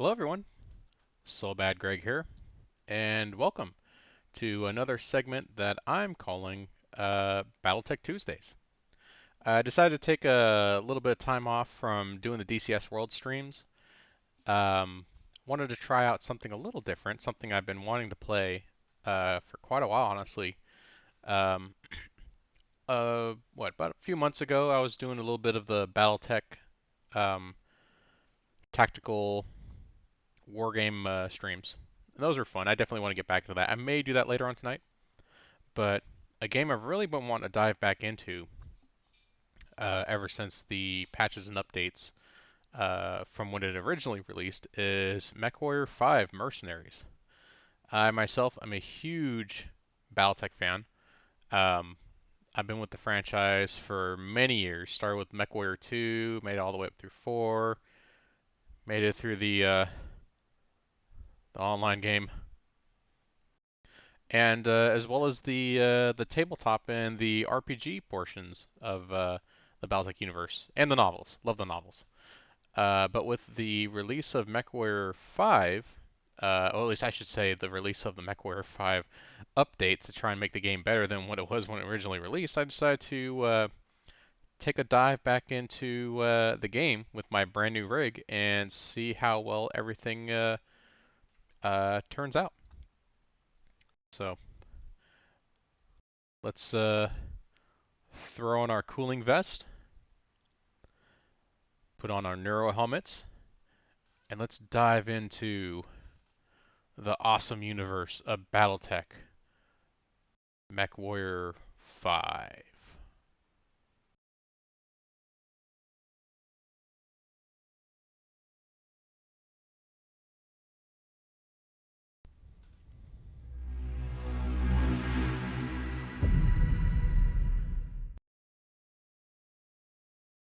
Hello everyone, So Bad Greg here, and welcome to another segment that I'm calling Battletech Tuesdays. I decided to take a little bit of time off from doing the DCS World streams. Um, Wanted to try out something a little different, something I've been wanting to play for quite a while, honestly. Um, about a few months ago, I was doing a little bit of the Battletech um, tactical war game streams. Those are fun. I definitely want to get back into that. I may do that later on tonight, but a game I've really been wanting to dive back into ever since the patches and updates from when it originally released is Mechwarrior V Mercenaries. I myself am a huge Battletech fan. Um, I've been with the franchise for many years. Started with Mechwarrior 2, made it all the way up through 4, made it through the online game, and as well as the tabletop and the RPG portions of the Battletech universe and the novels. Love the novels. But with the release of MechWarrior 5, or at least I should say the release of the MechWarrior 5 update to try and make the game better than what it was when it originally released, I decided to take a dive back into the game with my brand new rig and see how well everything turns out. So let's throw on our cooling vest, put on our neuro helmets, and let's dive into the awesome universe of Battletech Mechwarrior 5.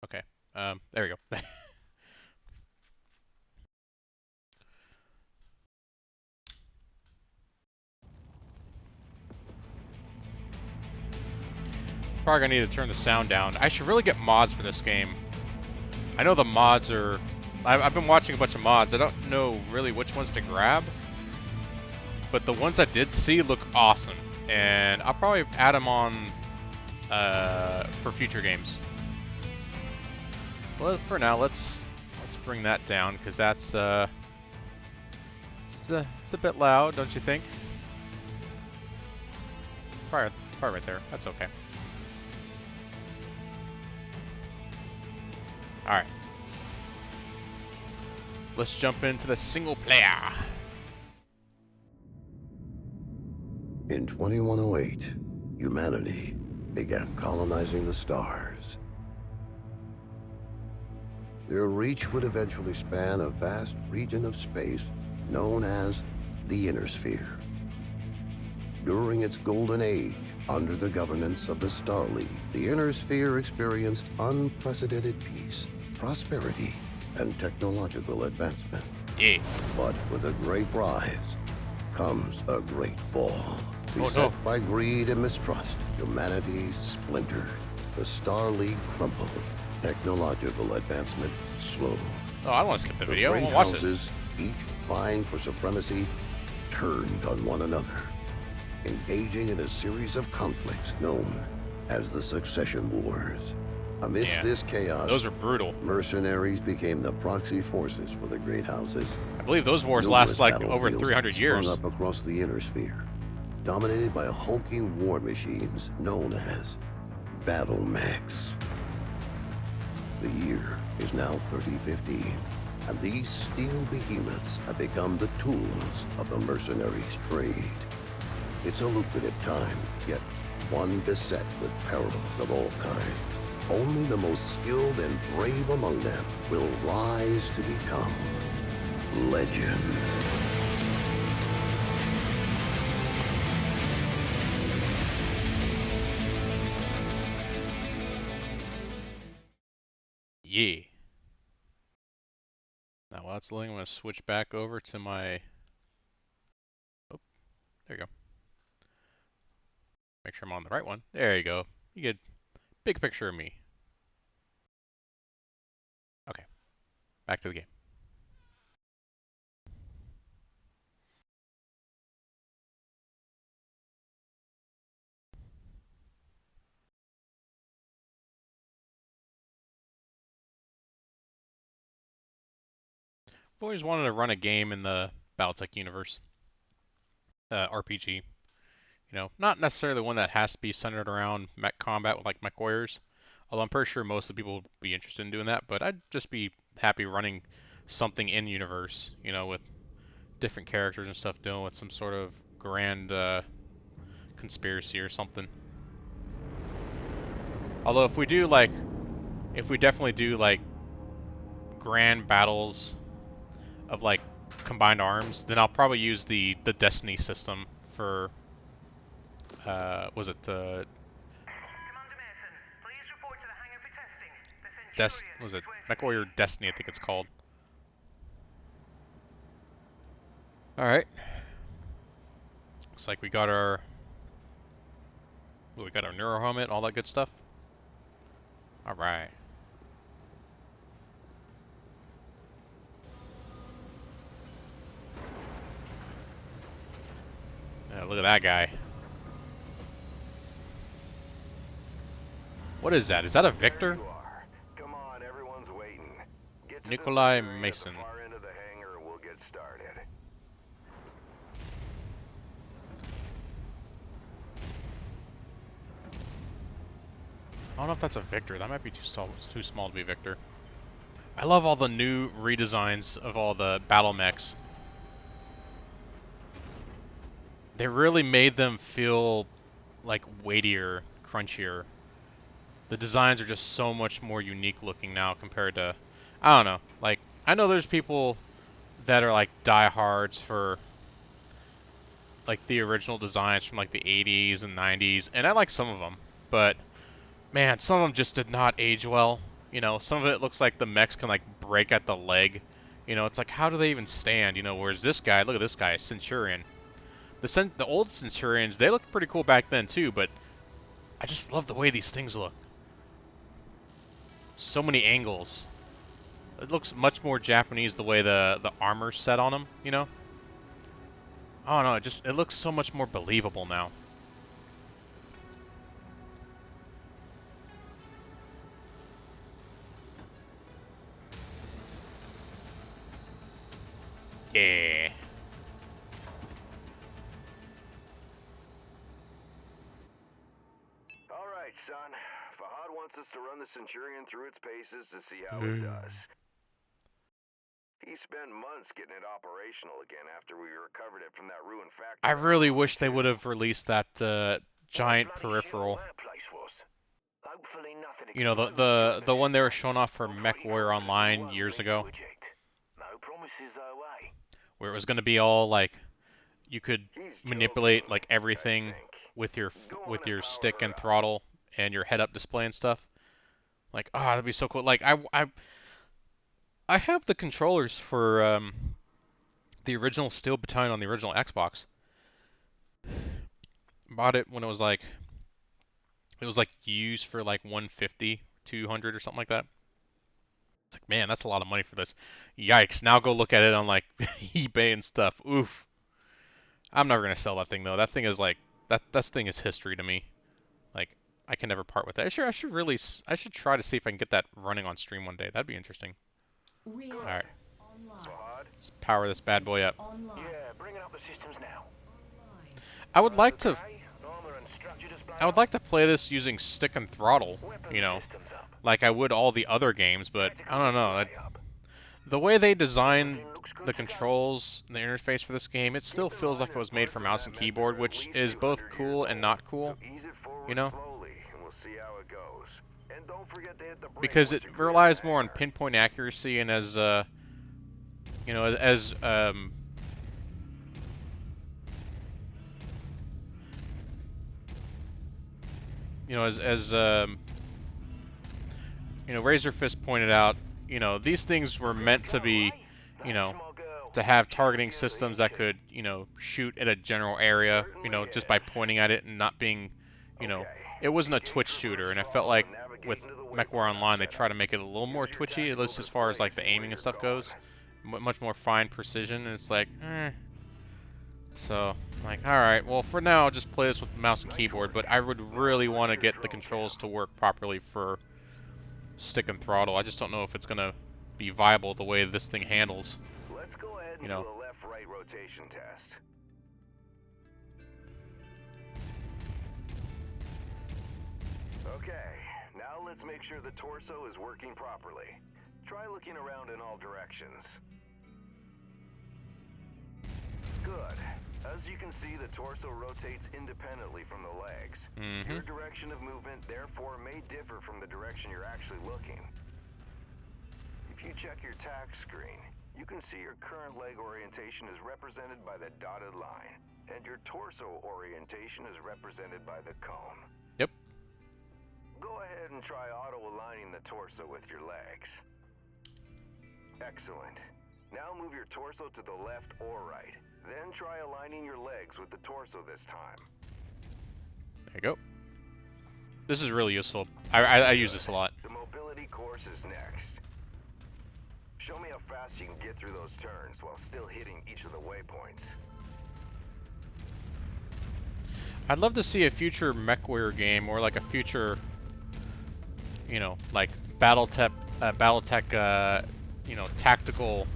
Okay, there we go. Probably gonna need to turn the sound down. I should really get mods for this game. I know the mods are... I've been watching a bunch of mods. I don't know really which ones to grab, but the ones I did see look awesome, and I'll probably add them on for future games. Well, for now, let's bring that down because that's it's a bit loud, don't you think? Probably right there. That's okay. All right. Let's jump into the single player. In 2108, humanity began colonizing the stars. Their reach would eventually span a vast region of space known as the Inner Sphere. During its golden age, under the governance of the Star League, the Inner Sphere experienced unprecedented peace, prosperity, and technological advancement. Yeah. But with a great rise comes a great fall. Beset by greed and mistrust, humanity splintered. The Star League crumbled. Technological advancement slowed. Oh, I don't want to skip the video. I Great want to watch houses, this. each vying for supremacy, turned on one another, engaging in a series of conflicts known as the Succession Wars. Amidst this chaos, those are brutal. Mercenaries became the proxy forces for the great houses. I believe those wars last like over 300 years. Sprung up across the Inner Sphere, dominated by hulking war machines known as battle mechs. The year is now 3015, and these steel behemoths have become the tools of the mercenaries' trade. It's a lucrative time, yet one beset with perils of all kinds. Only the most skilled and brave among them will rise to become legend. Yeah. Now, while that's loading, I'm going to switch back over to my... Oh, there you go. Make sure I'm on the right one. There you go. You get a big picture of me. Okay. Back to the game. I've always wanted to run a game in the Battletech universe, RPG. Not necessarily one that has to be centered around mech combat with like Mechwarriors. Although I'm pretty sure most of the people would be interested in doing that, but I'd just be happy running something in universe, with different characters and stuff dealing with some sort of grand conspiracy or something. Although if we definitely do like grand battles of like combined arms, then I'll probably use the Destiny system for was it was it MechWarrior Destiny, I think it's called. All right. Looks like we got our neuro helmet, all that good stuff. All right. Look at that guy. What is that? Is that a Victor? Come on, everyone's waiting. Get to Nikolai the Centurion Mason. at the far end of the hangar and we'll get started. I don't know if that's a Victor. That might be too small to be Victor. I love all the new redesigns of all the battle mechs. They really made them feel like weightier, crunchier. The designs are just so much more unique looking now compared to, I don't know. Like, I know there's people that are like diehards for like the original designs from like the 80s and 90s, and I like some of them, but man, some of them just did not age well. Some of it looks like the mechs can like break at the leg. It's like, how do they even stand? Whereas this guy, look at this guy, Centurion. The old Centurions, they looked pretty cool back then too, but I just love the way these things look. So many angles. It looks much more Japanese the way the armor's set on them, I don't know, it looks so much more believable now. Yeah. All right, son. Fahad wants us to run the Centurion through its paces to see how it does. He spent months getting it operational again after we recovered it from that ruined factory. I really wish they would have released that giant peripheral. The one they were showing off for MechWarrior Online years ago, where it was going to be all like you could manipulate like everything with your stick and throttle and your head-up display and stuff. Like, that'd be so cool. Like, I have the controllers for the original Steel Battalion on the original Xbox. Bought it when it was like used for like 150, 200 or something like that. It's like, man, that's a lot of money for this. Yikes! Now go look at it on like eBay and stuff. Oof. I'm never gonna sell that thing though. That thing is like that thing is history to me. Like, I can never part with it. I should try to see if I can get that running on stream one day. That'd be interesting. All right. Let's power this bad boy up. Yeah, bringing up the systems now. I would like to play this using stick and throttle, like I would all the other games, but I don't know. The way they designed the controls and the interface for this game, it still feels like it was made for mouse and keyboard, which is both cool and not cool, because it relies more on pinpoint accuracy and as Razor Fist pointed out, these things were meant to be, to have targeting systems that could, shoot at a general area, just by pointing at it and not being, it wasn't a twitch shooter, and I felt like with MechWarrior Online they try to make it a little more twitchy, at least as far as like the aiming and stuff goes, much more fine precision, and it's like, So, like, alright, well for now I'll just play this with mouse and keyboard, but I would really want to get the controls to work properly for stick and throttle. I just don't know if it's going to be viable the way this thing handles. Let's go ahead and you do know. a left-right rotation test. Okay, now let's make sure the torso is working properly. Try looking around in all directions. Good. As you can see, the torso rotates independently from the legs. Your direction of movement, therefore, may differ from the direction you're actually looking. If you check your tack screen, you can see your current leg orientation is represented by the dotted line, and your torso orientation is represented by the cone. Yep. Go ahead and try auto-aligning the torso with your legs. Excellent. Now move your torso to the left or right. Then try aligning your legs with the torso this time. There you go. This is really useful. I use this a lot. The mobility course is next. Show me how fast you can get through those turns while still hitting each of the waypoints. I'd love to see a future Mechwarrior game, or like a future, you know, like Battletech, you know, tactical,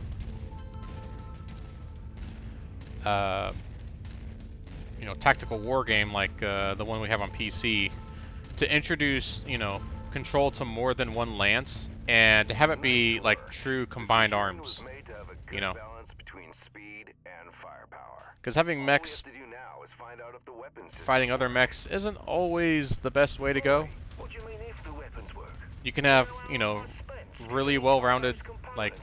you know, tactical war game like the one we have on PC, to introduce, you know, control to more than one lance, and to have it be like true combined arms, you know. Because having mechs fighting other mechs isn't always the best way to go. You can have, you know, really well-rounded, like,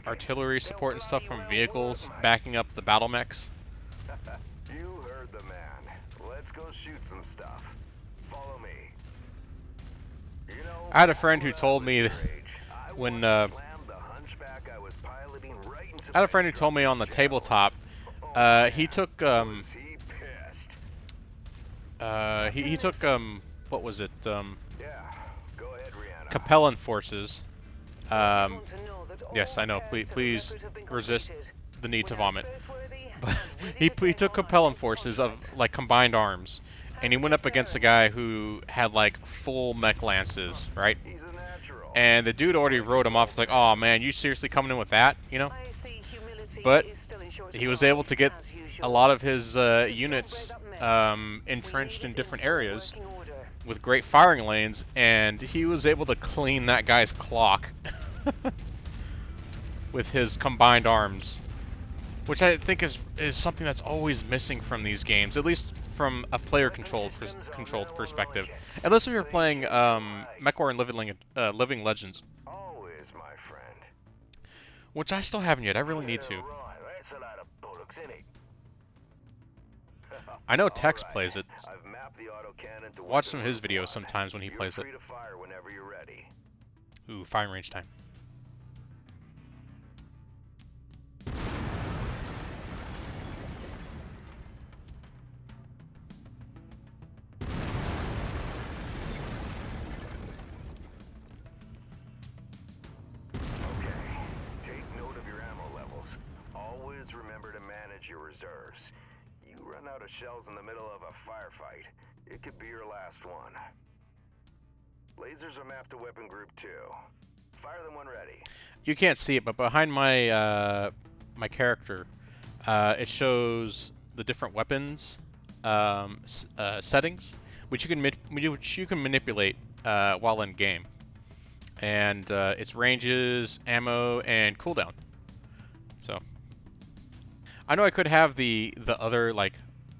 artillery support and stuff from vehicles backing up the battle mechs. You heard the man. Let's go shoot some stuff. Follow me. You know, I had a friend who told me when I had a friend who told me on the tabletop, he took he took what was it, Capellan forces. Yes, I know. Please resist the need to vomit. But he took Capellan forces of like combined arms, and he went up against a guy who had like full mech lances, right? And the dude already wrote him off. It's like, oh man, you seriously coming in with that, you know? But he was able to get a lot of his units entrenched in different areas with great firing lanes, and he was able to clean that guy's clock with his combined arms, which I think is something that's always missing from these games, at least from a player controlled perspective. Unless if you're playing Mechwarrior and Living Legends, always, my friend. which I still haven't yet. I really need to. I know Tex plays it. Watch some of his videos sometimes when he plays it. Ooh, firing range time. Your reserves. You run out of shells in the middle of a firefight, it could be your last one. Lasers are mapped to weapon group 2. Fire them when ready. You can't see it, but behind my my character, it shows the different weapons settings, which you can manipulate while in game, and its ranges, ammo, and cooldown. So. I know I could have the other, like,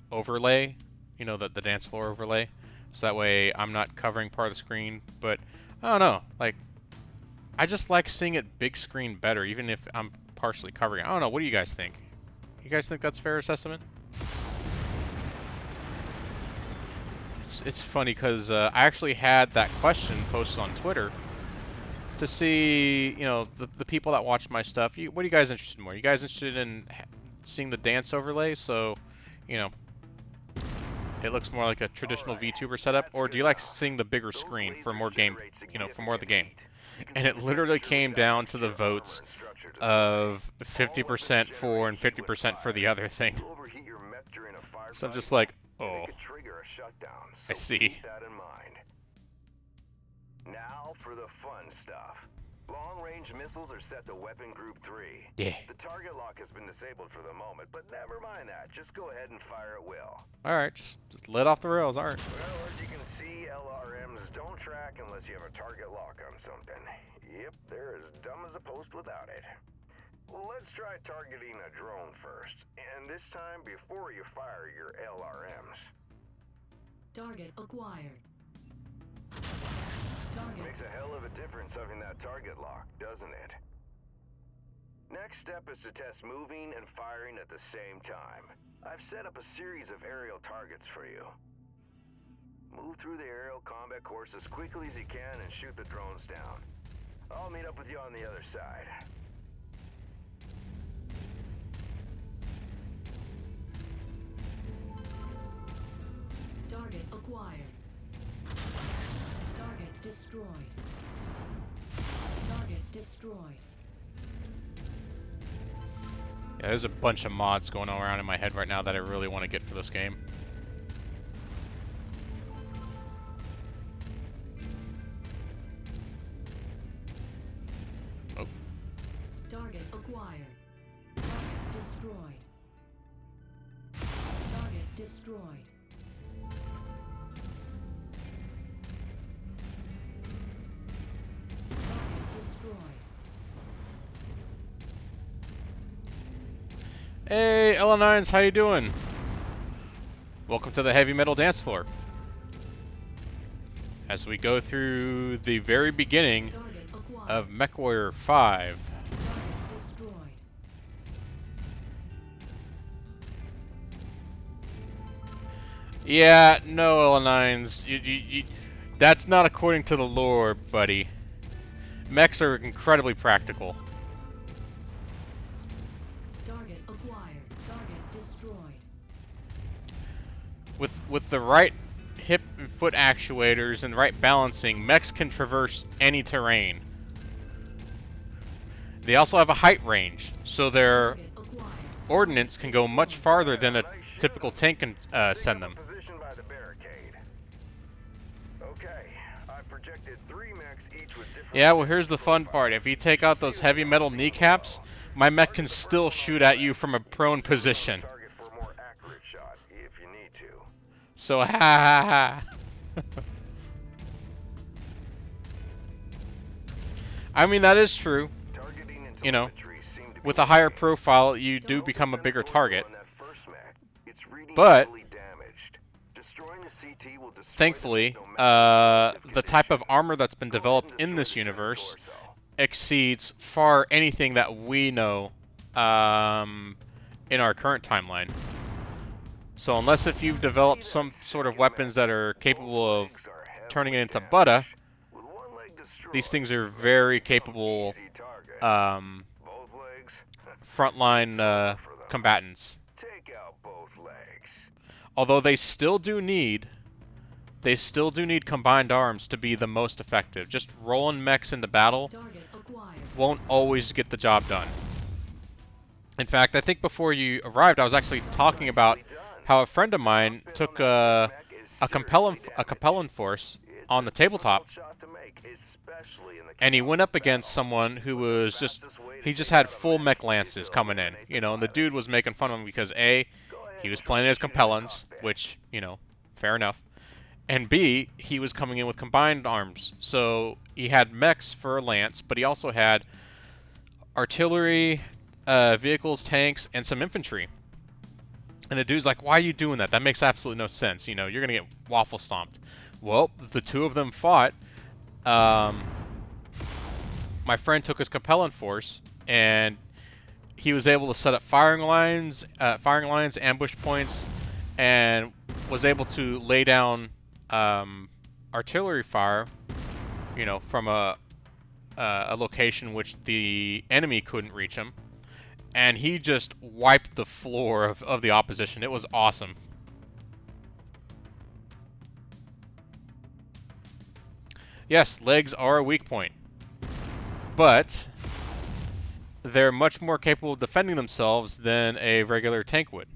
overlay, you know, the dance floor overlay, so that way I'm not covering part of the screen, but I don't know, like, I just like seeing it big screen better, even if I'm partially covering it. I don't know, what do you guys think? You guys think that's fair assessment? It's funny, because I actually had that question posted on Twitter to see, you know, the people that watch my stuff. What are you guys interested in more? You guys interested in seeing the dance overlay, so, you know, it looks more like a traditional VTuber setup, or do you like seeing the bigger screen for more game, you know, for more of the game? And it literally came down to the votes of 50% for and 50% for the other thing. So I'm just like, oh, I see. Now for the fun stuff. Long-range missiles are set to Weapon Group 3. Yeah. The target lock has been disabled for the moment, but never mind that. Just go ahead and fire at will. Alright, just let off the rails, alright. Well, as you can see, LRMs don't track unless you have a target lock on something. Yep, they're as dumb as a post without it. Well, let's try targeting a drone first. And this time before you fire your LRMs. Target acquired. Makes a hell of a difference having that target lock, doesn't it? Next step is to test moving and firing at the same time. I've set up a series of aerial targets for you. Move through the aerial combat course as quickly as you can and shoot the drones down. I'll meet up with you on the other side. Target acquired. Target destroyed. Target destroyed. Yeah, there's a bunch of mods going on around in my head right now that I really want to get for this game. Oh. Target acquired. Target destroyed. Target destroyed. Target destroyed. Hey, L9s, how you doing? Welcome to the heavy metal dance floor. As we go through the very beginning Target acquired. of Mechwarrior V. Target destroyed. Yeah, no, L9s. That's not according to the lore, buddy. Mechs are incredibly practical. Target acquired. Target destroyed. With the right hip and foot actuators and right balancing, mechs can traverse any terrain. They also have a height range, so their Target acquired. ordnance can go much farther than a typical tank can send them. Position by the barricade. Okay, I projected 3 mechs each with different. Yeah, well, here's the fun part. If you take out those heavy metal kneecaps, my mech can still shoot at you from a prone position. Target for a more accurate shot if you need to. So, ha ha ha. I mean, that is true. Targeting and You know, telemetry seem to be with a higher okay. profile, you do Focus become a on bigger the target. on that first mech. It's reading But heavily damaged. Destroying the CT will destroy thankfully, the mech no matter the type of condition. armor that's been Go ahead developed and in destroy this the center universe torso. exceeds far anything that we know in our current timeline. So unless if you've developed some sort of weapons that are capable of turning it into butter, these things are very capable Both legs. frontline combatants. Take out both legs. Although they still do need combined arms to be the most effective. Just rolling mechs into battle Target acquired. won't always get the job done. In fact, I think before you arrived, I was actually talking about how a friend of mine took a Capellan force on the tabletop, and he went up against someone who was he just had full mech lances coming in, you know, and the dude was making fun of him because A, he was playing as Capellans, which, you know, fair enough, and B, he was coming in with combined arms. So he had mechs for a lance, but he also had artillery, vehicles, tanks, and some infantry. And the dude's like, why are you doing that? That makes absolutely no sense. You know, you're going to get waffle stomped. Well, the two of them fought. My friend took his Capellan force, and he was able to set up firing lines, ambush points, and was able to lay down artillery fire, you know, from a location which the enemy couldn't reach him. And he just wiped the floor of the opposition. It was awesome. Yes, legs are a weak point. But they're much more capable of defending themselves than a regular tank would.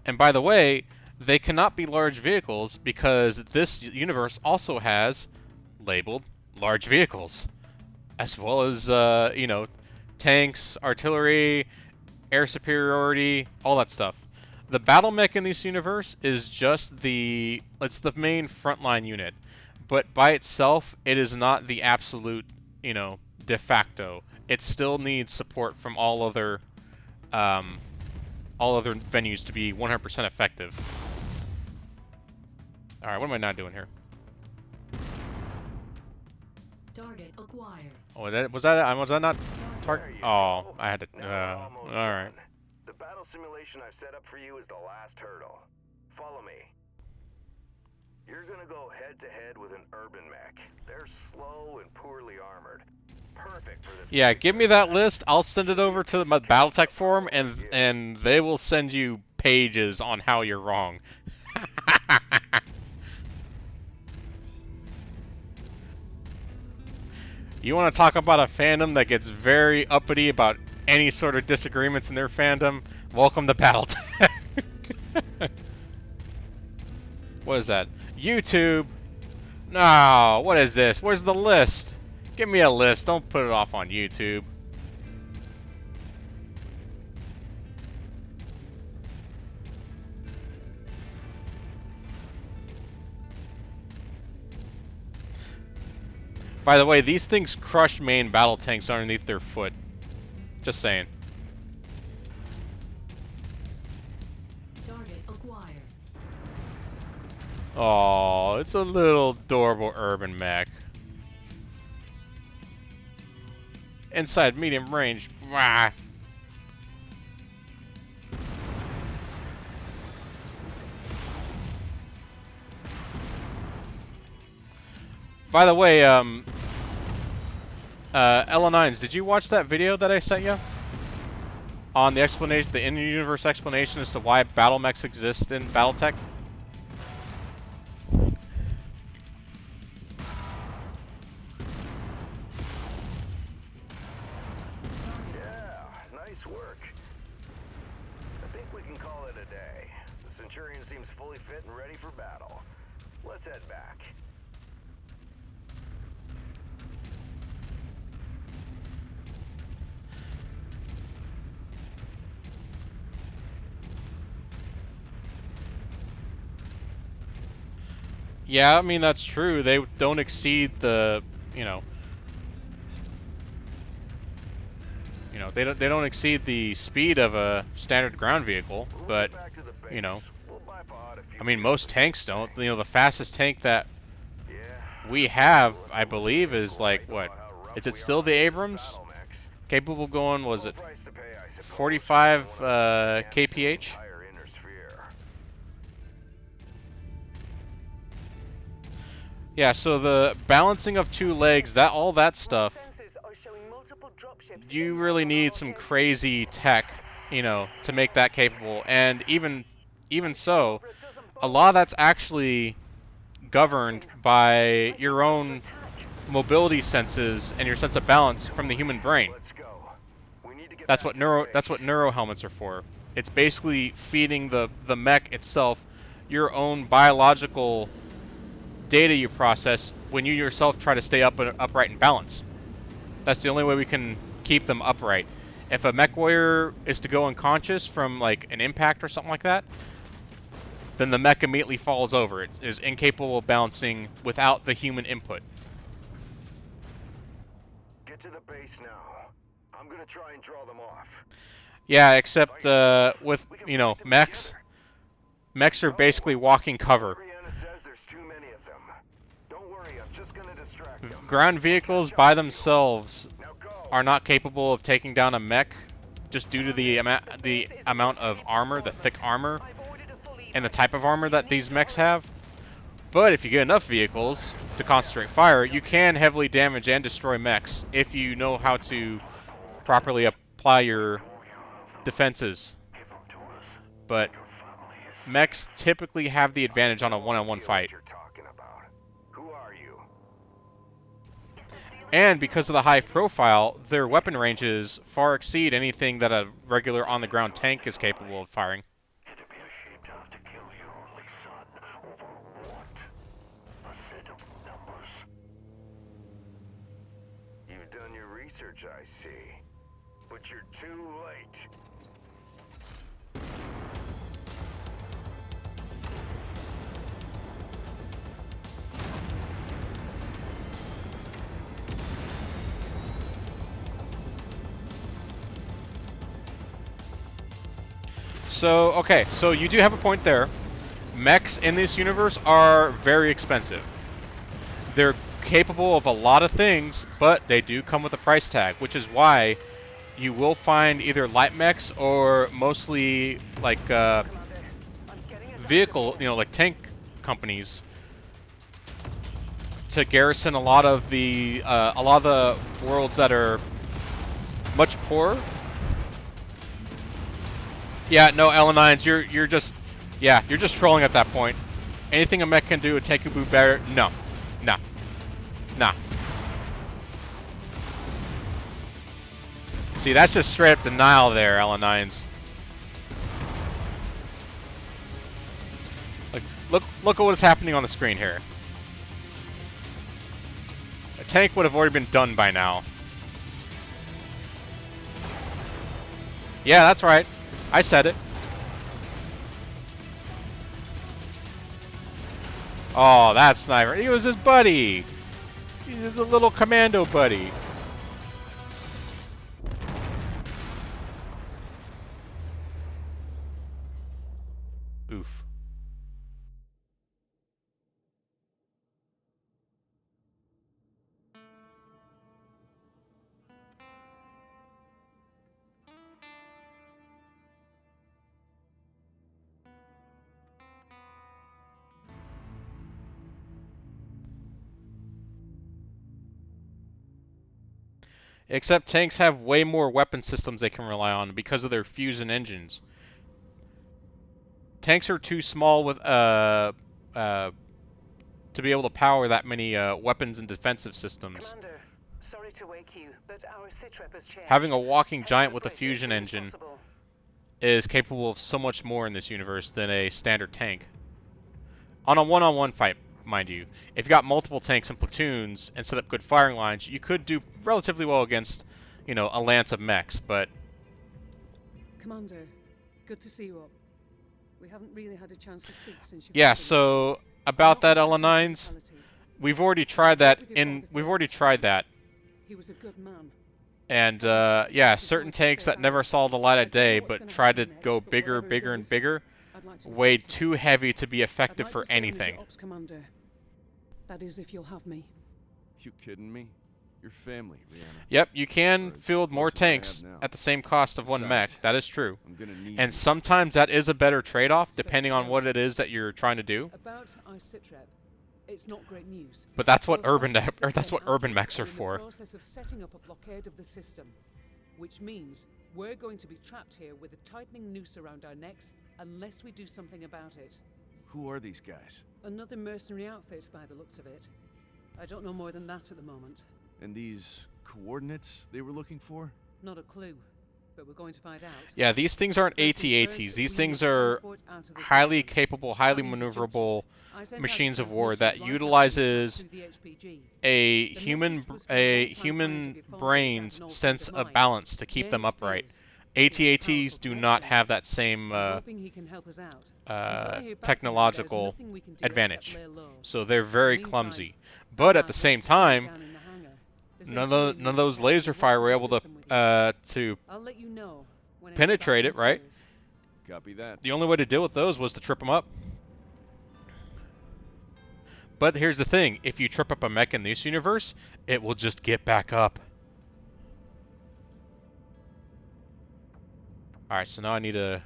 And by the way, they cannot be large vehicles because this universe also has labeled large vehicles. as well as tanks, artillery, air superiority, all that stuff. The battle mech in this universe is just it's the main frontline unit, but by itself, it is not the absolute, de facto. It still needs support from all other venues to be 100% effective. All right, what am I not doing here? Target acquired. Oh, was that not target? There you Oh, go. I had to. Now we're All almost right. done. The battle simulation I've set up for you is the last hurdle. Follow me. You're gonna go head-to-head with an urban mech. They're slow and poorly armored. Perfect for this. Yeah, give me that list. I'll send it over to the Battletech forum, and they will send you pages on how you're wrong. You want to talk about a fandom that gets very uppity about any sort of disagreements in their fandom? Welcome to Battletech. What is that? YouTube? No, what is this? Where's the list? Give me a list. Don't put it off on YouTube. By the way, these things crush main battle tanks underneath their foot. Just saying. Target acquired. Oh, it's a little adorable urban mech. Inside medium range. Wah. By the way, Ella9s, did you watch that video that I sent you? On the explanation, the in-universe explanation as to why battle mechs exist in Battletech? Yeah, nice work. I think we can call it a day. The Centurion seems fully fit and ready for battle. Let's head back. Yeah, I mean, that's true. They don't exceed the, they don't exceed the speed of a standard ground vehicle, When we but, get back to the base, you know, we'll buy Fahad a few I mean, beers most with tanks Mustang. don't. The fastest tank that Yeah. we have, We'll I have to listen believe, to is like, Greg what? about how rough Is it we still are the on these Abrams? battle mechs. Capable of going, was Full it price to pay, I suppose, for 45 one of the best mechanics in the kph? entire inner sphere. Yeah, so the balancing of two legs, all that stuff, you really need some crazy tech, to make that capable. And even so, a lot of that's actually governed by your own mobility senses and your sense of balance from the human brain. Let's go. We need to get That's back what to the base. neuro helmets are for. It's basically feeding the mech itself your own biological data you process when you yourself try to stay upright and balanced. That's the only way we can keep them upright. If a Mechwarrior is to go unconscious from like an impact or something like that, then the mech immediately falls over. It is incapable of balancing without the human input. Get to the base now. I'm gonna try and draw them off. Yeah, except with We can fight them mechs. together. Mechs are No, basically walking cover. Brianna says there's too many of them. Don't worry, I'm just gonna distract them. Ground I'll vehicles catch up by with you. themselves Now go. are not capable of taking down a mech just due to the amount of armor, the thick armor, and the type of armor that these mechs have. But if you get enough vehicles to concentrate fire, you can heavily damage and destroy mechs if you know how to properly apply your defenses. But mechs typically have the advantage on a one-on-one fight. You're talking about. Who are you? And because of the high profile, their weapon ranges far exceed anything that a regular on-the-ground tank is capable of firing. It'd be a shame to have to kill your only son over what? A set of numbers. You done your research, I see. But you're too late. So, okay, so you do have a point there. Mechs in this universe are very expensive. They're capable of a lot of things, but they do come with a price tag, which is why you will find either light mechs or mostly like vehicle, like tank companies to garrison a lot of the worlds that are much poorer. Yeah, no, L9s, you're just trolling at that point. Anything a mech can do, a tank can do better. No, nah, nah. See, that's just straight up denial there, L9s. Like, look at what is happening on the screen here. A tank would have already been done by now. Yeah, that's right. I said it. Oh, that sniper. He was his buddy. He was a little commando buddy. Oof. Except tanks have way more weapon systems they can rely on because of their fusion engines. Tanks are too small with to be able to power that many weapons and defensive systems. Commander, sorry to wake you, but our sitrep has changed. Having a walking Head to giant the with a bridge as fusion soon as engine possible. is capable of so much more in this universe than a standard tank. On a one-on-one fight, mind you, if you got multiple tanks and platoons and set up good firing lines, you could do relatively well against, a lance of mechs, but... Commander, good to see you up. We haven't really had a chance to speak since you've... Yeah, so about that LN9s, we've already tried that He was a good man. And yeah, certain tanks that never saw the light of day but tried to go bigger, bigger, and bigger weighed too heavy to be effective for anything. Commander. That is, if you'll have me. You kidding me? Your family, Rihanna. Yep, you can field more tanks at the same cost of one mech. That is true. And sometimes that is a better trade-off, depending on what it is that you're trying to do. About our sitrep, it's not great news. But that's what urban mechs are for. In the process of setting up a blockade of the system, which means we're going to be trapped here with a tightening noose around our necks unless we do something about it. Who are these guys? Another mercenary outfit, by the looks of it. I don't know more than that at the moment. And these coordinates they were looking for? Not a clue, but we're going to find out. Yeah, these things aren't AT-ATs. These things are highly capable, highly maneuverable machines of war that utilizes a human brain's sense of balance to keep them upright. AT-ATs do not have that same technological advantage, so they're very clumsy. But at the same time, none of those laser fire were able to penetrate it, right? Copy that. The only way to deal with those was to trip them up. But here's the thing, if you trip up a mech in this universe, it will just get back up. Alright, so now I need to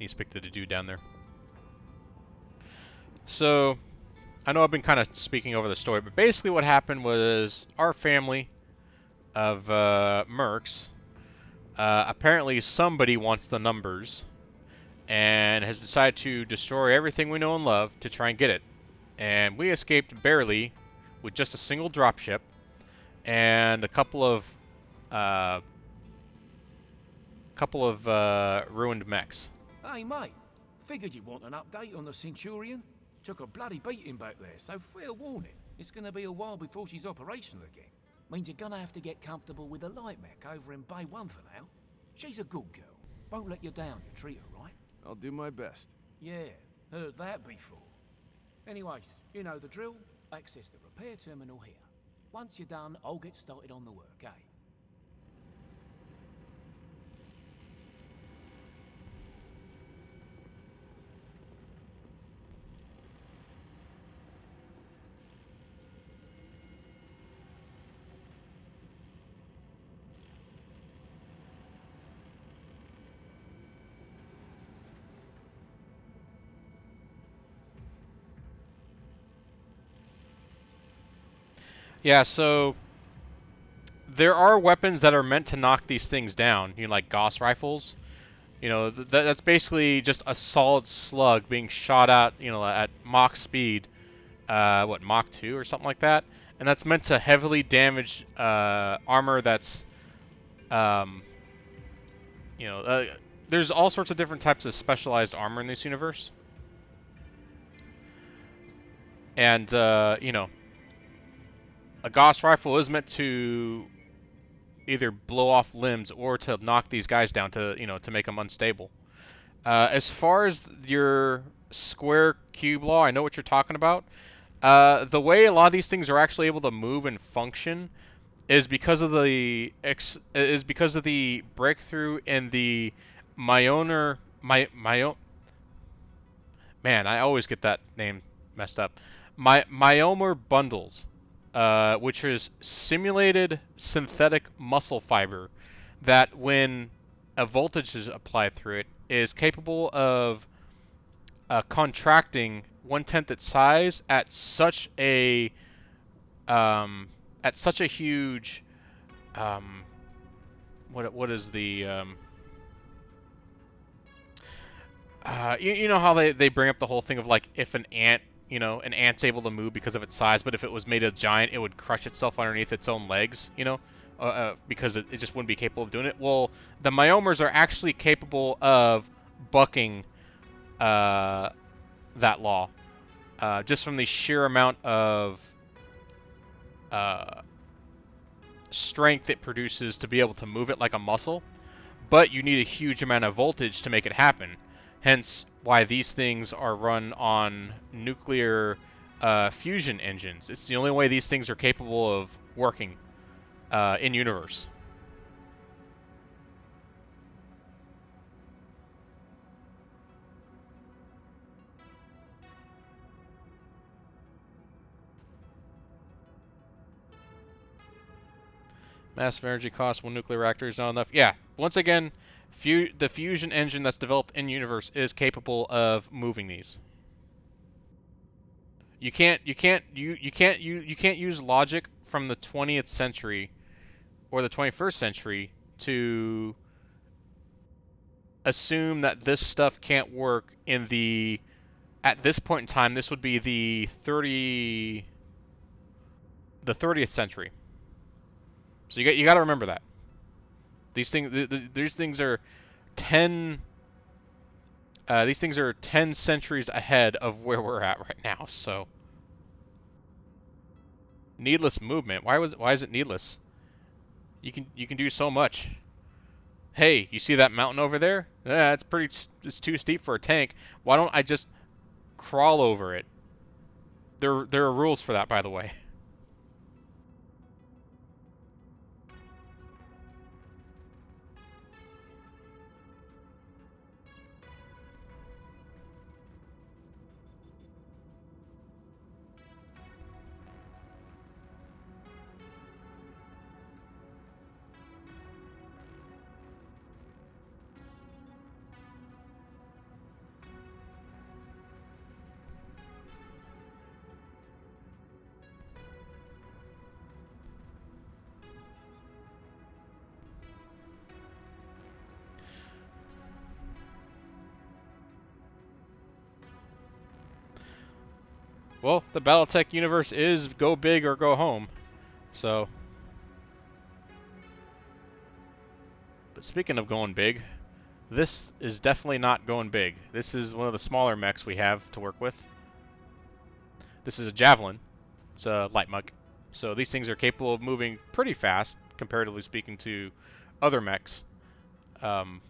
speak to the dude down there. So, I know I've been kind of speaking over the story, but basically what happened was our family of mercs, apparently somebody wants the numbers and has decided to destroy everything we know and love to try and get it. And we escaped barely with just a single dropship and a couple of ruined mechs. Hey, mate. Figured you'd want an update on the Centurion. took a bloody beating back there, so fair warning. It's gonna be a while before she's operational again. Means you're gonna have to get comfortable with the light mech over in Bay 1 for now. She's a good girl. Won't let you down, you treat her right. I'll do my best. Yeah, heard that before. Anyways, you know the drill. Access the repair terminal here. Once you're done, I'll get started on the work, eh? Yeah, so there are weapons that are meant to knock these things down. You know, like Gauss rifles. You know, that's basically just a solid slug being shot out, you know, at Mach speed. What, Mach 2 or something like that? And that's meant to heavily damage armor that's, you know, there's all sorts of different types of specialized armor in this universe. And, you know, a Gauss rifle is meant to either blow off limbs or to knock these guys down to, you know, to make them unstable. As far as your square cube law, I know what you're talking about. The way a lot of these things are actually able to move and function is because of the breakthrough in the Myoner man, I always get that name messed up. Myomer bundles, which is simulated synthetic muscle fiber that, when a voltage is applied through it, is capable of contracting 1/10 its size at such a huge what is the you know how they bring up the whole thing of, like, if an ant, you know, an ant's able to move because of its size, but if it was made a giant, it would crush itself underneath its own legs, you know, because it just wouldn't be capable of doing it. Well, the myomers are actually capable of bucking that law, just from the sheer amount of strength it produces to be able to move it like a muscle. But you need a huge amount of voltage to make it happen. Hence why these things are run on nuclear fusion engines. It's the only way these things are capable of working in universe. Massive energy cost, one nuclear reactor is not enough. Yeah, once again, the fusion engine that's developed in universe is capable of moving these. You can't use logic from the 20th century or the 21st century to assume that this stuff can't work in the, at this point in time, this would be the 30th century. So you got to remember that. These things are 10 centuries ahead of where we're at right now. So needless movement. Why is it needless? You can do so much. Hey, you see that mountain over there? Yeah, it's too steep for a tank. Why don't I just crawl over it? There are rules for that, by the way. Well, the Battletech universe is go big or go home. So, but speaking of going big, this is definitely not going big. This is one of the smaller mechs we have to work with. This is a Javelin. It's a light mech. So these things are capable of moving pretty fast, comparatively speaking, to other mechs. And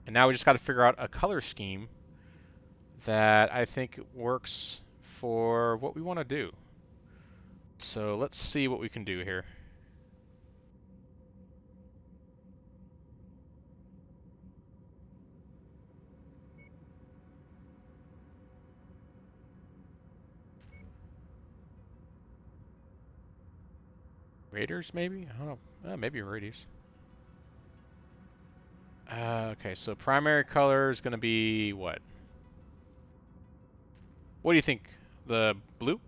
now we just got to figure out a color scheme that I think works for what we want to do. So let's see what we can do here. Raiders, maybe? I don't know. Maybe Raiders. Okay, so primary color is going to be what? What do you think? The blue?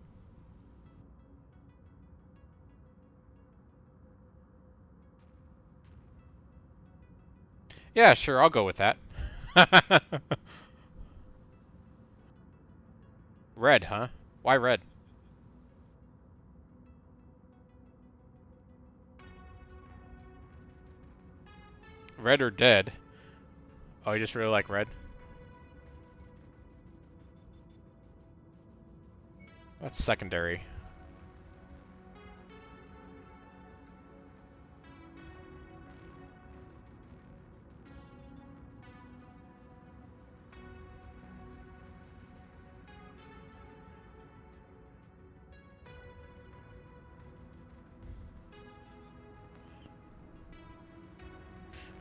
Yeah, sure, I'll go with that. Red, huh? Why red? Red or dead? Oh, you just really like red? That's secondary.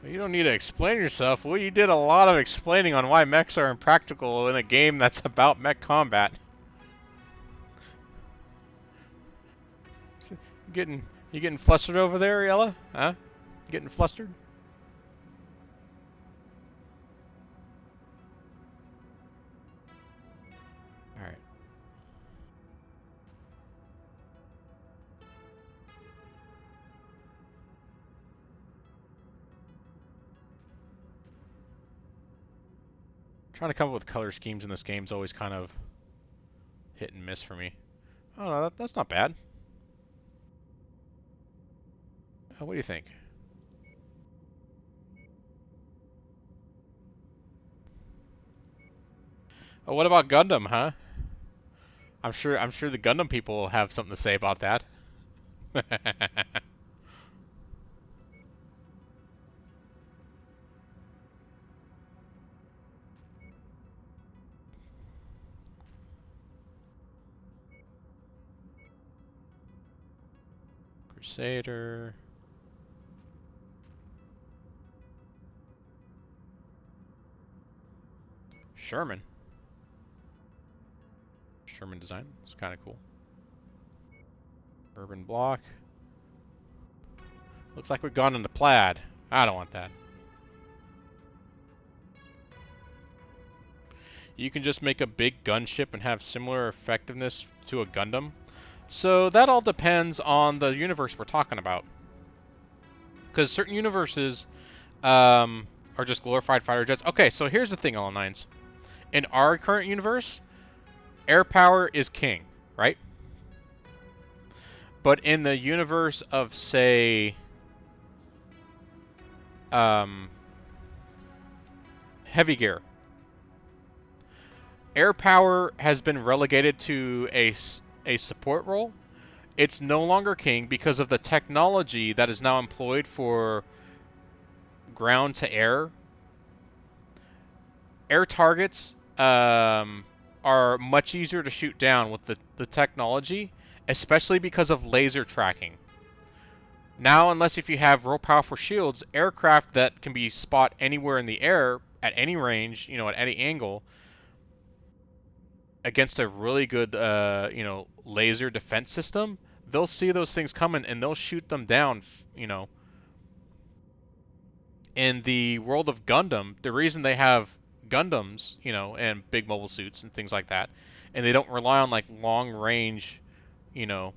You don't need to explain yourself. Well, you did a lot of explaining on why mechs are impractical in a game that's about mech combat. You getting flustered over there, Yella? Huh? Getting flustered? Alright. Trying to come up with color schemes in this game is always kind of hit and miss for me. Oh, no, that's not bad. What do you think? Oh, what about Gundam, huh? I'm sure the Gundam people will have something to say about that. Crusader. Sherman. Sherman design. It's kind of cool. Urban block. Looks like we've gone into plaid. I don't want that. You can just make a big gunship and have similar effectiveness to a Gundam. So that all depends on the universe we're talking about. Because certain universes are just glorified fighter jets. Okay, so here's the thing, L9s. In our current universe, air power is king, right? But in the universe of, say, heavy gear, air power has been relegated to a support role. It's no longer king because of the technology that is now employed for ground to air. Air targets are much easier to shoot down with the technology, especially because of laser tracking. Now, unless if you have real powerful shields, aircraft that can be spot anywhere in the air, at any range, you know, at any angle, against a really good, you know, laser defense system, they'll see those things coming and they'll shoot them down, you know. In the world of Gundam, the reason they have Gundams, you know, and big mobile suits and things like that, and they don't rely on like long range, you know,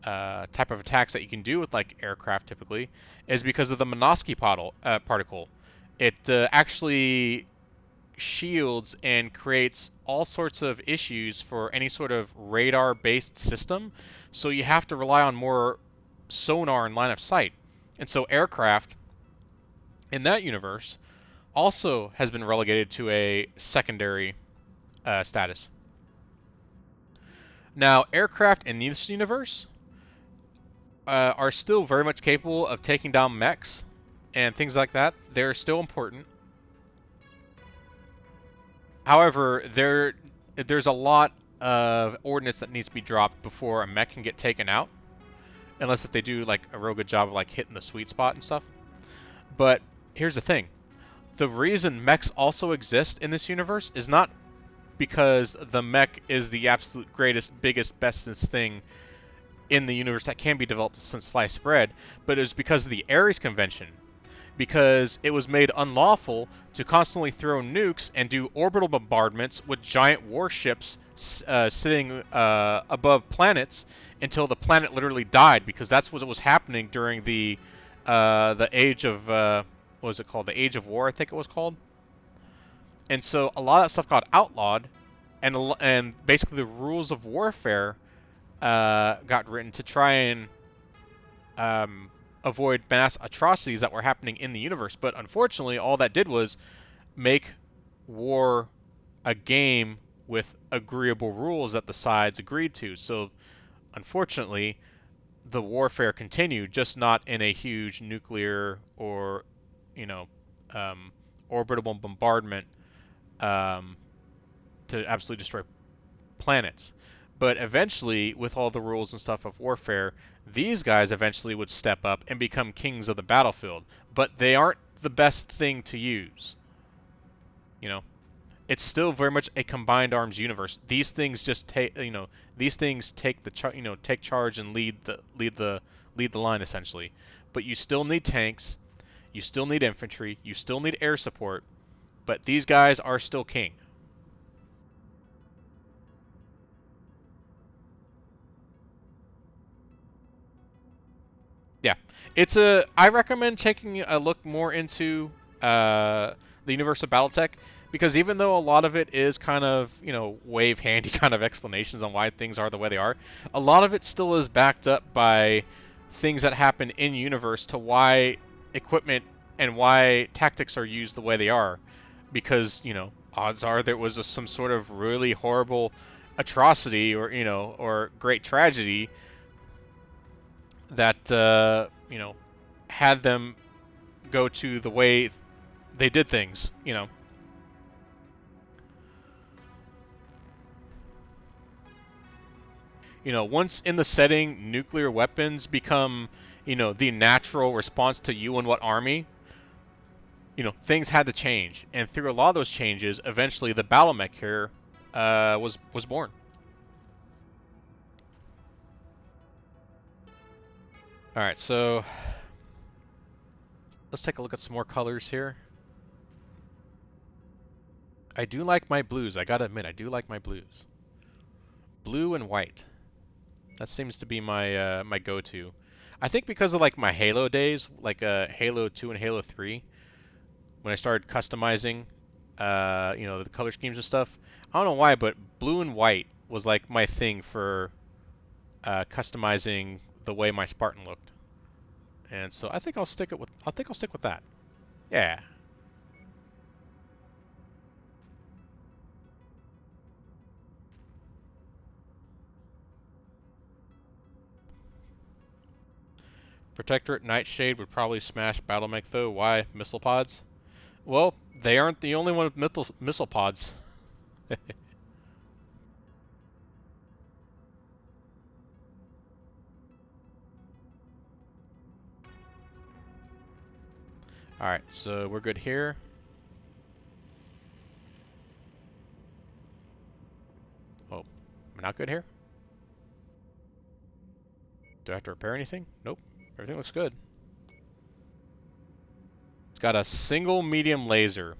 type of attacks that you can do with like aircraft typically, is because of the Minovsky particle. It actually shields and creates all sorts of issues for any sort of radar-based system. So you have to rely on more sonar and line of sight. And so aircraft in that universe also has been relegated to a secondary status. Now, aircraft in this universe are still very much capable of taking down mechs and things like that. They're still important. However, there's a lot of ordnance that needs to be dropped before a mech can get taken out, unless if they do like a real good job of like hitting the sweet spot and stuff. But here's the thing. The reason mechs also exist in this universe is not because the mech is the absolute greatest, biggest, bestest thing in the universe that can be developed since sliced bread, but it was because of the Ares Convention. Because it was made unlawful to constantly throw nukes and do orbital bombardments with giant warships sitting above planets until the planet literally died, because that's what was happening during the age of what was it called? The Age of War, I think it was called. And so a lot of that stuff got outlawed, and basically the rules of warfare got written to try and avoid mass atrocities that were happening in the universe. But unfortunately, all that did was make war a game with agreeable rules that the sides agreed to. So unfortunately, the warfare continued, just not in a huge nuclear or, you know, orbital bombardment to absolutely destroy planets. But eventually, with all the rules and stuff of warfare, these guys eventually would step up and become kings of the battlefield. But they aren't the best thing to use. You know, it's still very much a combined arms universe. These things just take, these things take the take charge and lead the line essentially. But you still need tanks, you still need infantry, you still need air support. But these guys are still king. Yeah, I recommend taking a look more into the universe of BattleTech, because even though a lot of it is kind of, wave handy kind of explanations on why things are the way they are, a lot of it still is backed up by things that happen in universe to why equipment and why tactics are used the way they are. Because, odds are there was some sort of really horrible atrocity or great tragedy that had them go to the way they did things. Once in the setting, nuclear weapons become the natural response to you and what army. Things had to change, and through a lot of those changes, eventually the battle mech here was born. All right, so let's take a look at some more colors here. I do like my blues. I gotta admit, I do like my blues. Blue and white. That seems to be my my go-to. I think because of like my Halo days, like Halo 2 and Halo 3, when I started customizing, the color schemes and stuff. I don't know why, but blue and white was like my thing for customizing the way my Spartan looked. And so I think I'll stick with that. Yeah. Protectorate Nightshade would probably smash Battlemech though. Why? Missile pods? Well, they aren't the only one with missile pods. Alright, so we're good here. Oh, we're not good here? Do I have to repair anything? Nope. Everything looks good. It's got a single medium laser.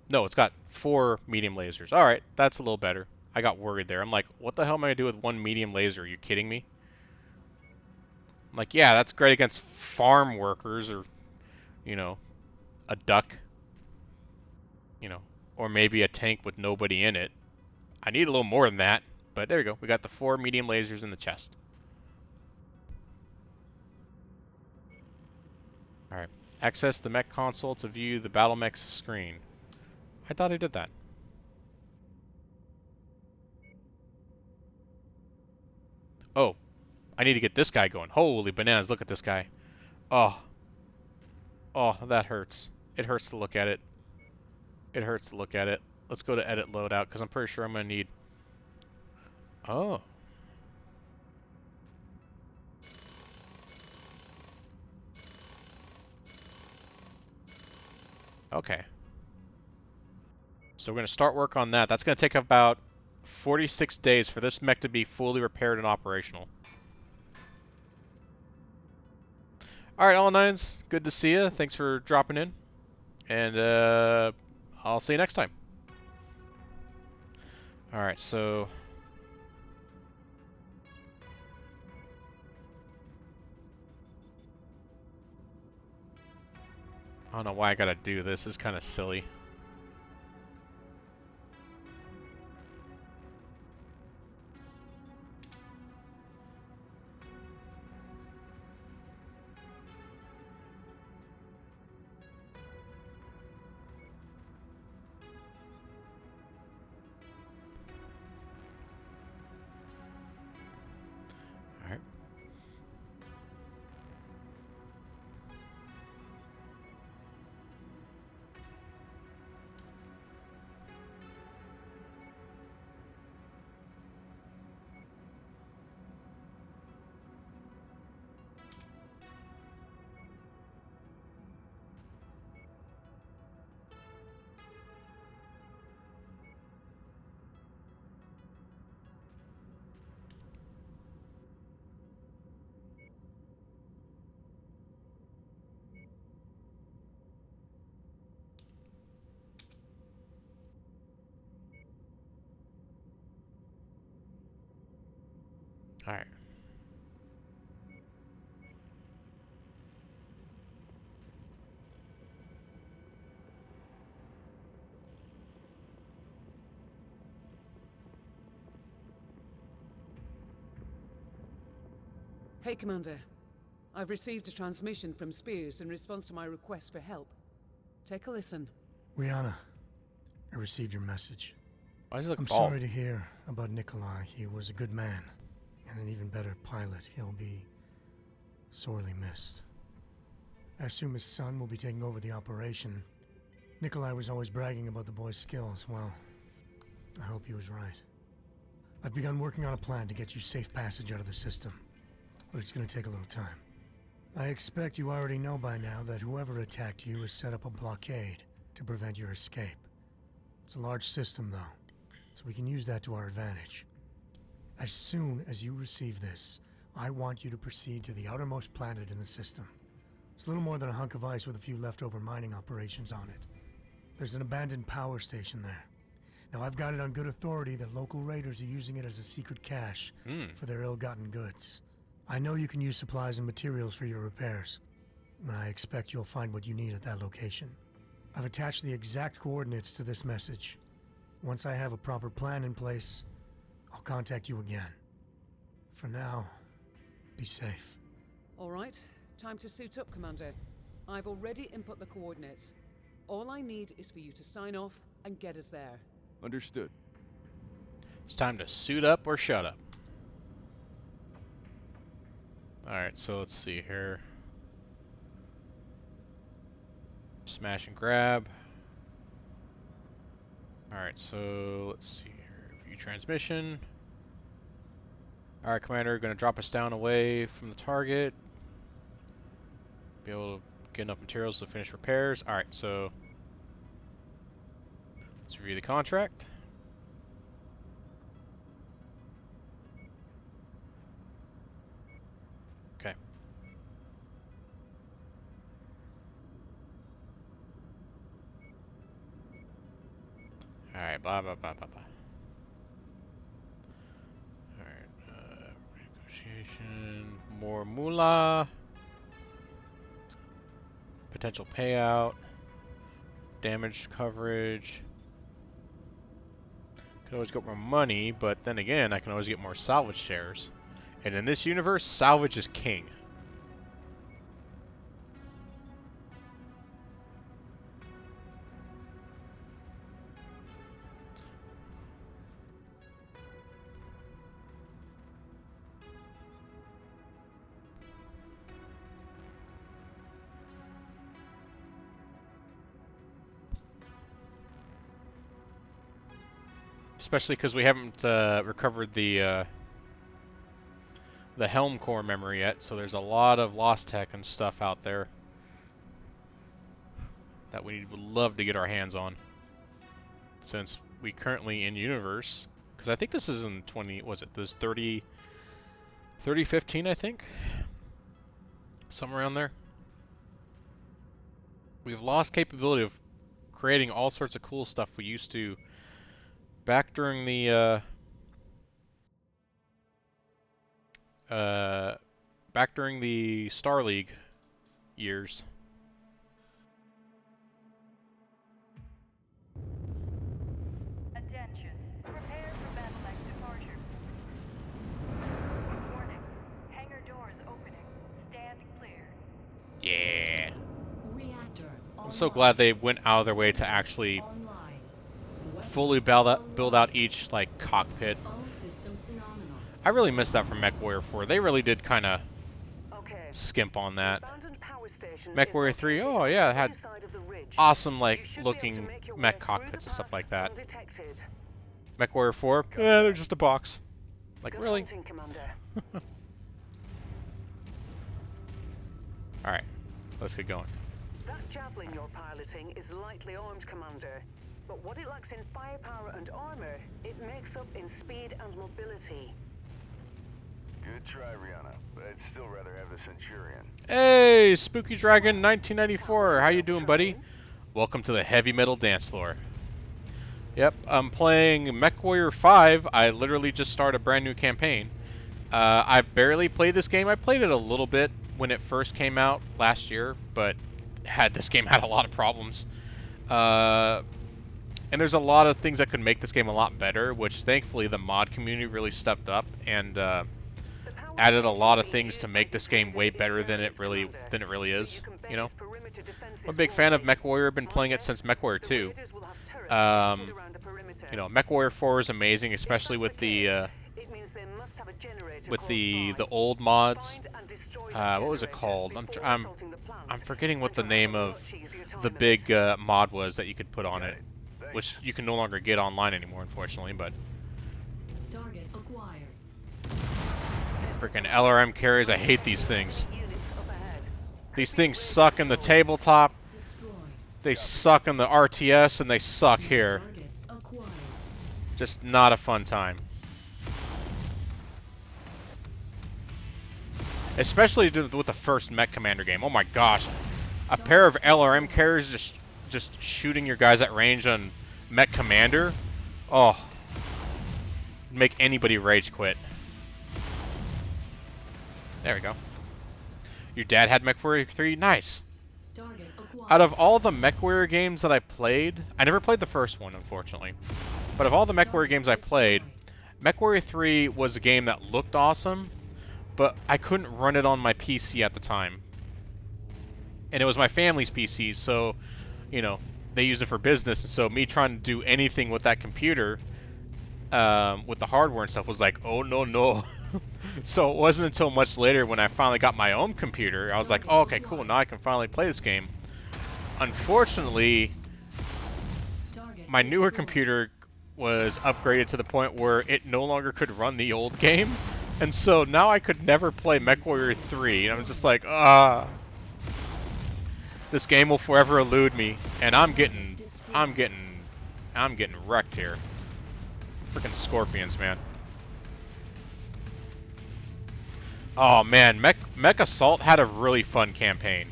No, it's got 4 medium lasers. Alright, that's a little better. I got worried there. I'm like, what the hell am I going to do with 1 medium laser? Are you kidding me? I'm like, yeah, that's great against farm workers or, a duck. Or maybe a tank with nobody in it. I need a little more than that. But there we go. We got the 4 medium lasers in the chest. Alright. Access the mech console to view the battle mech's screen. I thought I did that. Oh, I need to get this guy going. Holy bananas, look at this guy. Oh, oh, that hurts. It hurts to look at it. It hurts to look at it. Let's go to edit loadout, because I'm pretty sure I'm going to need... Oh. Okay. So we're going to start work on that. That's going to take about 46 days for this mech to be fully repaired and operational. Alright, all nines, good to see you. Thanks for dropping in. And I'll see you next time. Alright, so... I don't know why I gotta do this. It's kind of silly. Alright. Alright. Hey, Commander. I've received a transmission from Spears in response to my request for help. Take a listen. Rihanna, I received your message. Why does he look I'm bald? sorry to hear about Nikolai. He was a good man, and an even better pilot. He'll be sorely missed. I assume his son will be taking over the operation. Nikolai was always bragging about the boy's skills. Well, I hope he was right. I've begun working on a plan to get you safe passage out of the system, but it's going to take a little time. I expect you already know by now that whoever attacked you has set up a blockade to prevent your escape. It's a large system, though, so we can use that to our advantage. As soon as you receive this, I want you to proceed to the outermost planet in the system. It's little more than a hunk of ice with a few leftover mining operations on it. There's an abandoned power station there. Now, I've got it on good authority that local raiders are using it as a secret cache for their ill-gotten goods. I know you can use supplies and materials for your repairs, and I expect you'll find what you need at that location. I've attached the exact coordinates to this message. Once I have a proper plan in place, I'll contact you again. For now, be safe. All right, time to suit up, Commander. I've already input the coordinates. All I need is for you to sign off and get us there. Understood. It's time to suit up or shut up. Alright, so let's see here. Smash and grab. Alright, so let's see here. View transmission. Alright, Commander, gonna drop us down away from the target. Be able to get enough materials to finish repairs. Alright, so let's review the contract. Okay. Alright, blah, blah, blah, blah, blah. Alright, negotiation, more moolah, potential payout, damage coverage. Can always get more money, but then again, I can always get more salvage shares. And in this universe, salvage is king. especially because we haven't recovered the helm core memory yet. So there's a lot of lost tech and stuff out there that we would love to get our hands on, since we currently in universe, because I think this is in 20, was it this 3015, I think, somewhere around there. We've lost capability of creating all sorts of cool stuff we used to back during the Star League years. Attention. Prepare for Battletech departure. Warning. Hangar doors opening. Stand clear. Yeah. Reactor I'm so glad they went out of their way to actually online. fully build out each like cockpit. All systems phenomenal. I really missed that from Mechwarrior 4. They really did kind of Okay. skimp on that. Abandoned power station is Mechwarrior 3, located oh on yeah, the it had other side of the ridge. awesome You like should be able to looking make your way mech through cockpits the and stuff pass like that. undetected. Mechwarrior 4, they're just a box. Like Good really? hunting, Commander. Alright, let's get going. That Javelin you're piloting is lightly armed, Commander. But what it lacks in firepower and armor, it makes up in speed and mobility. Good try, Rihanna, but I'd still rather have the Centurion. Hey, Spooky Dragon 1994, how you doing, buddy? Welcome to the heavy metal dance floor. Yep, I'm playing Mechwarrior 5. I literally just started a brand new campaign. I barely played this game. I played it a little bit when it first came out last year, but this game had a lot of problems. And there's a lot of things that could make this game a lot better, which thankfully the mod community really stepped up and added a lot of things to make this game way better than it really is. You know, I'm a big fan of Mechwarrior. I've been playing it since Mechwarrior 2. You know, Mechwarrior 4 is amazing, especially with the old mods. What was it called? I'm forgetting what the name of the big mod was that you could put on it, which you can no longer get online anymore, unfortunately. But Target acquired. freaking LRM carriers, I hate these things. These things suck in the tabletop. Destroyed. They suck in the RTS, and they suck here. Target acquired. Just not a fun time. Especially with the first Mech Commander game. Oh my gosh. A pair of LRM carriers just shooting your guys at range on Mech Commander. Oh. Make anybody rage quit. There we go. Your dad had Mechwarrior 3? Nice. Target acquired. Out of all the Mechwarrior games that I played, I never played the first one, unfortunately. But of all the Mechwarrior games I played, Mechwarrior 3 was a game that looked awesome, but I couldn't run it on my PC at the time. And it was my family's PC, so, you know, they used it for business, and so me trying to do anything with that computer, with the hardware and stuff, was like, oh no. So it wasn't until much later when I finally got my own computer, I was like, oh, okay, cool, now I can finally play this game. Unfortunately, my newer computer was upgraded to the point where it no longer could run the old game, and so now I could never play Mechwarrior 3, and I'm just like, this game will forever elude me, and I'm getting wrecked here. Freaking scorpions, man. Oh man, Mech Assault had a really fun campaign,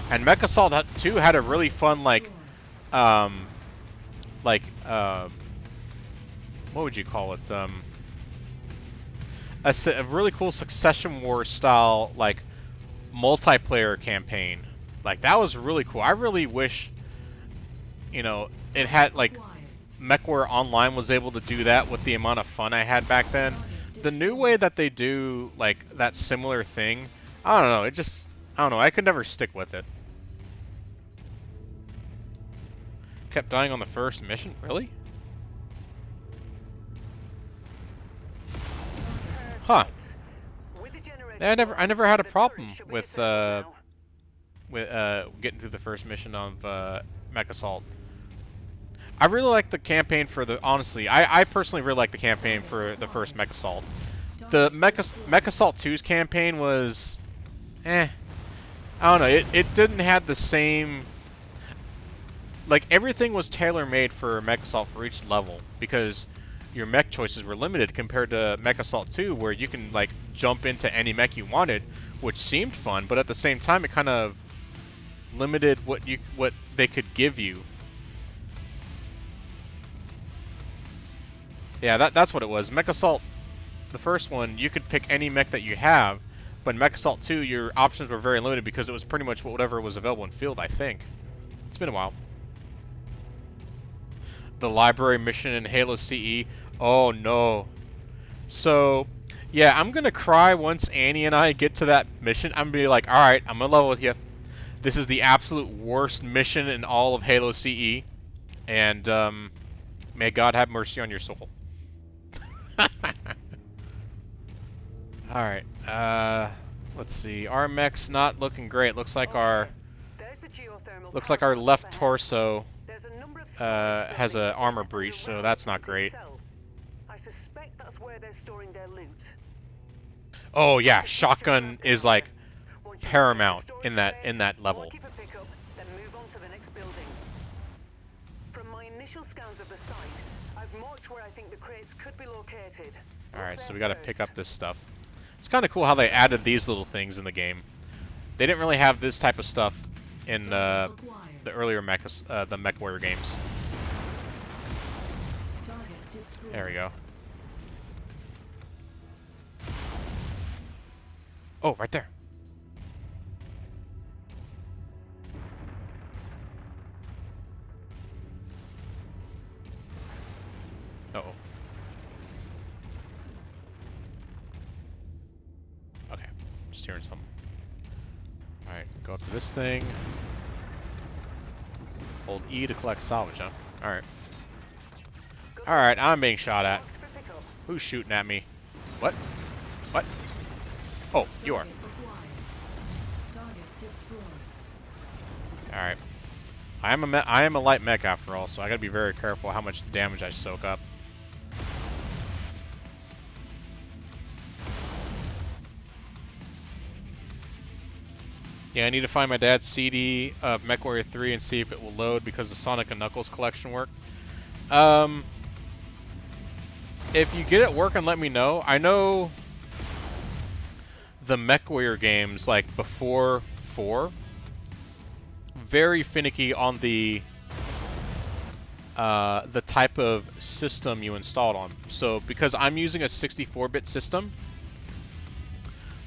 and Mech Assault 2 had a really fun what would you call it? A really cool Succession Wars style like multiplayer campaign. Like that was really cool. I really wish, you know, it had like Mechwarrior Online was able to do that with the amount of fun I had back then. The new way that they do like that similar thing, I don't know. I don't know. I could never stick with it. Kept dying on the first mission, really? Huh. Yeah, I never had a problem with getting through the first mission of Mech Assault. I really like the campaign for the, honestly, I personally really like the campaign for the first Mech Assault. The Mech Assault 2's campaign was, I don't know, it didn't have the same, like, everything was tailor-made for Mech Assault for each level, because your mech choices were limited compared to Mech Assault 2, where you can, like, jump into any mech you wanted, which seemed fun, but at the same time, it kind of limited what they could give you. Yeah, that's what it was. Mech Assault, the first one, you could pick any mech that you have, but in Mech Assault 2, your options were very limited because it was pretty much whatever was available in field, I think. It's been a while. The library mission in Halo CE. Oh no. So, yeah, I'm gonna cry once Annie and I get to that mission. I'm gonna be like, alright, I'm gonna level with you. This is the absolute worst mission in all of Halo CE. And, may God have mercy on your soul. Alright, let's see. Our mech's not looking great. Looks like our left torso has a armor breach, so that's not great. I suspect that's where they're storing their loot. Oh yeah, shotgun is like paramount in that level. Keep a pickup, then move on to the next building. From my initial scans of the site, I've marked where I think the crates could be located. Alright, so we gotta pick up this stuff. It's kind of cool how they added these little things in the game. They didn't really have this type of stuff in the earlier the Mechwarrior games. There we go. Oh, right there. Uh-oh. Okay, just hearing something. Alright, go up to this thing. Hold E to collect salvage, huh? Alright. Alright, I'm being shot at. Who's shooting at me? What? What? Oh, you are. Alright. I am a light mech after all, so I gotta be very careful how much damage I soak up. Yeah, I need to find my dad's CD of Mechwarrior 3 and see if it will load because the Sonic and Knuckles collection work. If you get it working, let me know. I know the Mechwarrior games, like before 4, very finicky on the type of system you installed on. So because I'm using a 64-bit system,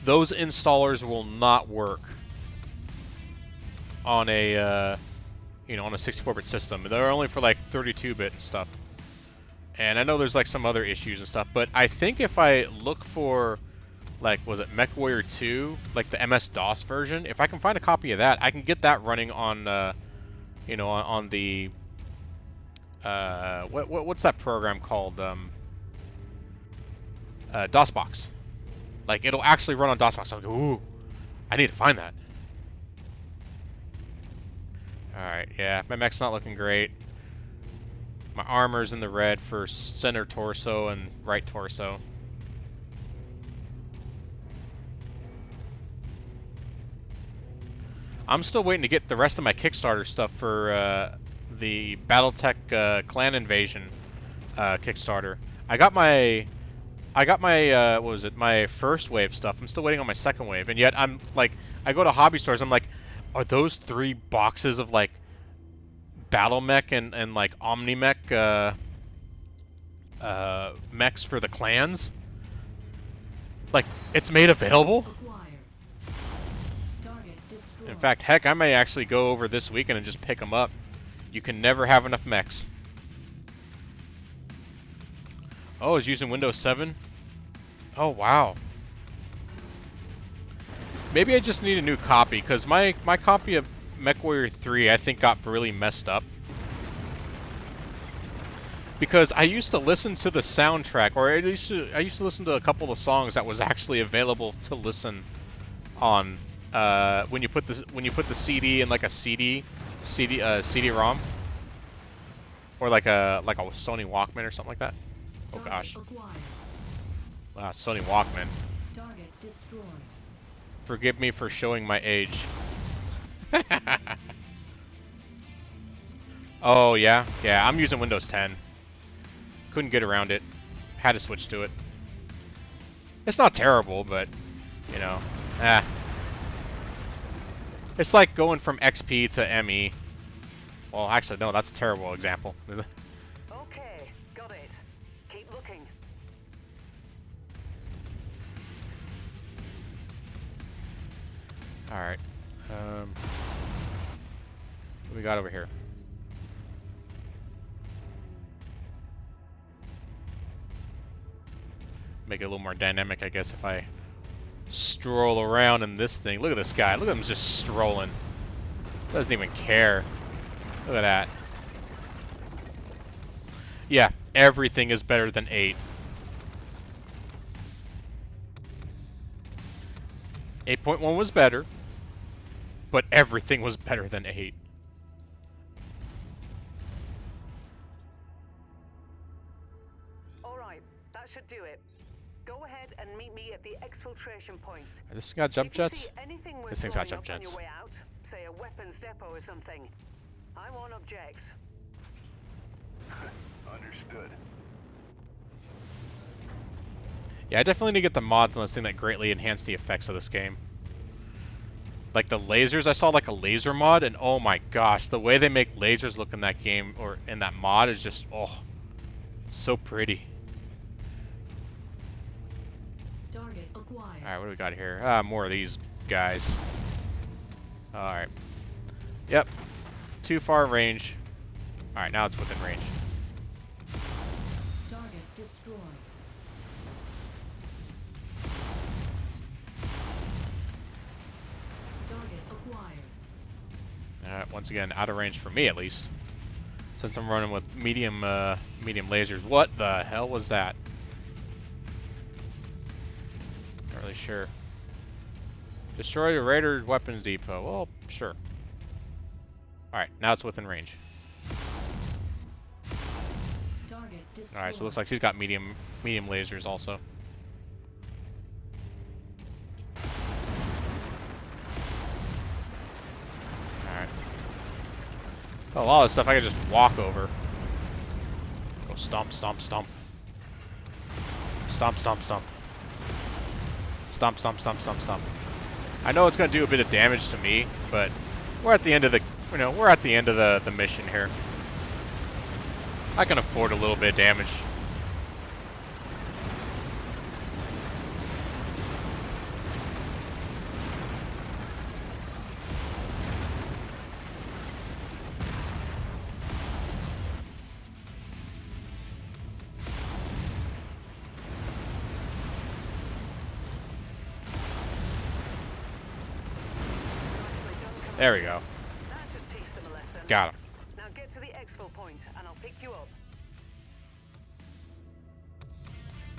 those installers will not work on a on a 64-bit system. They're only for like 32-bit and stuff. And I know there's like some other issues and stuff, but I think if I look for, like, was it Mechwarrior 2, like the MS-DOS version, if I can find a copy of that, I can get that running on, on the, what's that program called? DOSBox. Like, it'll actually run on DOSBox. I'm like, ooh, I need to find that. Alright, yeah, my mech's not looking great. My armor's in the red for center torso and right torso. I'm still waiting to get the rest of my Kickstarter stuff for the Battletech Clan Invasion Kickstarter. I got my what was it? My first wave stuff. I'm still waiting on my second wave, and yet I'm like, I go to hobby stores. I'm like, are those 3 boxes of like Battle Mech and like Omni Mech mechs for the clans? Like, it's made available? In fact, heck, I may actually go over this weekend and just pick them up. You can never have enough mechs. Oh, it's using Windows 7? Oh, wow. Maybe I just need a new copy, because my copy of Mechwarrior 3, I think, got really messed up. Because I used to listen to the soundtrack, or at least I used to listen to a couple of songs that was actually available to listen on when you put the CD in like a CD-ROM. Or like a Sony Walkman or something like that. Oh Target gosh. acquired. Wow, Sony Walkman. Target destroyed. Forgive me for showing my age. Oh yeah, yeah. I'm using Windows 10. Couldn't get around it. Had to switch to it. It's not terrible, but you know, It's like going from XP to ME. Well, actually, no, that's a terrible example. Okay, got it. Keep looking. All right. What do we got over here? Make it a little more dynamic, I guess, if I stroll around in this thing. Look at this guy. Look at him just strolling. Doesn't even care. Look at that. Yeah, everything is better than 8. 8.1 was better, but everything was better than 8. Alright, that should do it. Go ahead and meet me at the exfiltration point. This thing got jump If you jets? see anything worth This thing's got blowing jump up on jets. your way out, say a weapons depot or something, I won't object. Understood. Yeah, I definitely need to get the mods on this thing that greatly enhance the effects of this game. Like the lasers, I saw like a laser mod, and oh my gosh, the way they make lasers look in that game, or in that mod, is just, oh, so pretty. Target acquired. Alright, what do we got here? Ah, more of these guys. Alright. Yep. Too far range. Alright, now it's within range. Target destroyed. Target acquired. Alright, once again, out of range for me at least. Since I'm running with medium lasers. What the hell was that? Not really sure. Destroy the Raider weapons depot. Well, sure. Alright, now it's within range. Target destroyed. Alright, so it looks like he's got medium lasers also. Alright. Oh, a lot of stuff I can just walk over. Go stomp, stomp, stomp. Stomp, stomp, stomp. Stomp, stomp, stomp, stomp, stomp. I know it's gonna do a bit of damage to me, but we're at the end of the, we're at the end of the mission here. I can afford a little bit of damage. There we go. That should teach them a lesson. Got him. Now get to the exfil point and I'll pick you up.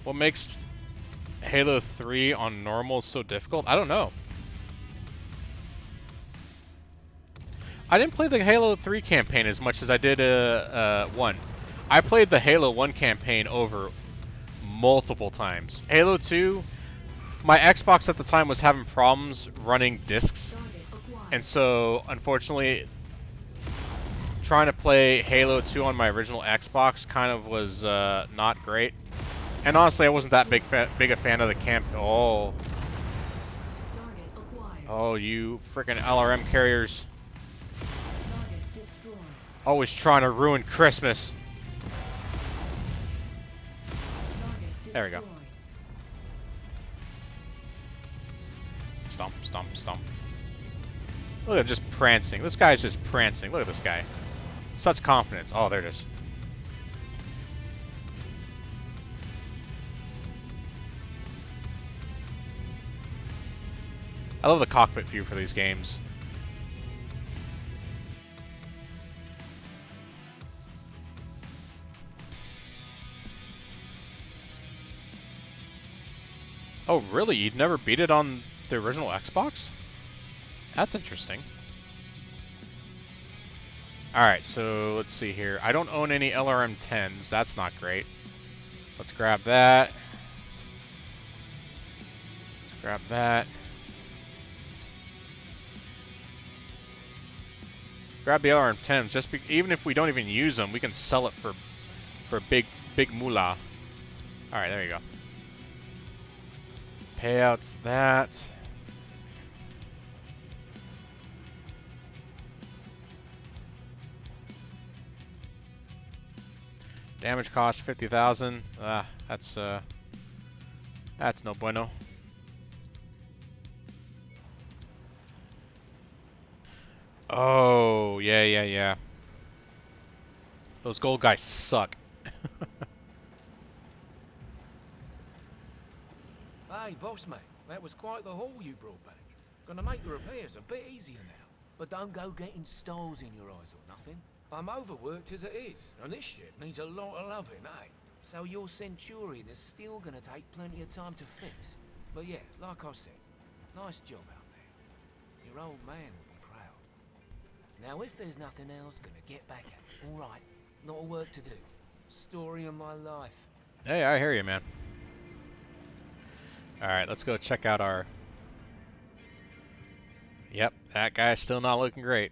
What makes Halo 3 on normal so difficult? I don't know. I didn't play the Halo 3 campaign as much as I did 1. I played the Halo 1 campaign over multiple times. Halo 2, my Xbox at the time was having problems running discs. And so, unfortunately, trying to play Halo 2 on my original Xbox kind of was not great. And honestly, I wasn't that big a fan of the camp. Oh. Oh, you freaking LRM carriers. Always trying to ruin Christmas. There we go. Stomp, stomp, stomp. Look at him just prancing. This guy's just prancing. Look at this guy. Such confidence. Oh, there it is. I love the cockpit view for these games. Oh, really? You'd never beat it on the original Xbox? That's interesting. Alright, so let's see here. I don't own any LRM-10s. That's not great. Let's grab that. Let's grab that. Grab the LRM-10s. Even if we don't even use them, we can sell it for big moolah. Alright, there you go. Payouts that. Damage cost 50,000. That's no bueno. Oh, yeah. Those gold guys suck. Hey, boss mate, that was quite the haul you brought back. Gonna make the repairs a bit easier now. But don't go getting stars in your eyes or nothing. I'm overworked as it is, and this shit needs a lot of loving, eh? So your Centurion is still gonna take plenty of time to fix. But yeah, like I said, nice job out there. Your old man will be proud. Now if there's nothing else, gonna get back at it, alright? Lot of work to do. Story of my life. Hey, I hear you, man. Alright, let's go check out our... Yep, that guy's still not looking great.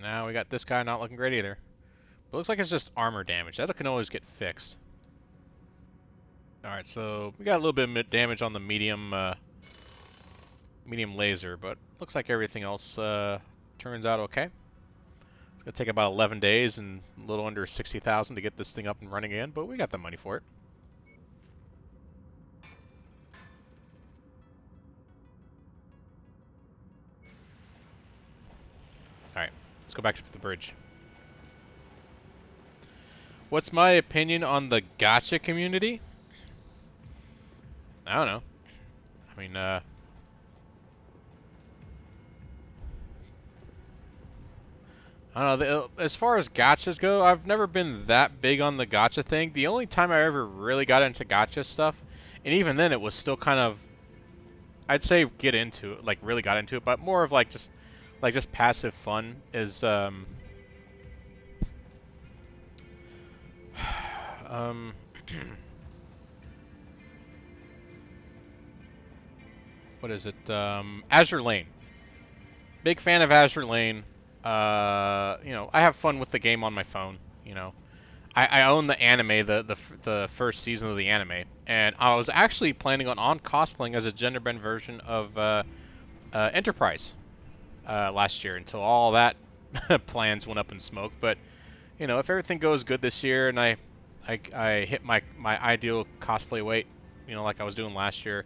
Now we got this guy not looking great either. But looks like it's just armor damage. That can always get fixed. Alright, so we got a little bit of damage on the medium laser, but looks like everything else turns out okay. It's going to take about 11 days and a little under 60,000 to get this thing up and running again, but we got the money for it. Alright, let's go back to the bridge. What's my opinion on the gacha community? I don't know. I mean, I don't know. As far as gachas go, I've never been that big on the gacha thing. The only time I ever really got into gacha stuff, and even then it was still kind of, I'd say get into it, like really got into it, but more of like just passive fun is what is it? Azure Lane. Big fan of Azure Lane. You know, I have fun with the game on my phone. You know, I own the anime, the first season of the anime, and I was actually planning on cosplaying as a gender bend version of Enterprise last year until all that plans went up in smoke. But you know, if everything goes good this year and I hit my ideal cosplay weight, you know, like I was doing last year,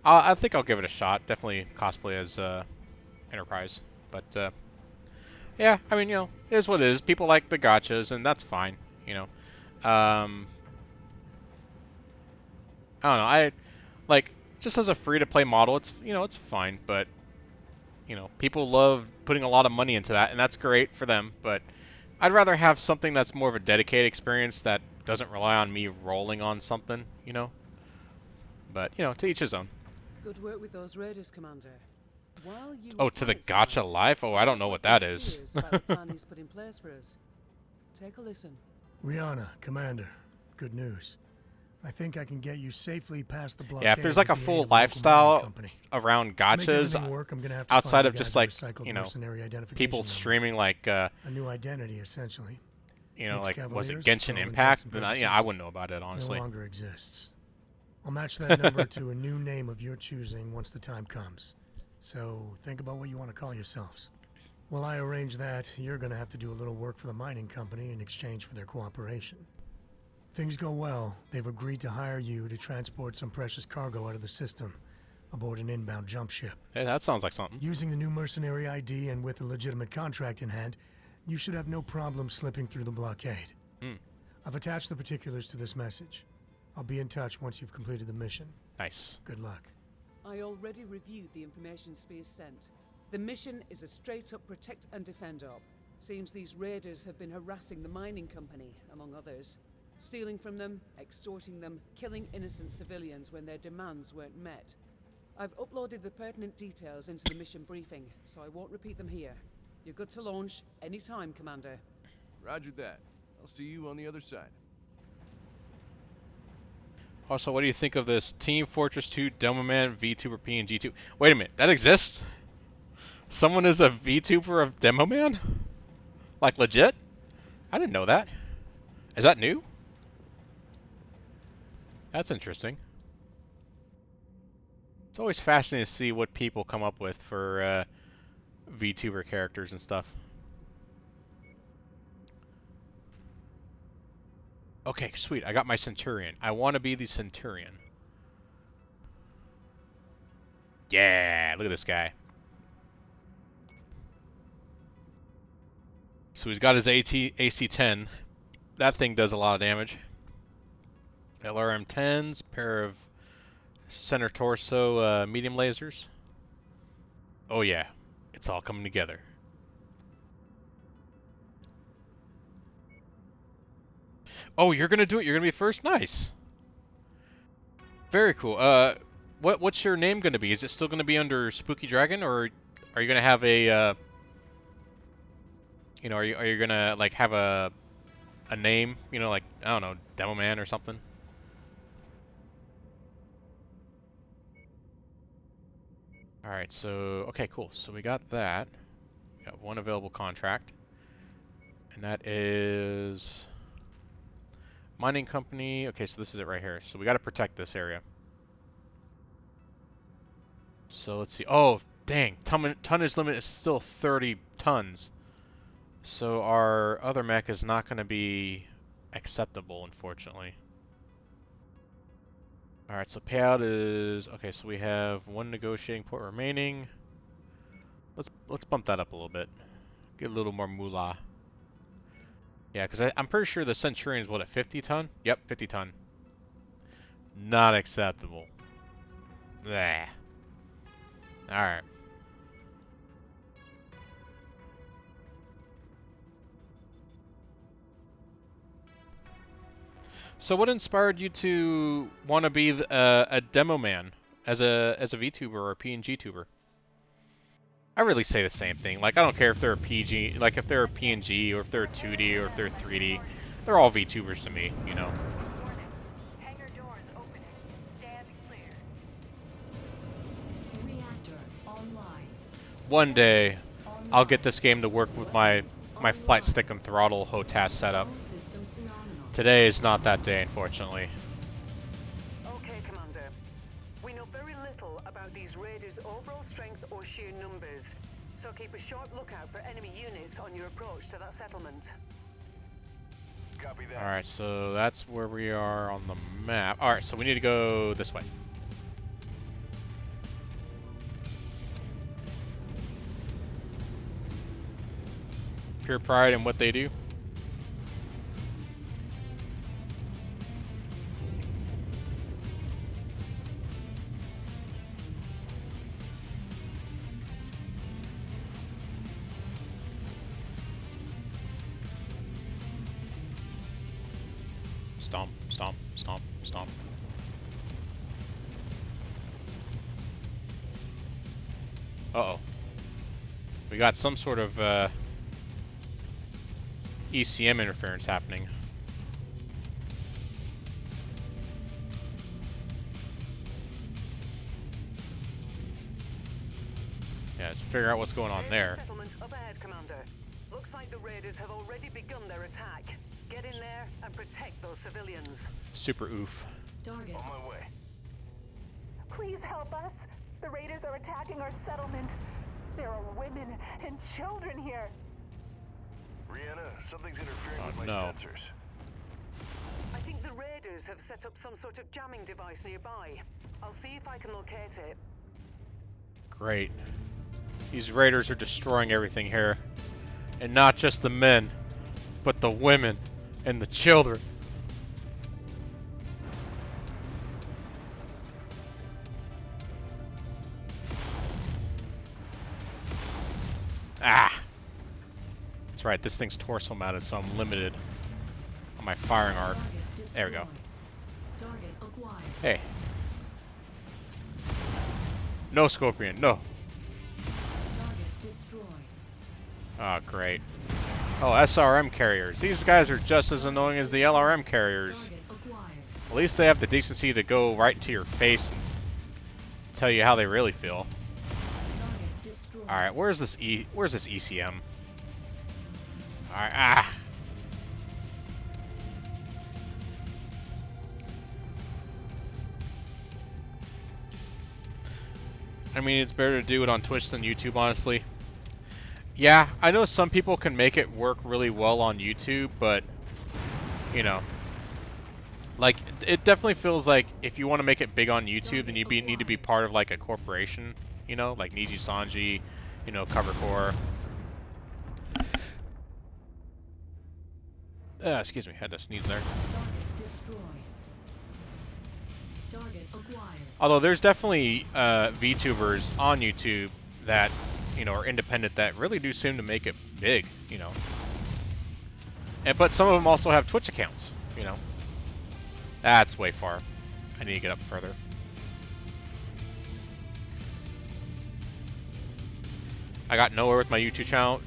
I think I'll give it a shot. Definitely cosplay as Enterprise. But yeah, I mean, you know, it is what it is. People like the gachas, and that's fine. You know, I don't know. I like just as a free-to-play model, it's, you know, it's fine. But you know, people love putting a lot of money into that, and that's great for them. But I'd rather have something that's more of a dedicated experience that doesn't rely on me rolling on something. You know. But you know, to each his own. Good work with those raiders, Commander. While you Oh, to the gacha life? Oh, I don't know what that is. about the plan he's put in place for us. Take a listen. Rihanna, Commander, good news. I think I can get you safely past the blockade. Yeah, if there's like a full lifestyle around gachas outside of just like, you know, people streaming like a new identity essentially. You know, like was it Genshin Impact? Then I wouldn't know about it, honestly. No longer exists. I'll match that number to a new name of your choosing once the time comes. So think about what you want to call yourselves. While I arrange that, you're going to have to do a little work for the mining company in exchange for their cooperation. Things go well, they've agreed to hire you to transport some precious cargo out of the system aboard an inbound jump ship. Hey, that sounds like something. Using the new mercenary ID and with a legitimate contract in hand, you should have no problem slipping through the blockade. I've attached the particulars to this message. I'll be in touch once you've completed the mission. Nice. Good luck. I already reviewed the information Spears sent. The mission is a straight-up protect and defend op. Seems these raiders have been harassing the mining company, among others. Stealing from them, extorting them, killing innocent civilians when their demands weren't met. I've uploaded the pertinent details into the mission briefing, so I won't repeat them here. You're good to launch anytime, Commander. Roger that. I'll see you on the other side. Also, what do you think of this Team Fortress 2 Demoman VTuber PNG2? Wait a minute, that exists? Someone is a VTuber of Demoman? Like legit? I didn't know that. Is that new? That's interesting. It's always fascinating to see what people come up with for VTuber characters and stuff. Okay, sweet. I got my Centurion. I want to be the Centurion. Yeah, look at this guy. So he's got his AC-10. That thing does a lot of damage. LRM-10s, pair of center torso medium lasers. Oh yeah, it's all coming together. Oh, you're gonna do it. You're gonna be first. Nice. Very cool. What's your name gonna be? Is it still gonna be under Spooky Dragon, or are you gonna have a you know, are you gonna like have a name? You know, like I don't know, Demo Man or something. All right. So okay, cool. So we got that. We got one available contract, and that is mining company. Okay, so this is it right here. So we got to protect this area. So let's see. Oh, dang. Tonnage limit is still 30 tons. So our other mech is not going to be acceptable, unfortunately. Alright, so payout is... Okay, so we have one negotiating port remaining. Let's bump that up a little bit. Get a little more moolah. Yeah, because I'm pretty sure the Centurion is, what, a 50 ton? Yep, 50 ton. Not acceptable. Bleh. Alright. So what inspired you to want to be a demo man as a VTuber or a PNG tuber? I really say the same thing. Like I don't care if they're a PG, like if they're a PNG or if they're a 2D or if they're 3D. They're all VTubers to me, you know. Hangar doors opening. Stand clear. Reactor online. One day, I'll get this game to work with my flight stick and throttle HOTAS setup. All systems phenomenal. Today is not that day, unfortunately. Okay, Commander. We know very little about these raiders' overall strength or sheer numbers, so keep a sharp lookout for enemy units on your approach to that settlement. Copy that. Alright, so that's where we are on the map. Alright, so we need to go this way. Pure pride in what they do. Stomp, stomp, stomp, stomp. Uh-oh. We got some sort of ECM interference happening. Yeah, let's figure out what's going on there. Settlement up ahead, Commander. Looks like the raiders have already begun their attack. Get in there and protect those civilians. Super oof. Target. On my way. Please help us. The raiders are attacking our settlement. There are women and children here. Rihanna, something's interfering Oh, with my no. sensors. I think the raiders have set up some sort of jamming device nearby. I'll see if I can locate it. Great. These raiders are destroying everything here. And not just the men, but the women and the children. Ah! That's right, this thing's torso mounted, so I'm limited on my firing arc. Target There we go. destroyed. Target acquired. Hey. No, Scorpion, no. Target destroyed. Oh, great. Oh, SRM carriers. These guys are just as annoying as the LRM carriers. Target acquired. At least they have the decency to go right into your face and tell you how they really feel. Target destroyed. All right, where's this ECM? All right, ah. I mean, it's better to do it on Twitch than YouTube, honestly. Yeah, I know some people can make it work really well on YouTube, but, you know, like, it definitely feels like if you want to make it big on YouTube, then you need to be part of, like, a corporation, you know, like Niji Sanji, you know, Covercore. Excuse me, had to sneeze there. Target destroyed. Target acquired. Although there's definitely VTubers on YouTube that, you know, are independent that really do seem to make it big, you know. But some of them also have Twitch accounts, you know. That's way far. I need to get up further. I got nowhere with my YouTube channel.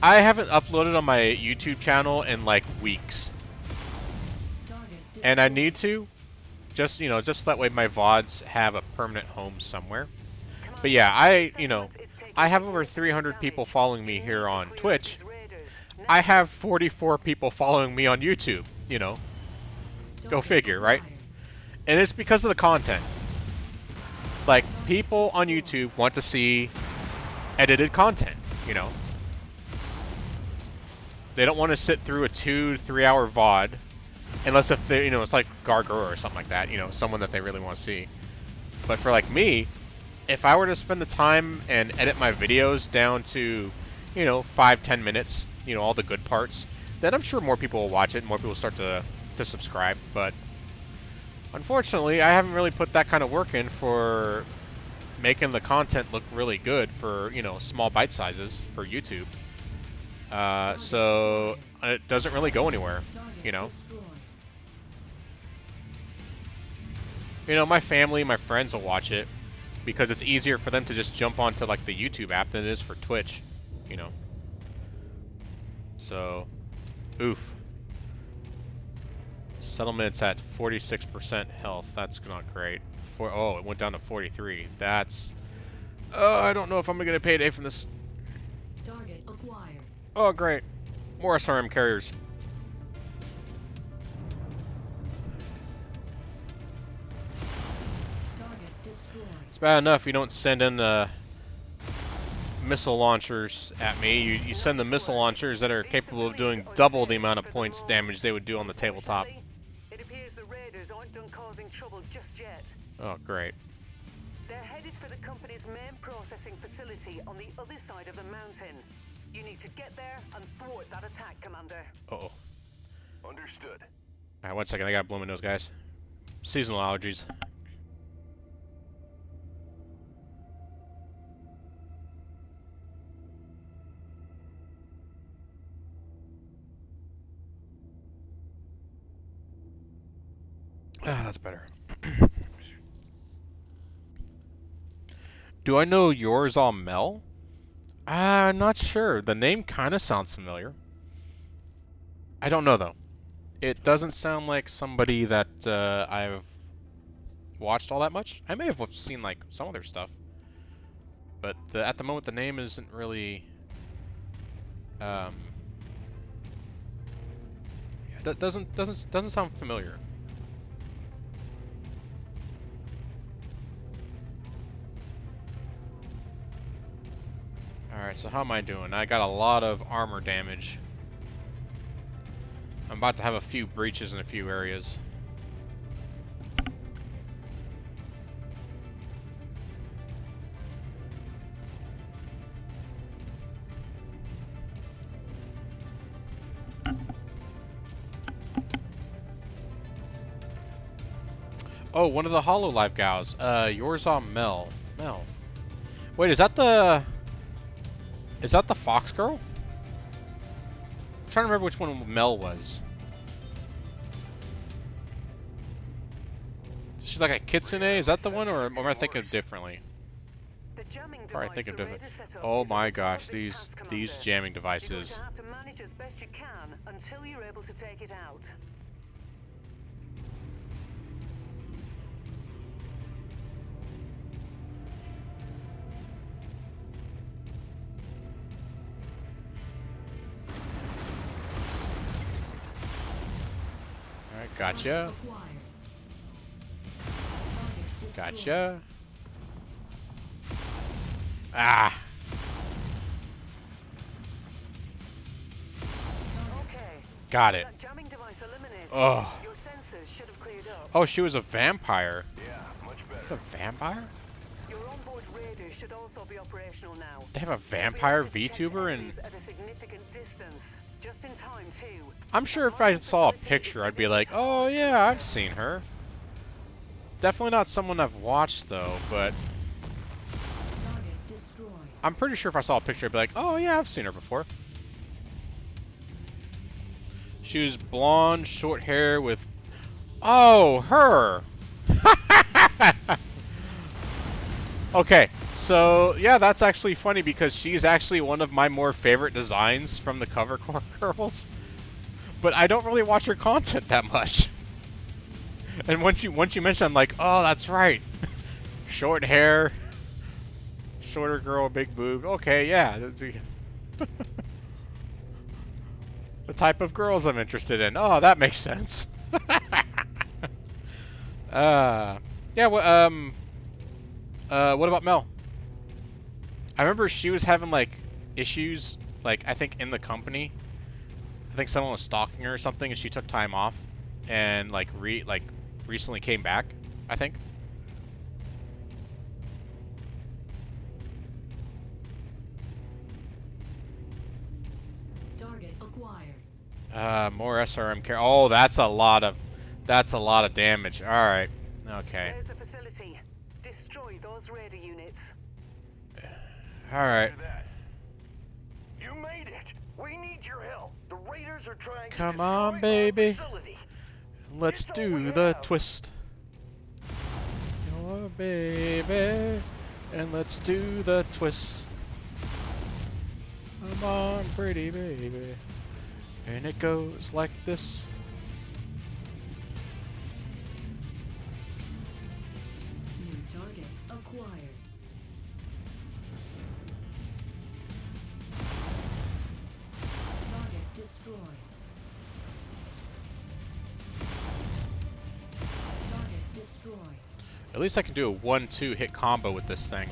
I haven't uploaded on my YouTube channel in like weeks. And I need to. Just, you know, just that way my VODs have a permanent home somewhere. But yeah, I have over 300 people following me here on Twitch. I have 44 people following me on YouTube, you know. Go figure, right? And it's because of the content. Like, people on YouTube want to see edited content, you know. They don't want to sit through a 2 to 3 hour VOD. Unless if they, you know, it's like Gargura or something like that, you know, someone that they really want to see. But for like me, if I were to spend the time and edit my videos down to, you know, 5-10 minutes, you know, all the good parts, then I'm sure more people will watch it, more people will start to subscribe. But unfortunately, I haven't really put that kind of work in for making the content look really good for, you know, small bite sizes for YouTube. So it doesn't really go anywhere, you know. You know, my family, my friends will watch it because it's easier for them to just jump onto like the YouTube app than it is for Twitch, you know. So, oof. Settlement's at 46% health. That's not great. Oh, it went down to 43. That's... I don't know if I'm gonna get a payday from this. Target acquired. Oh, great. More SRM carriers. It's bad enough you don't send in the missile launchers at me. You send the missile launchers that are capable of doing double the amount of points damage they would do on the tabletop. It appears the raiders aren't done causing trouble just yet. Oh, great. They're headed for the company's main processing facility on the other side of the mountain. You need to get there and thwart that attack, Commander. Uh-oh. Understood. Alright, 1 second. I gotta blow my nose, guys. Seasonal allergies. Ah, that's better. Do I know yours all Mel? I'm not sure. The name kind of sounds familiar. I don't know, though. It doesn't sound like somebody that I've watched all that much. I may have seen, like, some of their stuff. But at the moment, the name isn't really... Yeah, doesn't sound familiar. Alright, so how am I doing? I got a lot of armor damage. I'm about to have a few breaches in a few areas. Oh, one of the HoloLive gals. Yours on Mel. Mel. Wait, is that the Fox girl? I'm trying to remember which one Mel was. She's like a kitsune? Is that the one, or am I thinking differently? The jamming All right, device think of the different. Raider set up Oh is at my the top gosh, of this these pass, Commander. jamming You're going to devices. have to manage as best you can until you're able to take it out. All right, gotcha. Gotcha. Ah. Okay. Got it. That jamming device eliminated. Oh. Your sensors should have cleared up. Oh, she was a vampire. Yeah, much It's better. a vampire? Your onboard radar should also be operational now. They have a You'll be vampire able to detect VTuber and enemies at a significant distance. Just in time too. I'm sure if I saw a picture I'd be like, "Oh yeah, I've seen her." Definitely not someone I've watched though, but I'm pretty sure if I saw a picture I'd be like, "Oh yeah, I've seen her before." She was blonde, short hair with oh, her. Okay, so yeah, that's actually funny because she's actually one of my more favorite designs from the cover girls. But I don't really watch her content that much. And once you mention, I'm like, oh, that's right. Short hair, shorter girl, big boob. Okay, yeah. The type of girls I'm interested in. Oh, that makes sense. Yeah. What about Mel? I remember she was having like issues, like I think in the company. I think someone was stalking her or something, and she took time off, and like recently came back. I think. Target acquired. More SRM care. Oh, that's a lot of damage. All right. Okay. There's the facility. Destroy those radar units. All right. You made it. We need your help. The Raiders are trying to Come destroy on, our baby. facility. Let's It's all we do the have. twist. Your baby, and let's do the twist. Come on, pretty baby. And it goes like this. New target acquired. Target destroyed. Target destroyed. At least I can do a 1-2 hit combo with this thing.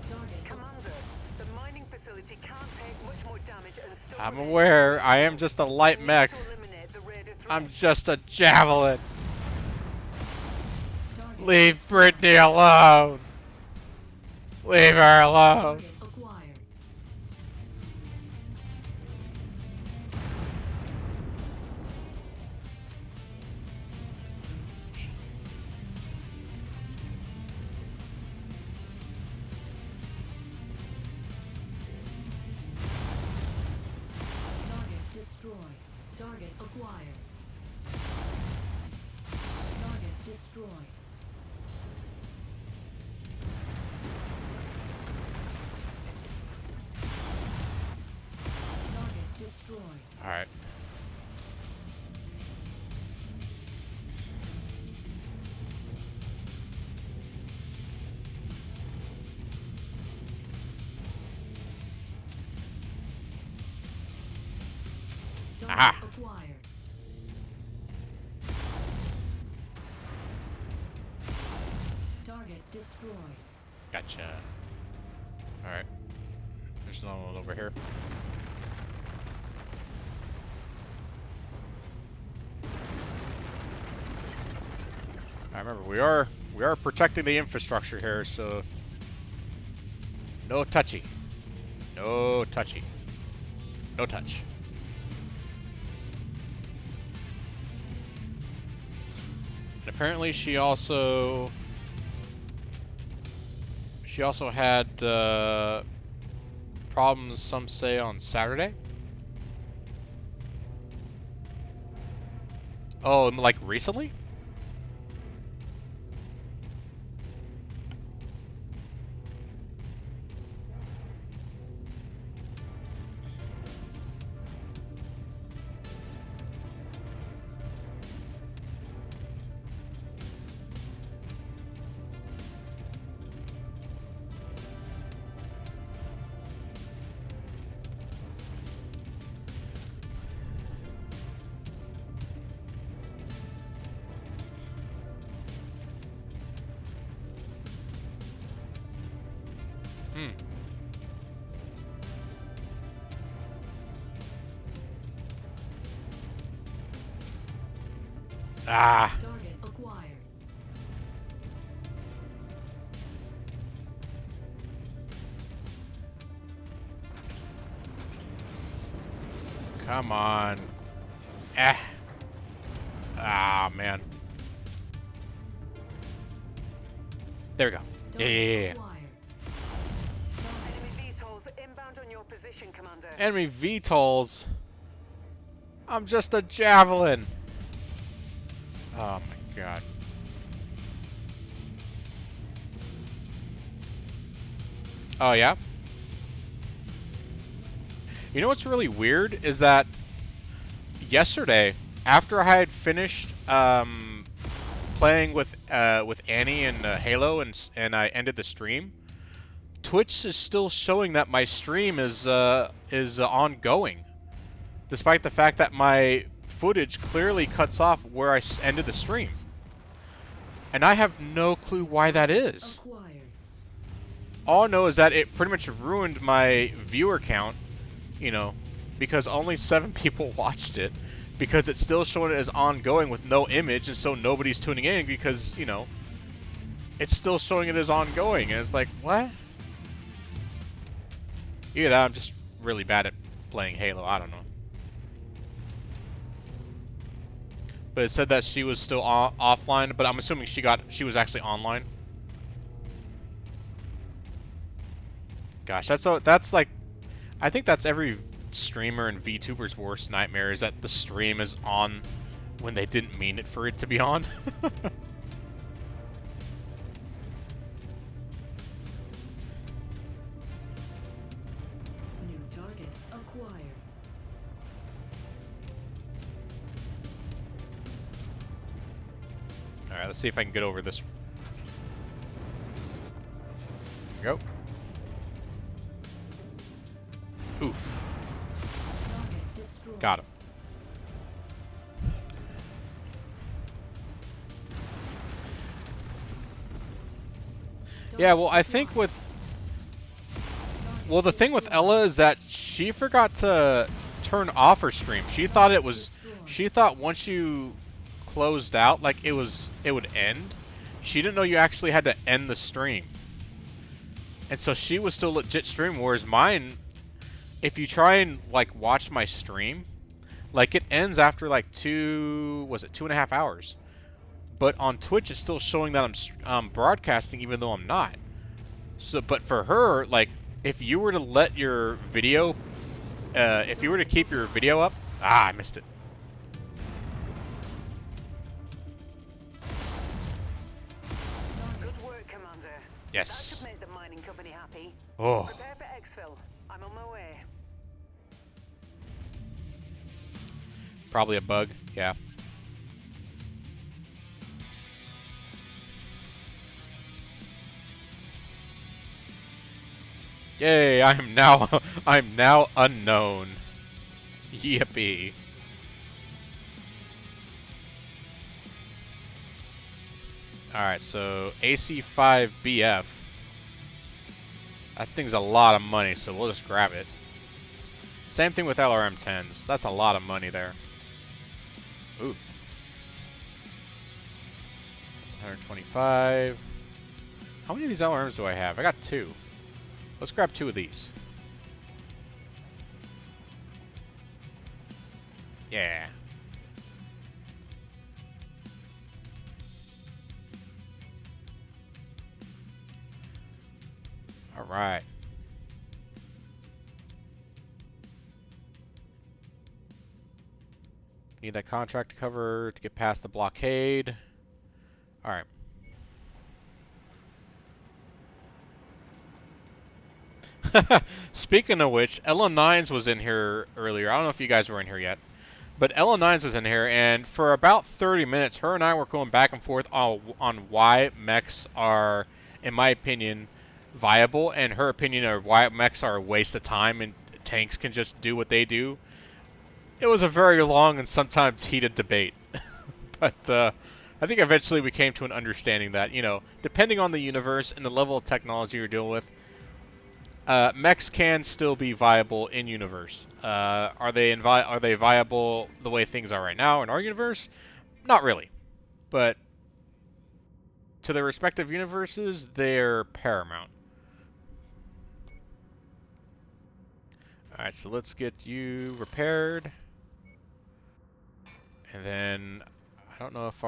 Target Commander, the mining facility can't take much more damage and still I'm remain aware. I am operational. just a light We need mech. to eliminate the Raider threat. I'm just a javelin. target Leave destroyed. Brittany alone. Leave her alone. Target acquired. Target destroyed. Target acquired. Target destroyed. Target destroyed. All right. Target Aha. acquired. Target destroyed. Gotcha. All right. There's another one over here. I remember we are protecting the infrastructure here, so no touchy. No touchy. No touch. And apparently she also had problems, some say, on Saturday. Oh, and like recently? Hmm. Ah. Target acquired. Come on. Eh. Ah, man. There we go. Yeah, yeah, yeah, yeah. Acquired. Enemy VTOLs inbound on your position, Commander. Enemy VTOLs. I'm just a Javelin. Oh my god. Oh yeah? You know what's really weird is that yesterday, after I had finished playing with Annie and Halo and I ended the stream, Twitch is still showing that my stream is ongoing, despite the fact that my footage clearly cuts off where I ended the stream. And I have no clue why that is. Acquired. All I know is that it pretty much ruined my viewer count, you know, because only 7 people watched it, because it's still showing it as ongoing with no image, and so nobody's tuning in because, you know, it's still showing it as ongoing, and it's like, what? Either that, I'm just really bad at playing Halo, I don't know. But it said that she was still offline, but I'm assuming she was actually online. Gosh, that's like, I think that's every streamer and VTuber's worst nightmare, is that the stream is on when they didn't mean it for it to be on. New target acquired. Alright, let's see if I can get over this. There we go. Oof. Target destroyed. Got him. Yeah, well, I think with... Well, the thing with Ella is that she forgot to turn off her stream. She thought it was... She thought once you closed out, like, it would end. She didn't know you actually had to end the stream. And so she was still legit streaming, whereas mine... If you try and, like, watch my stream, like, it ends after, like, 2.5 hours. But on Twitch, it's still showing that I'm broadcasting even though I'm not. So, but for her, like, if you were to let your video, if you were to keep your video up... Ah, I missed it. Good work, Commander. Yes. That should make the mining company happy. Oh. Prepare for exfil. I'm on my way. Probably a bug, yeah. Yay, I'm now unknown. Yippee. Alright, so AC5BF. That thing's a lot of money, so we'll just grab it. Same thing with LRM-10s. That's a lot of money there. Ooh. That's 125. How many of these LRMs do I have? I got 2. Let's grab 2 of these. Yeah. All right. Need that contract cover to get past the blockade. All right. Speaking of which, Ella9s was in here earlier. I don't know if you guys were in here yet. But Ella9s was in here, and for about 30 minutes, her and I were going back and forth on why mechs are, in my opinion, viable, and her opinion of why mechs are a waste of time and tanks can just do what they do. It was a very long and sometimes heated debate. But I think eventually we came to an understanding that, you know, depending on the universe and the level of technology you're dealing with, Mechs can still be viable in universe. Are they viable the way things are right now in our universe? Not really, but to their respective universes, they're paramount. All right, so let's get you repaired, and then I don't know if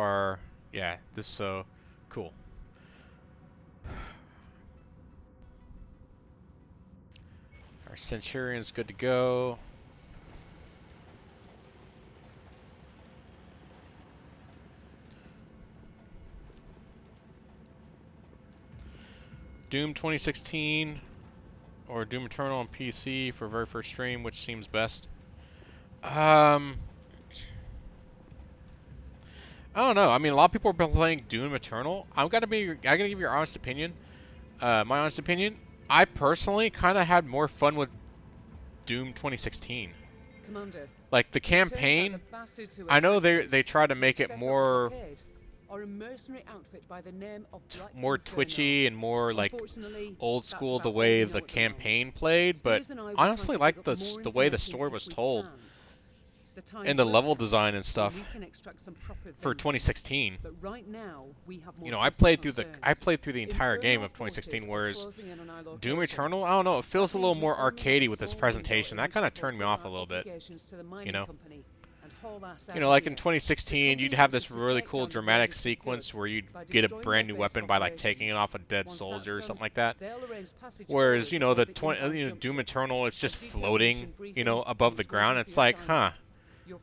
this so cool. Our Centurion's good to go. Doom 2016 or Doom Eternal on PC for very first stream, which seems best? I don't know. I mean, a lot of people have been playing Doom Eternal. I gotta give your honest opinion. My honest opinion. I personally kind of had more fun with Doom 2016. Commander, like the campaign. I know they try to make it more more twitchy and more like old school the way the campaign played, but honestly like the way the story was told and the level design and stuff for 2016. You know, I played through the entire game of 2016, whereas Doom Eternal, I don't know, it feels a little more arcadey with its presentation. That kind of turned me off a little bit. You know, like in 2016, you'd have this really cool dramatic sequence where you'd get a brand new weapon by like taking it off a dead soldier or something like that. Whereas, you know, Doom Eternal is just floating, you know, above the ground. It's like, huh,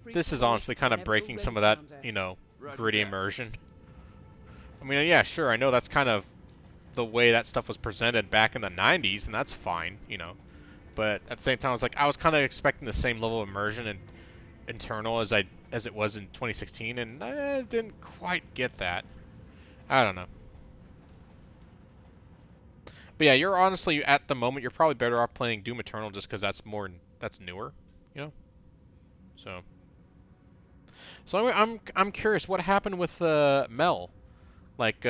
this is honestly kind of breaking some of that, you know, gritty immersion. I mean, yeah, sure, I know that's kind of the way that stuff was presented back in the 90s, and that's fine, you know. But at the same time, I was kind of expecting the same level of immersion and Internal as it was in 2016, and I didn't quite get that. I don't know. But yeah, you're honestly at the moment you're probably better off playing Doom Eternal just because that's newer, you know. So I'm curious what happened with Mel. Like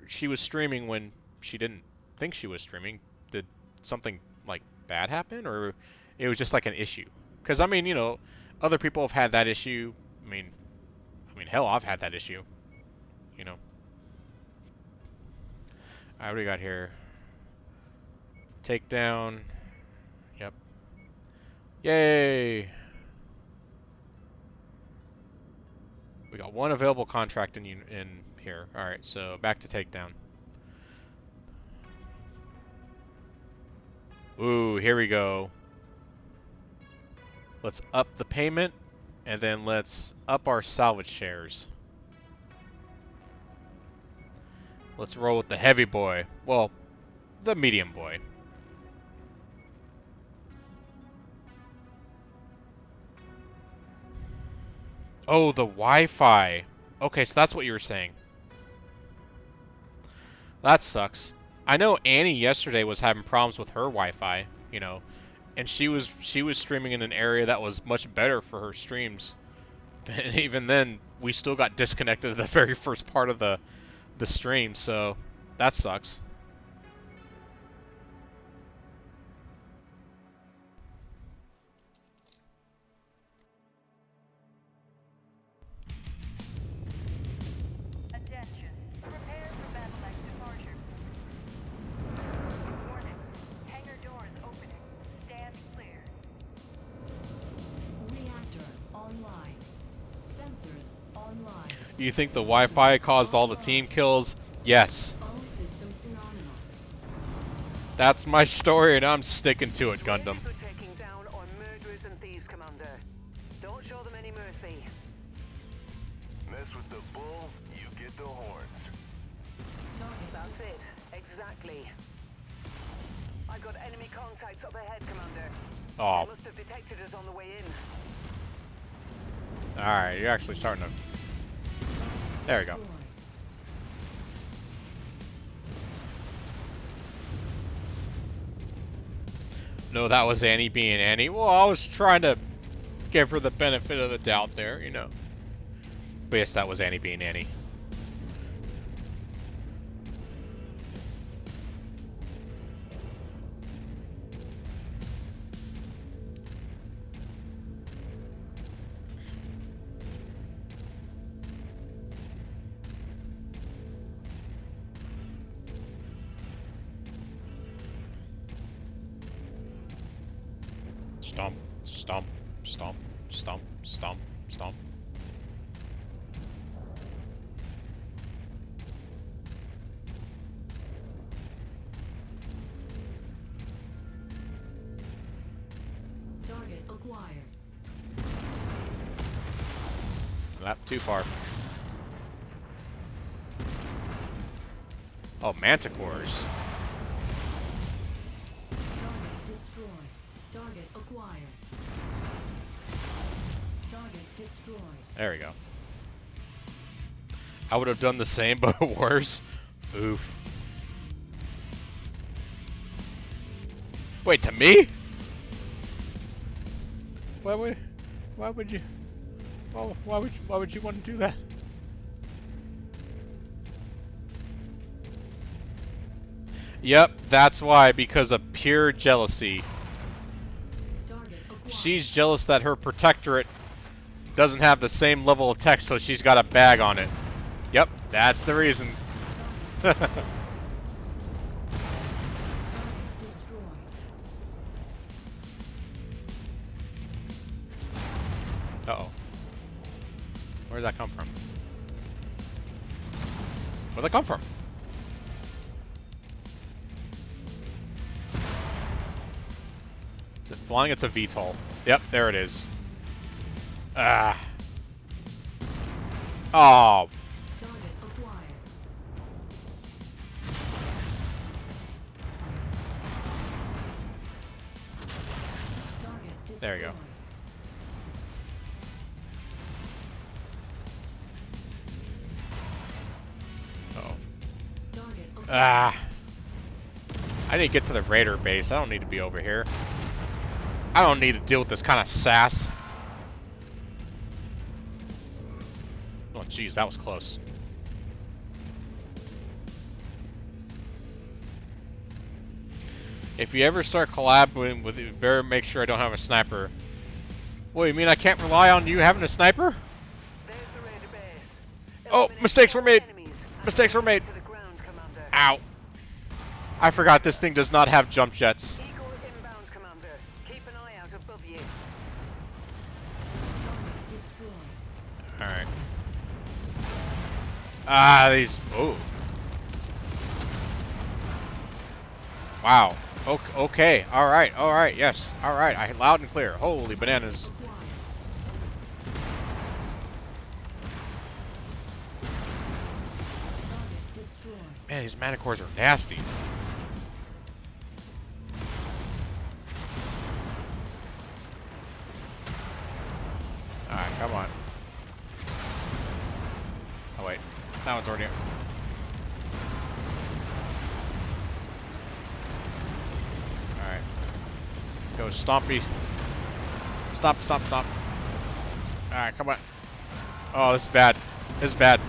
she was streaming when she didn't think she was streaming. Did something like bad happen, or it was just like an issue? Because, I mean, you know, other people have had that issue. I mean, hell, I've had that issue. You know. Alright, what do we got here? Takedown. Yep. Yay! We got one available contract in here. Alright, so back to takedown. Ooh, here we go. Let's up the payment, and then let's up our salvage shares. Let's roll with the heavy boy. Well, the medium boy. Oh, the Wi-Fi. Okay, so that's what you were saying. That sucks. I know Annie yesterday was having problems with her Wi-Fi, you know. And she was streaming in an area that was much better for her streams. And even then, we still got disconnected at the very first part of the stream, so that sucks. Attention. Prepare for Battletech departure. Warning. Hangar doors opening. Stand clear. Reactor online. Sensors online. You think the Wi-Fi caused all the team kills? Yes. All systems phenomenal. That's my story, and I'm sticking to it, Gundam. We're taking down are murderers and thieves, Commander. Don't show them any mercy. Mess with the bull, you get the horns. That's it. Exactly. I got enemy contacts up ahead, Commander. Oh. They must have detected us on the way in. Alright, you're actually starting to... There we go. No, that was Annie being Annie. Well, I was trying to give her the benefit of the doubt there, you know. But yes, that was Annie being Annie. Stomp, stomp, stomp, stomp, stomp, stomp. Target acquired. Not too far. Oh, manticores. Target destroyed. Target acquired. Target destroyed. There we go. I would have done the same, but worse. Oof. Wait, to me? Why would you why would you want to do that? Yep, that's why, because of pure jealousy. She's jealous that her protectorate doesn't have the same level of tech, so she's got a bag on it. Yep, that's the reason. Uh-oh. Where did that come from? Where'd that come from? Is it flying? It's a VTOL. Yep, there it is. Ah. Oh. There you go. Uh-oh. Ah. I need to get to the Raider base. I don't need to be over here. I don't need to deal with this kind of sass. Oh, jeez, that was close. If you ever start collaborating with it, better make sure I don't have a sniper. What, you mean I can't rely on you having a sniper? Oh, mistakes were made. Mistakes were made. Ow. I forgot this thing does not have jump jets. Alright. Ah, these... Oh. Wow. Okay. Alright. Alright. Yes. Alright. Loud and clear. Holy bananas. Man, these manticores are nasty. Alright, come on. Oh wait, that one's already... Alright. Go Stompy. Stop, stop, stop. Alright, come on. Oh, this is bad. This is bad.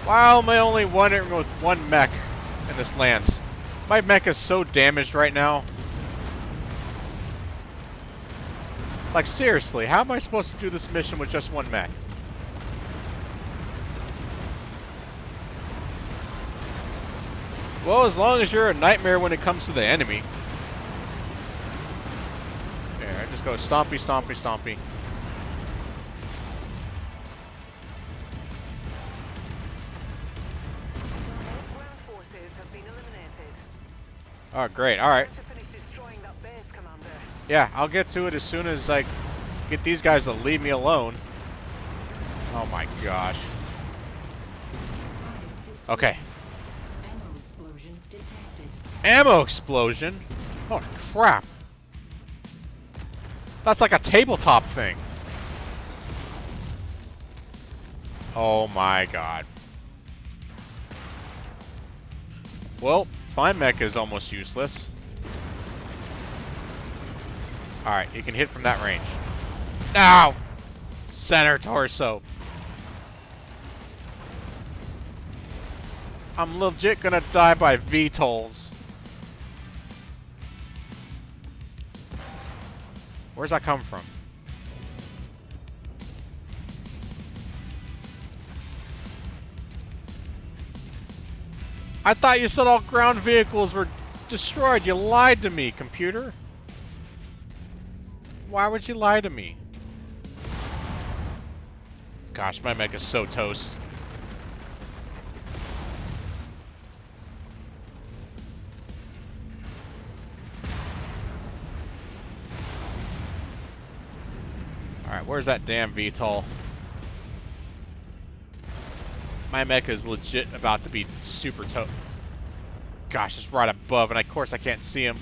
Why am I only wondering with one mech in this lance? My mech is so damaged right now. Like, seriously, how am I supposed to do this mission with just one mech? Well, as long as you're a nightmare when it comes to the enemy. There, I just go stompy, stompy, stompy. Oh, great. Alright. Yeah, I'll get to it as soon as I get these guys to leave me alone. Oh my gosh. Okay. Ammo explosion? Oh crap. That's like a tabletop thing. Oh my god. Well, my mech is almost useless. Alright, you can hit from that range. Ow! Center torso. I'm legit gonna die by VTOLs. Where's that come from? I thought you said all ground vehicles were destroyed. You lied to me, computer. Why would you lie to me? Gosh, my mech is so toast. Alright, where's that damn VTOL? My mech is legit about to be super toast. Gosh, it's right above, and of course I can't see him.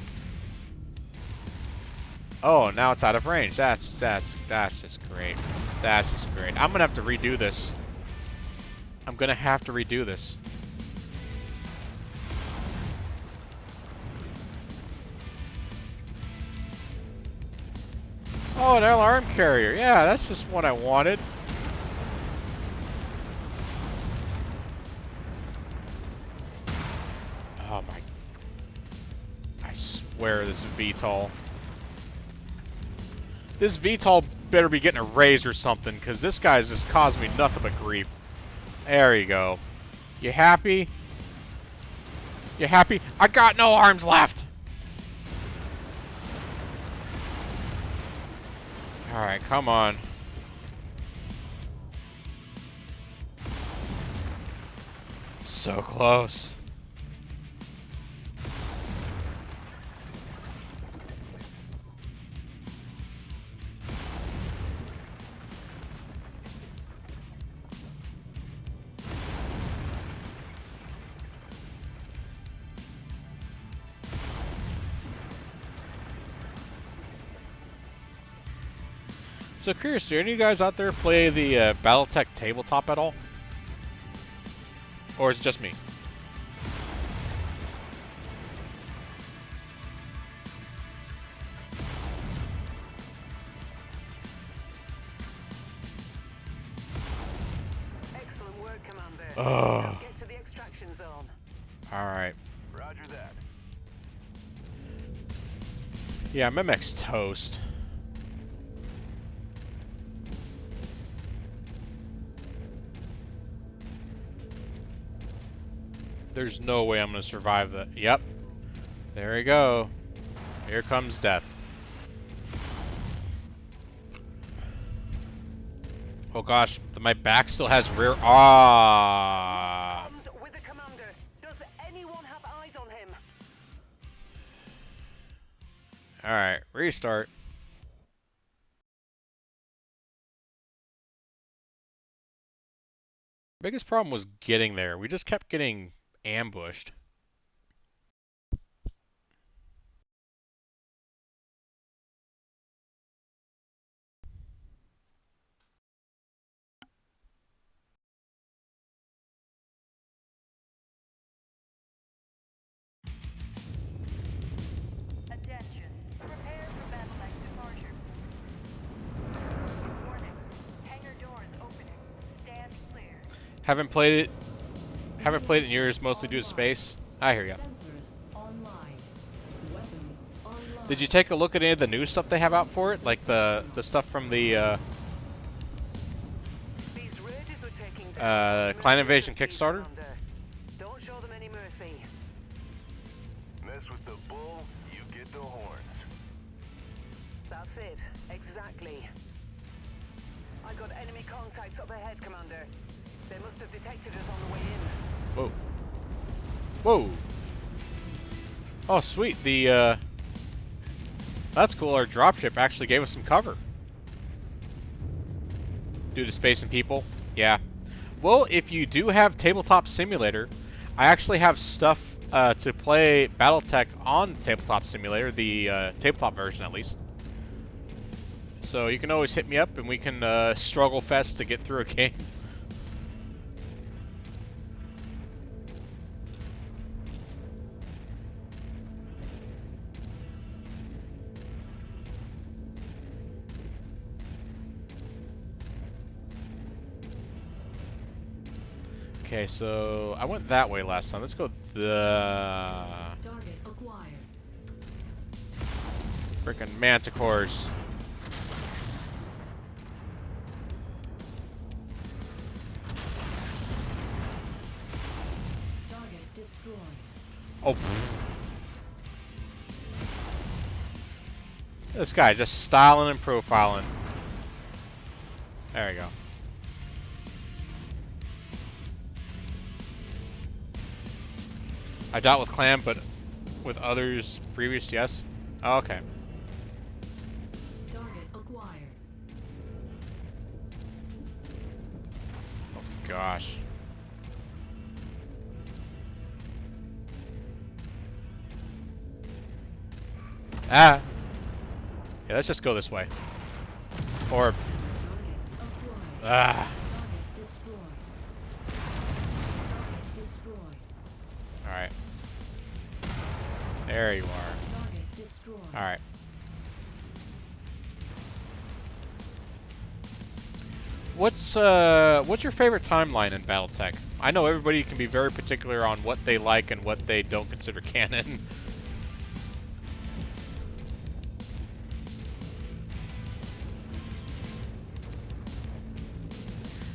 Oh, now it's out of range. That's just great. That's just great. I'm gonna have to redo this. I'm gonna have to redo this. Oh, an alarm carrier. Yeah, that's just what I wanted. Oh my. I swear this is VTOL. This VTOL better be getting a raise or something, because this guy's just caused me nothing but grief. There you go. You happy? You happy? I got no arms left! Alright, come on. So close. So curious, do any of you guys out there play the Battletech tabletop at all? Or is it just me? Excellent work, Commander. Oh. Now get to the extraction zone. Alright. Roger that. Yeah, my mech's toast. There's no way I'm going to survive that. Yep. There we go. Here comes death. Oh gosh, my back still has rear. Ah. With the commander. Does anyone have eyes on him? All right, restart. Biggest problem was getting there. We just kept getting ambushed. Attention. Prepare for Battletech departure. Warning. Hangar doors opening. Stand clear. Haven't played it in years, mostly due to space. I hear ya. Sensors online. Weapons online. Did you take a look at any of the new stuff they have out for it? Like the stuff from the These raiders are taking down Clan Invasion Kickstarter? Commander. Don't show them any mercy. Mess with the bull, you get the horns. That's it. Exactly. I got enemy contacts up ahead, Commander. They must have detected us on the way in. Whoa. Whoa. Oh, sweet. The, that's cool. Our dropship actually gave us some cover. Due to space and people. Yeah. Well, if you do have Tabletop Simulator, I actually have stuff to play Battletech on Tabletop Simulator, the tabletop version at least. So you can always hit me up and we can struggle fest to get through a game. Okay, so I went that way last time. Let's go the Target acquired. frickin' manticores. Target destroyed. Oh, pfft. This guy just styling and profiling. There we go. I doubt with Clam, but with others previous, yes. Oh, okay. Target acquired. Oh gosh. Ah. Yeah, let's just go this way. Or ah. Target destroyed. Target destroyed. All right. There you are. Target destroyed. All right. What's your favorite timeline in Battletech? I know everybody can be very particular on what they like and what they don't consider canon.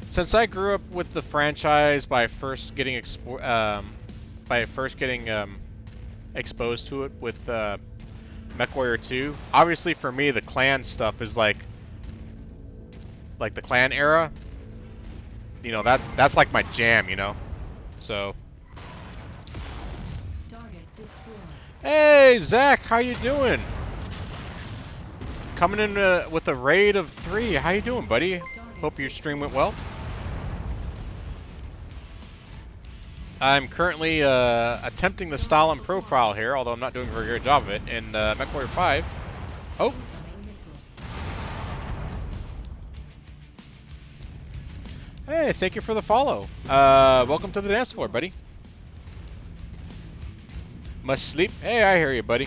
Since I grew up with the franchise by first getting exposed to it with Mechwarrior 2, obviously for me the clan stuff is like the clan era. You know, that's like my jam, you know. So. Target destroyed. Hey Zach, how you doing? Coming in with a raid of 3. How you doing, buddy? Hope your stream went well. I'm currently attempting the style and profile here, although I'm not doing a very good job of it, in Mechwarrior 5. Oh! Hey, thank you for the follow. Welcome to the dance floor, buddy. Must sleep? Hey, I hear you, buddy.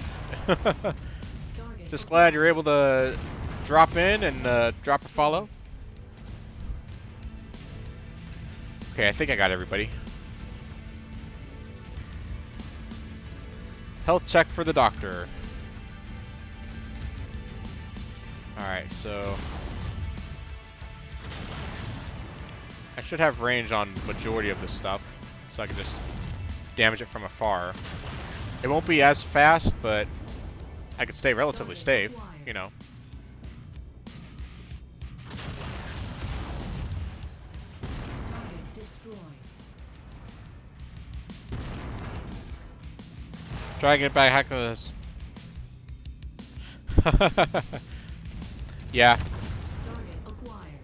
Just glad you're able to drop in and drop a follow. Okay, I think I got everybody. Health check for the doctor. Alright, so I should have range on majority of this stuff, so I can just damage it from afar. It won't be as fast, but I could stay relatively safe, you know. Target destroyed. Try and get back hack of this. Yeah. Target acquired.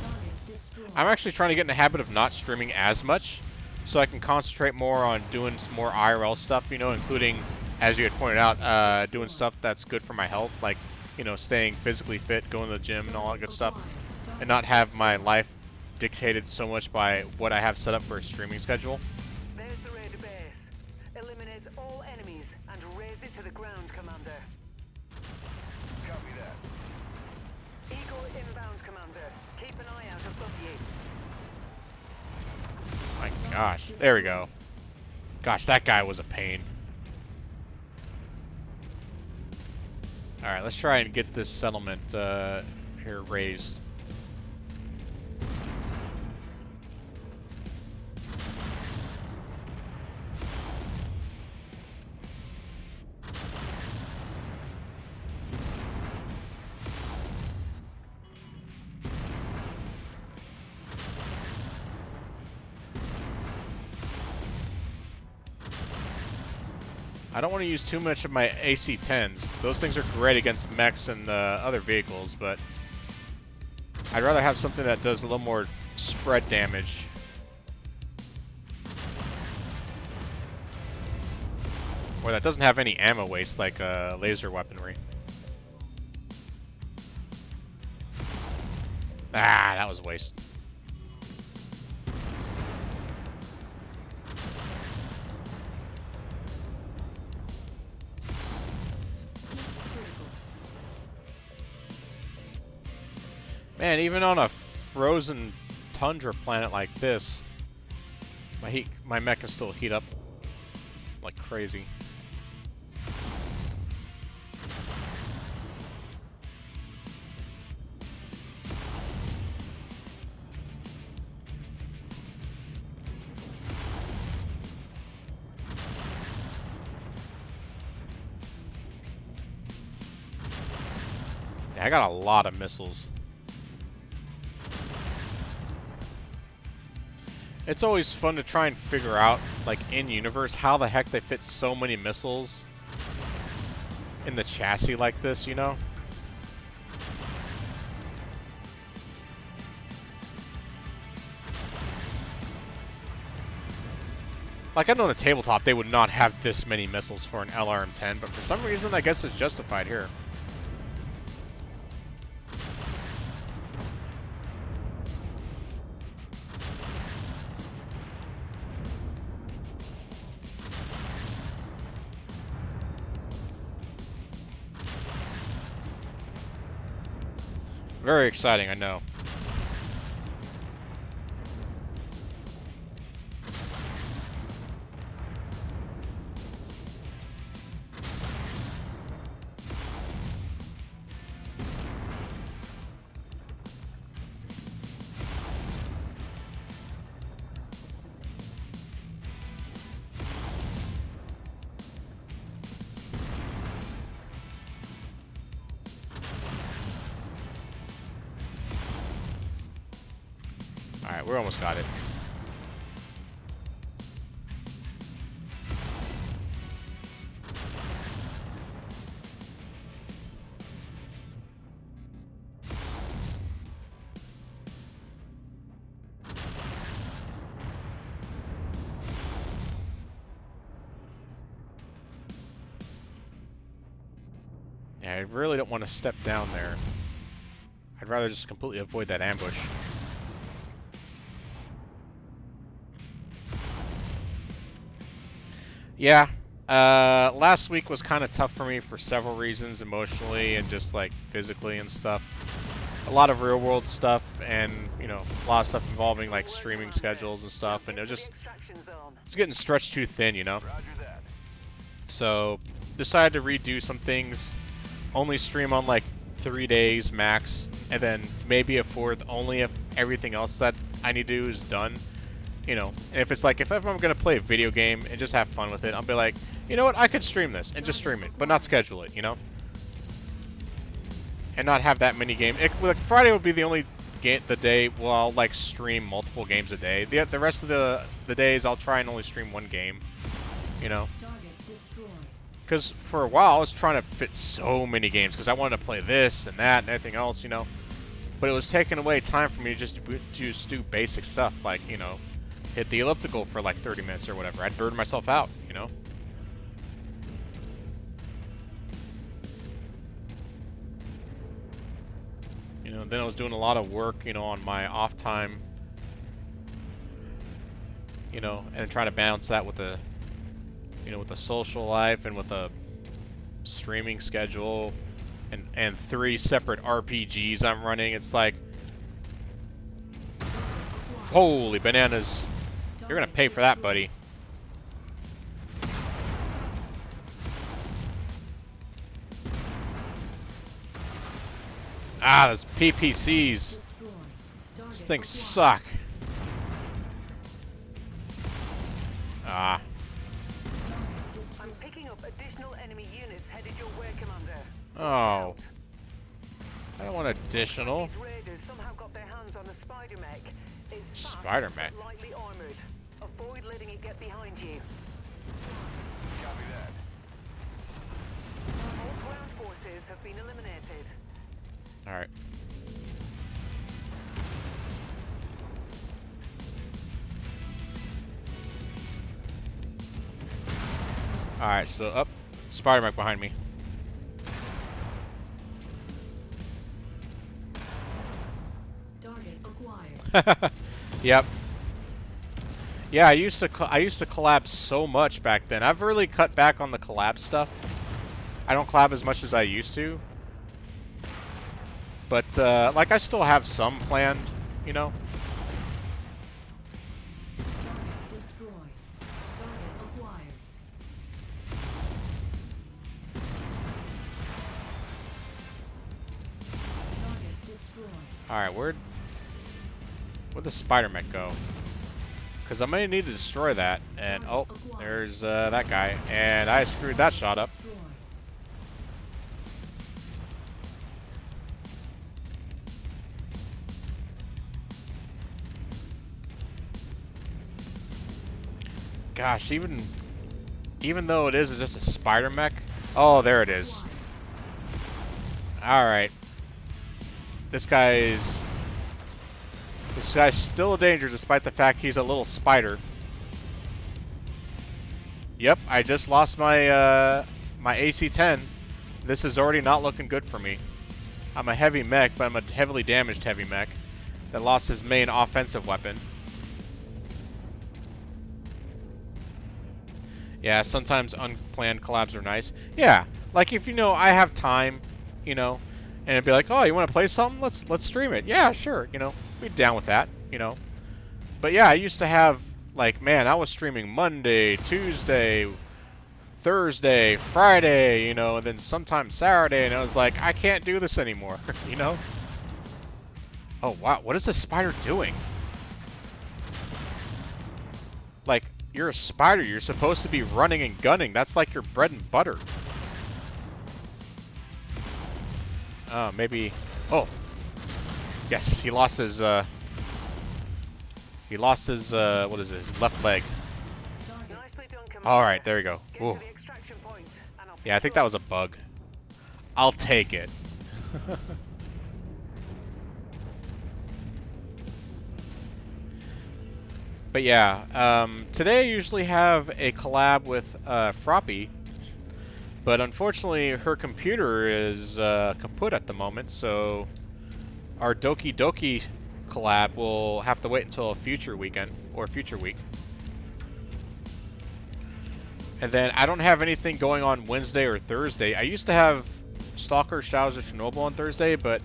Target destroyed. I'm actually trying to get in the habit of not streaming as much, so I can concentrate more on doing some more IRL stuff, you know, including, as you had pointed out, doing stuff that's good for my health, like, you know, staying physically fit, going to the gym and all that good stuff, and not have my life dictated so much by what I have set up for a streaming schedule. There's the raider base. Eliminate all enemies and raise it to the ground, Commander. Copy that. Eagle inbound, Commander. Keep an eye out above you. My gosh, there we go. Gosh, that guy was a pain. Alright, let's try and get this settlement here raised. I don't want to use too much of my AC-10s. Those things are great against mechs and other vehicles, but I'd rather have something that does a little more spread damage. Or that doesn't have any ammo waste like laser weaponry. Ah, that was a waste. Man, even on a frozen tundra planet like this, my mech can still heat up like crazy. Yeah, I got a lot of missiles. It's always fun to try and figure out, like, in-universe, how the heck they fit so many missiles in the chassis like this, you know? Like, I know on the tabletop they would not have this many missiles for an LRM-10, but for some reason, I guess it's justified here. Very exciting, I know. Alright, we almost got it. Yeah, I really don't want to step down there. I'd rather just completely avoid that ambush. Yeah, last week was kind of tough for me for several reasons, emotionally and just like physically and stuff. A lot of real world stuff and, you know, a lot of stuff involving like streaming schedules and stuff, and it was it's getting stretched too thin, you know? So, decided to redo some things, only stream on like 3 days max, and then maybe a fourth only if everything else that I need to do is done. You know, and if it's like, if ever I'm going to play a video game and just have fun with it, I'll be like, you know what, I could stream this and just stream it, but not schedule it, you know? And not have that many games. Like, Friday would be the only the day where I'll, like, stream multiple games a day. The rest of the days, I'll try and only stream one game, you know? Because for a while, I was trying to fit so many games, because I wanted to play this and that and everything else, you know? But it was taking away time for me to just do basic stuff, like, you know, hit the elliptical for like 30 minutes or whatever. I'd burn myself out, you know? You know, then I was doing a lot of work, you know, on my off time, you know, and trying to balance that with the, you know, with the social life and with the streaming schedule and 3 separate RPGs I'm running. It's like, holy bananas. You're gonna pay for that, buddy. Ah, those PPCs. These things suck. Ah. I'm picking up additional enemy units headed your way, Commander. Oh. I don't want additional. These raiders somehow got their hands on a spider mech. It's fast, Spider mech. but lightly armored. Avoid letting it get behind you. Copy that. All ground forces have been eliminated. Alright. Alright, so up. Spider mech behind me. Target acquired. Yep. Yeah, I used to collab so much back then. I've really cut back on the collab stuff. I don't collab as much as I used to. But like I still have some planned, you know. Target destroyed. Target acquired. Target destroyed. All right, where'd the spider mech go? Because I'm gonna need to destroy that. And oh, there's that guy, and I screwed that shot up. Destroyed. Gosh, even though it is just a spider mech. Oh, there it is. All right. This guy's still a danger despite the fact he's a little spider. Yep, I just lost my my AC-10. This is already not looking good for me. I'm a heavy mech, but I'm a heavily damaged heavy mech that lost his main offensive weapon. Yeah, sometimes unplanned collabs are nice. Yeah, like if I have time, and it'd be like, oh, you want to play something? Let's stream it. Yeah, sure. Be down with that. But yeah, I used to have like, man, I was streaming Monday, Tuesday, Thursday, Friday, and then sometimes Saturday, and I was like, I can't do this anymore, Oh wow, what is this spider doing? Like, you're a spider, you're supposed to be running and gunning. That's like your bread and butter. Maybe. Oh. Yes, he lost his what is it, his left leg. Alright, there we go. Ooh. Yeah, I think that was a bug. I'll take it. But yeah, today I usually have a collab with Froppy, but unfortunately her computer is kaput at the moment, so our Doki Doki collab will have to wait until a future weekend, or future week. And then I don't have anything going on Wednesday or Thursday. I used to have Stalker Shadows of Chernobyl on Thursday, but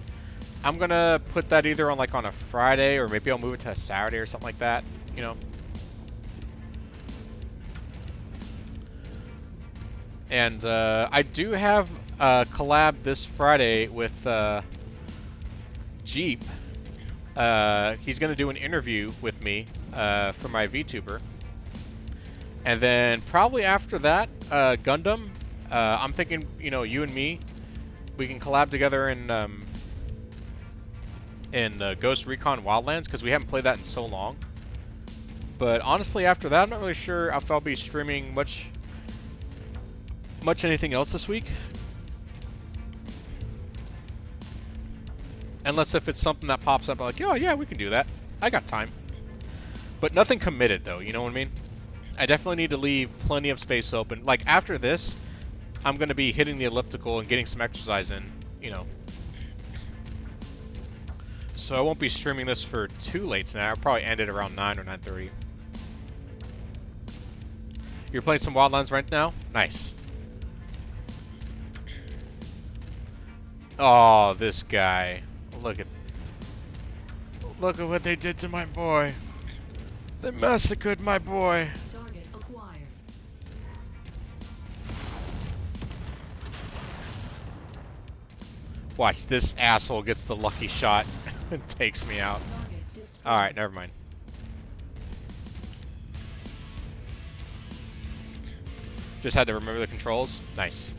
I'm gonna put that either on on a Friday, or maybe I'll move it to a Saturday or something like that. And I do have a collab this Friday with Jeep. He's going to do an interview with me for my VTuber. And then probably after that, Gundam. I'm thinking, you and me, we can collab together in Ghost Recon Wildlands, because we haven't played that in so long. But honestly, after that, I'm not really sure if I'll be streaming much anything else this week. Unless if it's something that pops up, I'm like, oh yeah, we can do that. I got time. But nothing committed though, you know what I mean? I definitely need to leave plenty of space open. Like after this, I'm going to be hitting the elliptical and getting some exercise in, So I won't be streaming this for too late tonight. I'll probably end it around 9 or 9:30. You're playing some Wildlands right now? Nice. Oh, this guy. Look at what they did to my boy. They massacred my boy. Target acquired. Watch, this asshole gets the lucky shot and takes me out. Alright, never mind. Just had to remember the controls. Nice.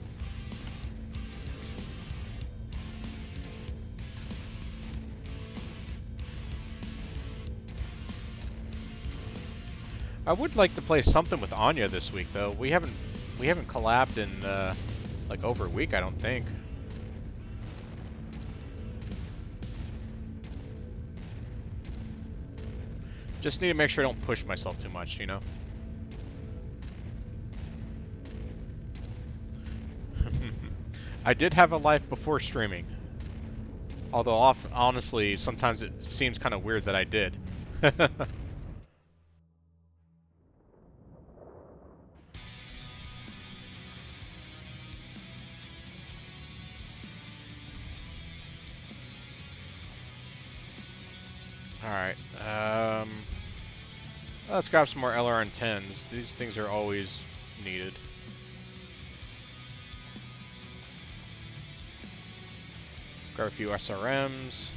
I would like to play something with Anya this week, though. We haven't collabed in like over a week, I don't think. Just need to make sure I don't push myself too much, I did have a life before streaming. Although, honestly, sometimes it seems kind of weird that I did. Alright, let's grab some more LRN-10s. These things are always needed. Grab a few SRMs.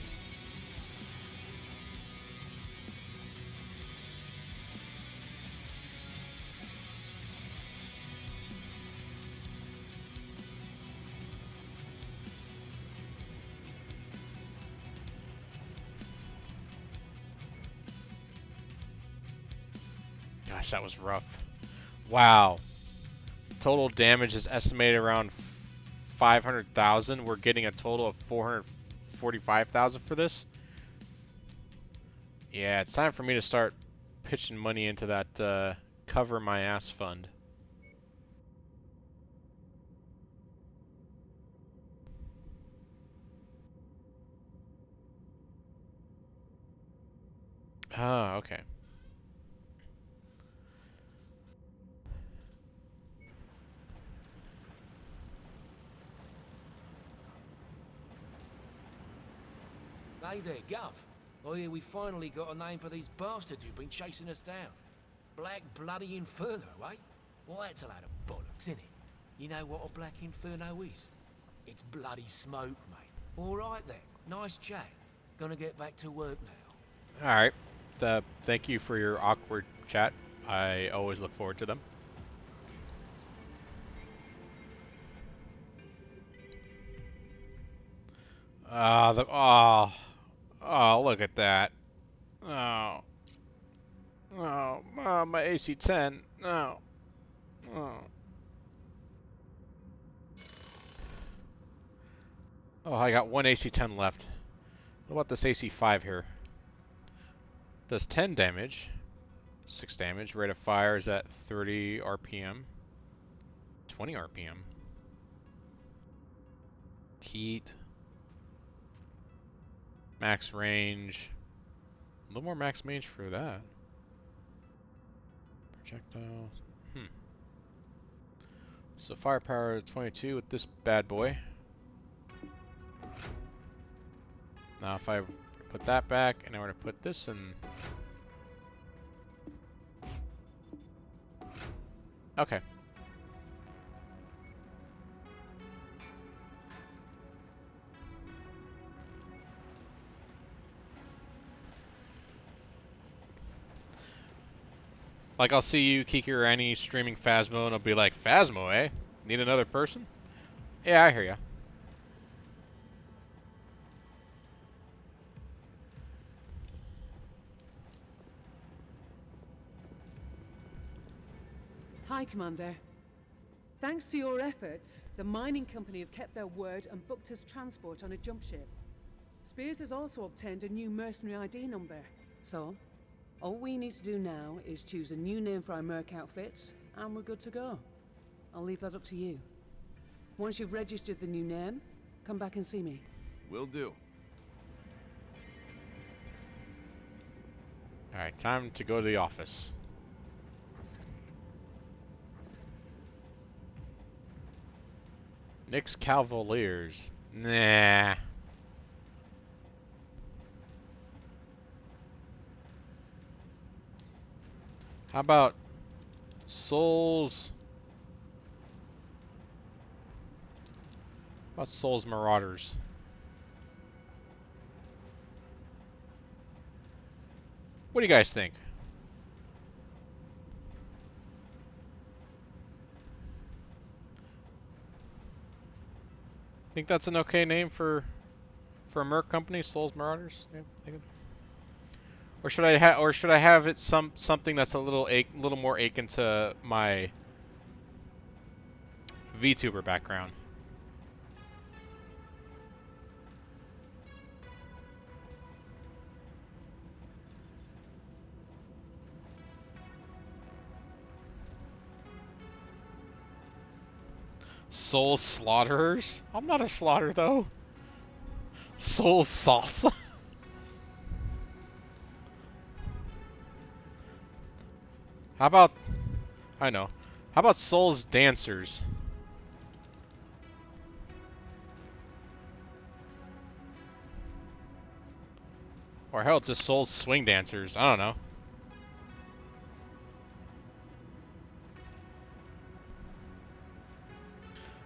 Gosh, that was rough. Wow. Total damage is estimated around 500,000. We're getting a total of 445,000 for this. Yeah, it's time for me to start pitching money into that cover my ass fund. Ah, okay. Hey there, Gov. I hear we finally got a name for these bastards who've been chasing us down. Black Bloody Inferno, eh? Well, that's a load of bollocks, isn't it? You know what a Black Inferno is? It's bloody smoke, mate. All right then. Nice chat. Gonna get back to work now. Alright. Thank you for your awkward chat. I always look forward to them. Oh, look at that. Oh. Oh, my AC-10. No. Oh. Oh, I got one AC-10 left. What about this AC-5 here? Does 10 damage. 6 damage. Rate of fire is at 30 RPM. 20 RPM. Heat. Max range. A little more max range for that. Projectiles. So firepower 22 with this bad boy. Now if I put that back and I were to put this in. Okay. Like I'll see you, Kiki or Annie, streaming Phasmo and I'll be like, Phasmo, eh? Need another person? Yeah, I hear ya. Hi, Commander. Thanks to your efforts, the mining company have kept their word and booked us transport on a jump ship. Spears has also obtained a new mercenary ID number. So, all we need to do now is choose a new name for our merc outfits, and we're good to go. I'll leave that up to you. Once you've registered the new name, come back and see me. Will do. Alright, time to go to the office. Nick's Cavaliers. Nah. How about Souls? How about Souls Marauders? What do you guys think? Think that's an okay name for a merc company, Souls Marauders? Yeah, or should I have it something that's a little more akin to my VTuber background? Soul Slaughterers? I'm not a slaughter though. Soul Salsa? How about, I know. How about Souls Dancers? Or hell, just Souls Swing Dancers. I don't know.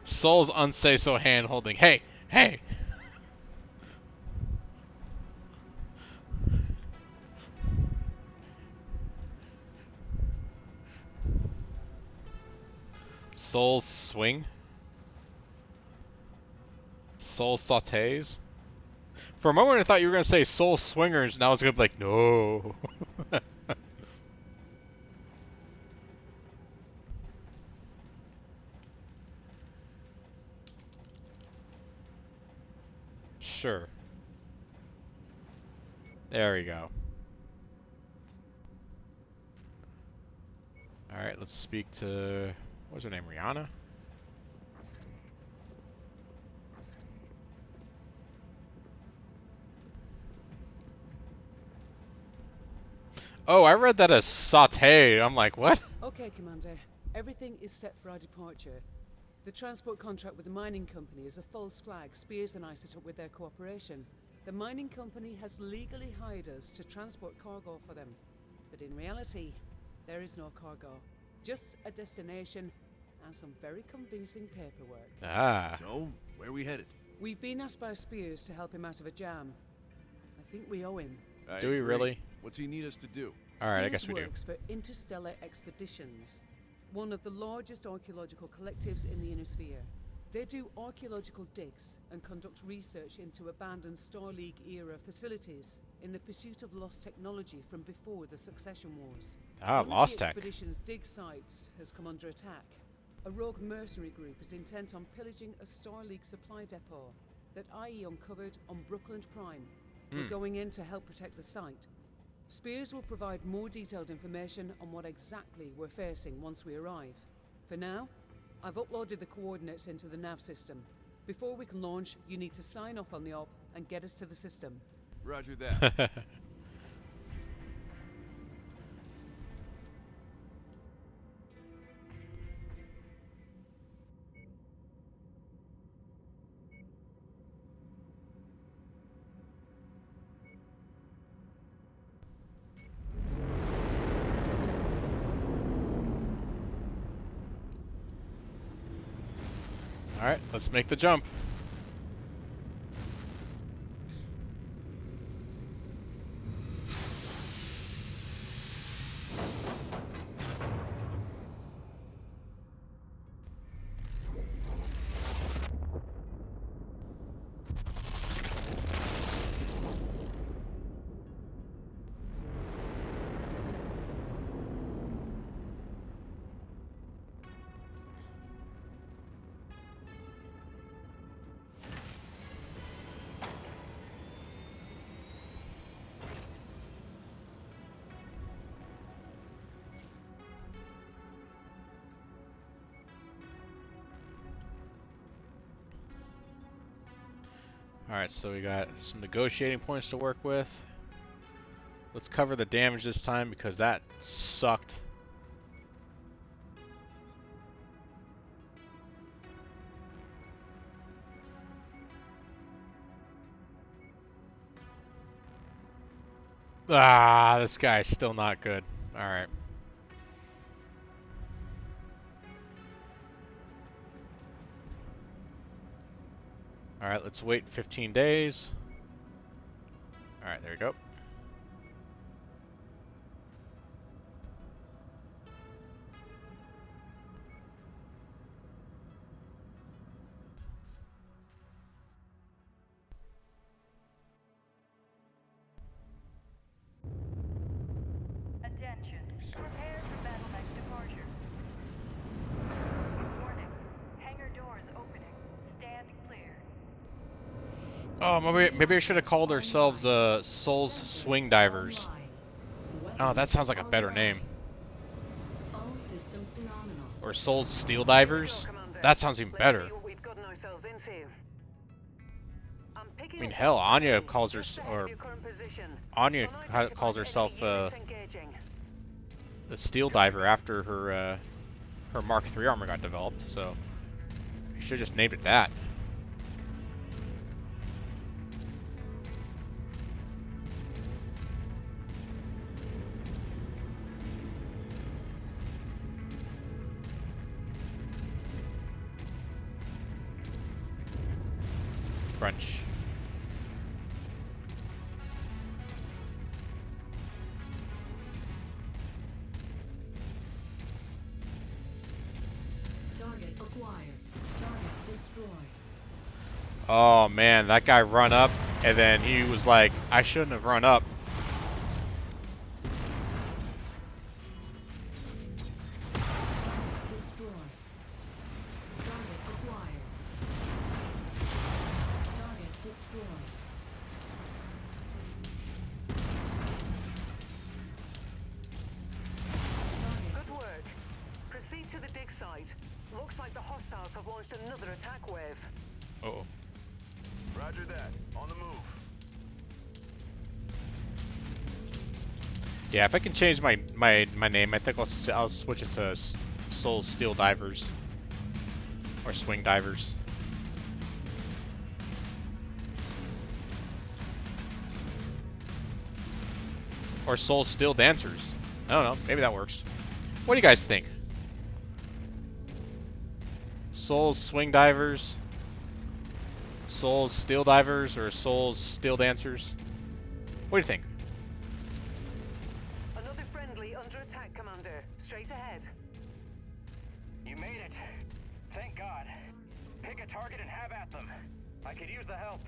Souls Unsay So Hand Holding. Hey! Hey! Soul Swing? Soul Sautés? For a moment I thought you were going to say Soul Swingers, and I was going to be like, no. Sure. There we go. Alright, let's speak to... What's her name? Rihanna? Oh, I read that as saute. I'm like, what? Okay, Commander. Everything is set for our departure. The transport contract with the mining company is a false flag Spears and I set up with their cooperation. The mining company has legally hired us to transport cargo for them. But in reality, there is no cargo. Just a destination and some very convincing paperwork. Ah. So, where are we headed? We've been asked by Spears to help him out of a jam. I think we owe him. Do we really? What's he need us to do? Alright, I guess we do. Spears works for Interstellar Expeditions, one of the largest archaeological collectives in the Inner Sphere. They do archaeological digs and conduct research into abandoned Star League-era facilities in the pursuit of lost technology from before the Succession Wars. Ah, One lost of the tech. expedition's dig sites has come under attack. A rogue mercenary group is intent on pillaging a Star League supply depot that IE uncovered on Brookland Prime. We're going in to help protect the site. Spears will provide more detailed information on what exactly we're facing once we arrive. For now, I've uploaded the coordinates into the nav system. Before we can launch, you need to sign off on the op and get us to the system. Roger that. Alright, let's make the jump. Alright, so we got some negotiating points to work with. Let's cover the damage this time because that sucked. Ah, this guy's still not good. Alright. Alright, let's wait 15 days. Alright, there we go. Attention. Prepare for Battletech departure. Warning. Hangar doors opening. Stand clear. Oh, maybe I should have called ourselves Souls Swing Divers. Oh, that sounds like a better name. All systems nominal. Or Souls Steel Divers. That sounds even better. I mean, hell, Anya calls her, or Anya calls herself the Steel Diver after her her Mark III armor got developed. So you should have just named it that. French. Target acquired. Target destroyed. Oh man, that guy run up, and then he was like, I shouldn't have run up. Target destroyed. Target acquired. Target destroyed. site. Looks like the hostiles have launched another attack wave. Uh-oh. Roger that. On the move. Yeah, if I can change my name, I think I'll switch it to Soul Steel Divers or Swing Divers. Or Soul Steel Dancers. I don't know. Maybe that works. What do you guys think? Soul Swing Divers, Soul Steel Divers, or Soul Steel Dancers? What do you think? Another friendly under attack, Commander. Straight ahead. You made it. Thank God. Pick a target and have at them. I could use the help.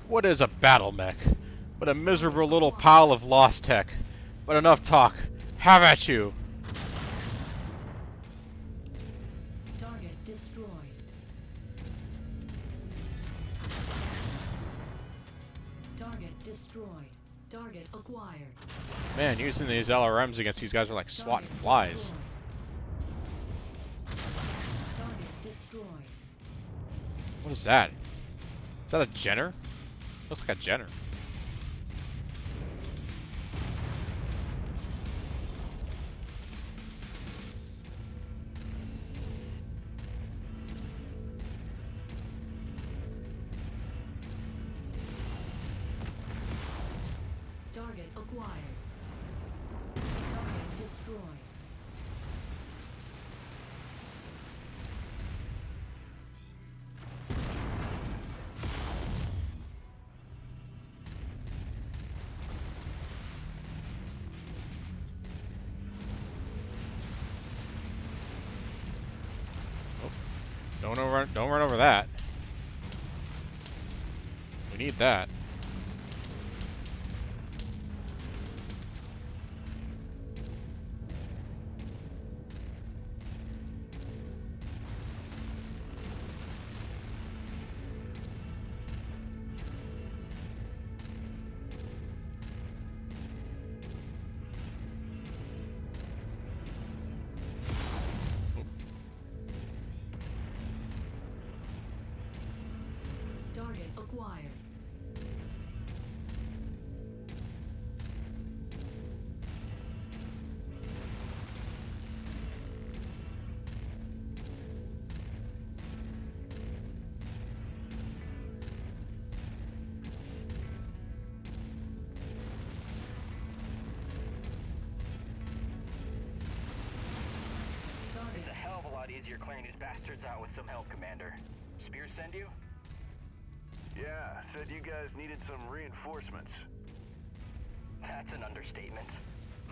What is a battle mech? But a miserable little pile of lost tech. But enough talk. Have at you! Target destroyed. Target destroyed. Target acquired. Man, using these LRMs against these guys are like swatting flies. Target destroyed. What is that? Is that a Jenner? Looks like a Jenner. Target acquired. Target destroyed. Don't run over that. We need that. Target acquired. It's a hell of a lot easier clearing these bastards out with some help, Commander. Spears send you? Yeah, said you guys needed some reinforcements. That's an understatement.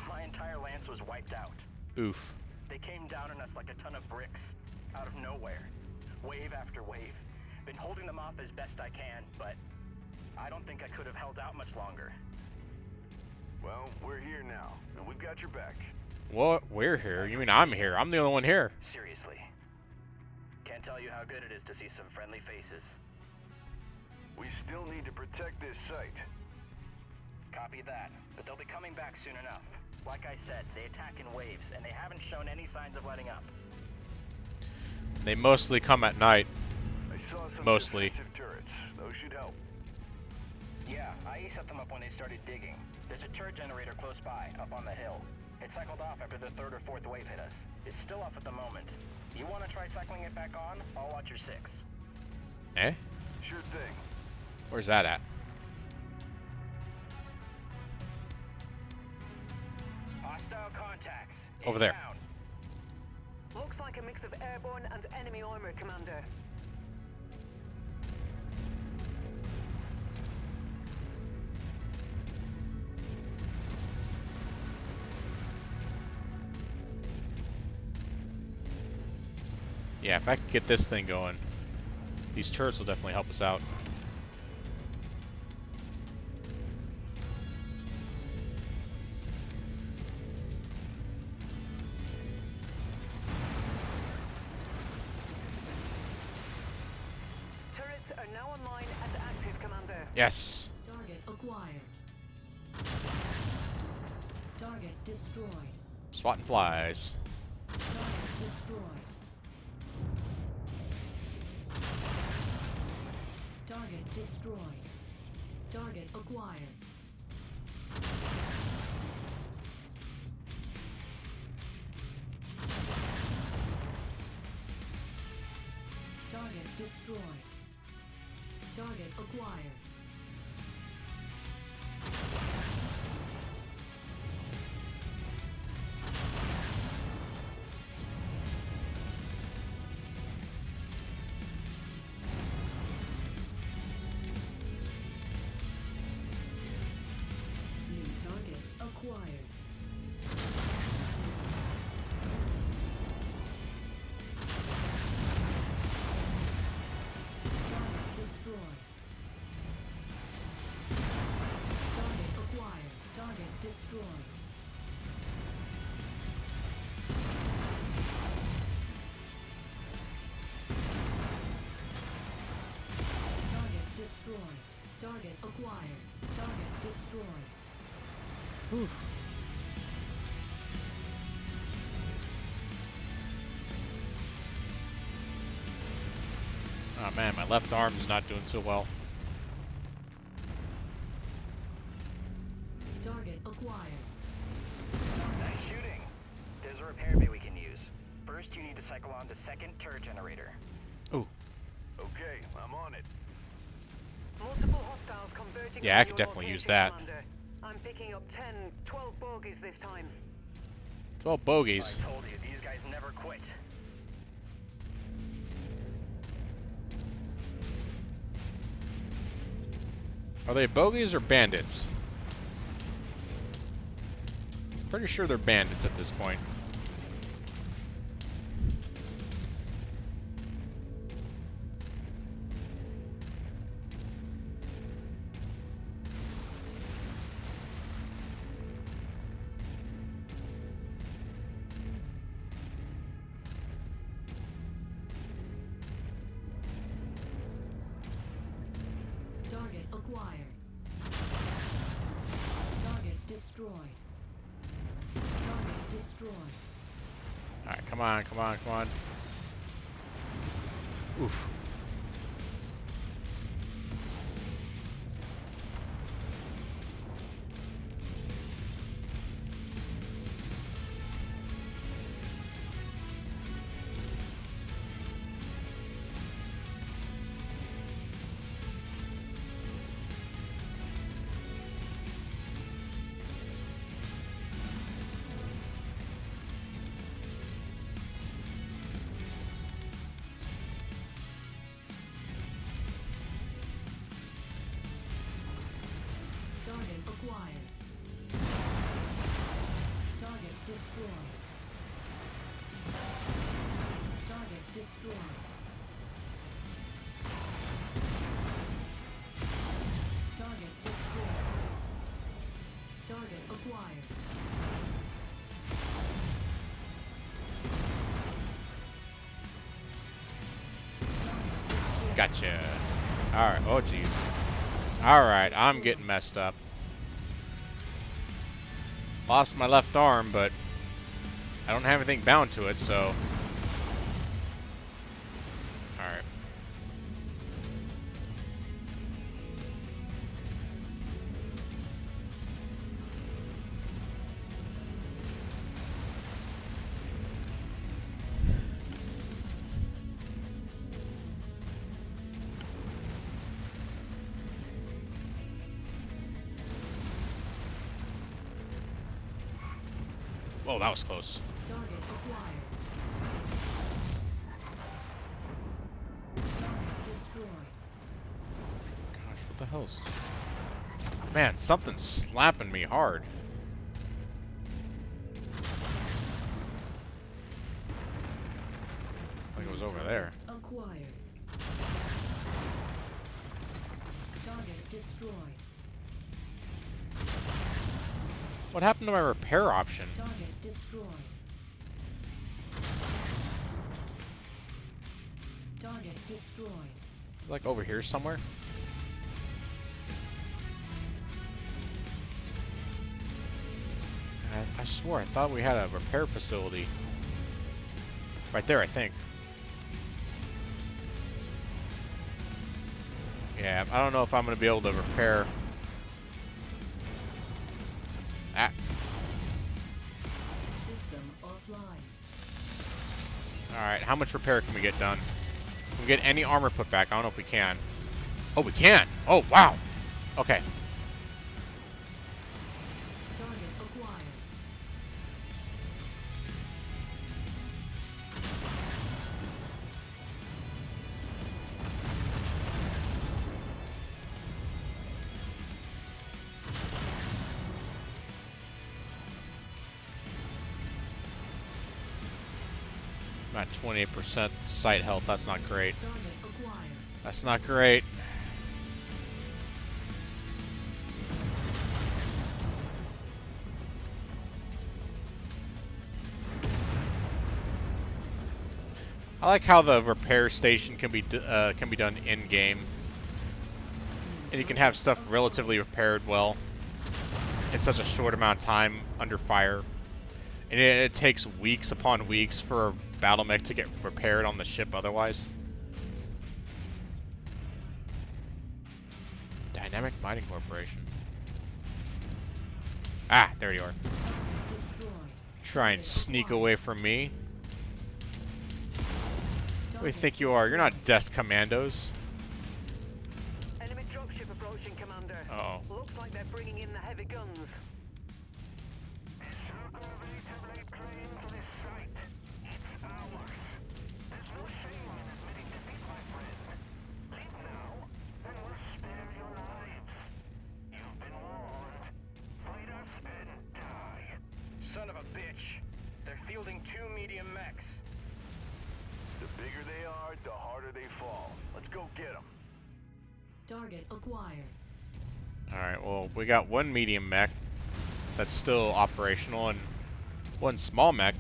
My entire lance was wiped out. Oof. They came down on us like a ton of bricks, out of nowhere. Wave after wave. Been holding them off as best I can, but I don't think I could have held out much longer. Well, we're here now, and we've got your back. What? We're here? You mean I'm here? I'm the only one here. Seriously. Can't tell you how good it is to see some friendly faces. We still need to protect this site. Copy that, but they'll be coming back soon enough. Like I said, they attack in waves, and they haven't shown any signs of letting up. They mostly come at night. I saw some Mostly. defensive turrets. Those should help. Yeah, I set them up when they started digging. There's a turret generator close by, up on the hill. It cycled off after the third or fourth wave hit us. It's still off at the moment. You want to try cycling it back on? I'll watch your 6. Eh? Sure thing. Where's that at? Hostile contacts. Over there. Inbound. Looks like a mix of airborne and enemy armor, Commander. Yeah, if I could get this thing going, these turrets will definitely help us out. Turret turrets are now online and active, Commander. Yes. Target acquired. Target destroyed. Swatting flies. Target destroyed. Target destroyed. Target acquired. Target destroyed. Target acquired. New target acquired. Target destroyed. Target acquired. Target destroyed. Target destroyed. Target acquired. Target destroyed. Oh man, my left arm is not doing so well. Target acquired. Nice shooting. There's a repair bay we can use. First, you need to cycle on the second turret generator. Ooh. Okay, I'm on it. Multiple hostiles converging. Yeah, I on could your definitely use location, that. Commander. I'm picking up 10, 12 bogies this time. 12 bogeys. I told you, these guys never quit. Are they bogeys or bandits? Pretty sure they're bandits at this point. Target acquired. Target destroyed. Target destroyed. Alright, come on, come on, come on. Oof. Target acquired. Target destroyed. Target destroyed. Target destroyed. Target acquired. Gotcha. Alright, oh jeez. Alright, I'm getting messed up. Lost my left arm, but I don't have anything bound to it, so... Alright. Whoa, that was close. Target acquired. Target destroyed. Gosh, what the hell's... Man, something's slapping me hard. Like it was over there. Acquired. Target destroyed. What happened to my repair option? Target destroyed. Target destroyed. Like over here somewhere. I swore I thought we had a repair facility. Right there, I think. Yeah, I don't know if I'm going to be able to repair. Ah. System offline. Alright, how much repair can we get done? Can we get any armor put back? I don't know if we can. Oh, we can! Oh, wow! Okay. Target acquired. I'm at 28% sight health. That's not great. Target acquired. That's not great. I like how the repair station can be done in game, and you can have stuff relatively repaired well in such a short amount of time under fire. And it takes weeks upon weeks for a battle mech to get repaired on the ship otherwise. Dynamic Mining Corporation. Ah, there you are. Destroyed. Try and sneak away from me. What do you think you are? You're not desk commandos. Enemy dropship approaching, Commander. Uh-oh. Looks like they're bringing in the heavy guns. Son of a bitch. They're fielding 2 medium mechs. The bigger they are, the harder they fall. Let's go get them. Target acquired. Alright, well, we got one medium mech that's still operational and one small mech.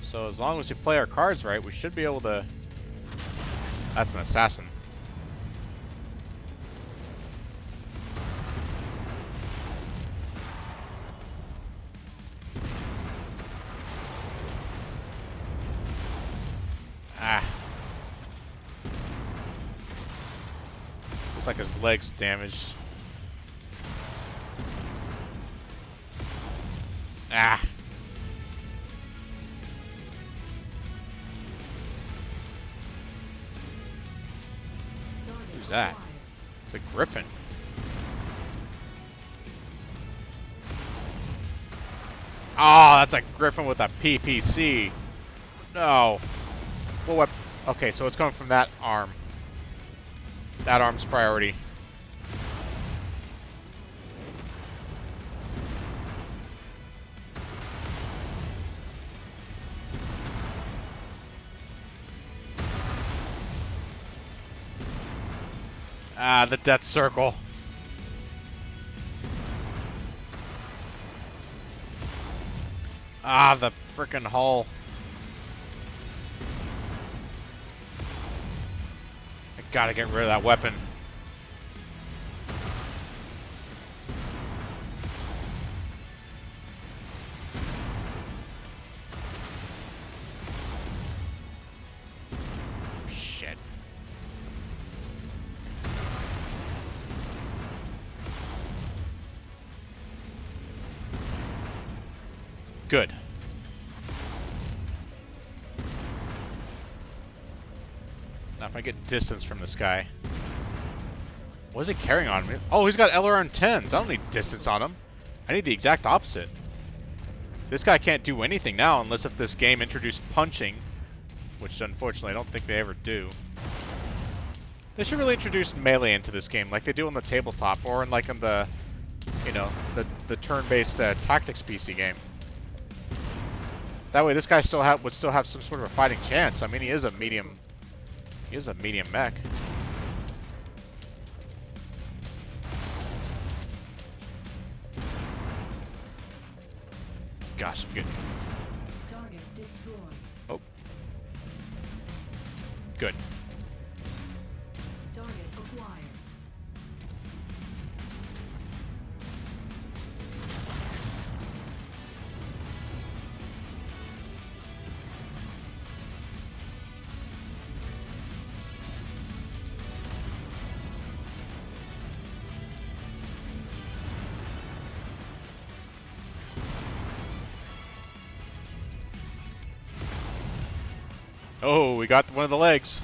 So as long as we play our cards right, we should be able to... That's an assassin. Ah. Looks like his leg's damaged. Ah. Who's that? It's a griffin. Oh, that's a griffin with a PPC. No. Well, what? Okay, so it's coming from that arm. That arm's priority. Ah, the death circle. Ah, the frickin' hull. I gotta get rid of that weapon. Shit. Good. Now if I get distance from this guy. What is he carrying on me? Oh, he's got LRM 10s. I don't need distance on him. I need the exact opposite. This guy can't do anything now unless if this game introduced punching, which unfortunately I don't think they ever do. They should really introduce melee into this game like they do on the tabletop or in like in the, you know, the turn-based tactics PC game. That way this guy would still have some sort of a fighting chance. I mean, he is a medium mech. Gosh, I'm getting... Target destroyed. Oh. Good. Oh, we got one of the legs.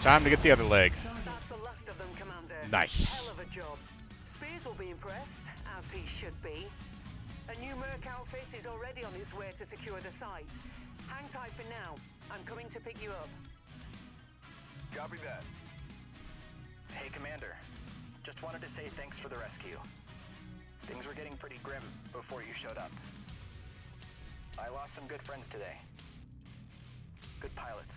Time to get the other leg. That's the last of them, Commander. Nice. Hell of a job. Spears will be impressed, as he should be. A new Merc outfit is already on its way to secure the site. Hang tight for now. I'm coming to pick you up. Copy that. Hey, Commander. Just wanted to say thanks for the rescue. Things were getting pretty grim before you showed up. I lost some good friends today. Good pilots.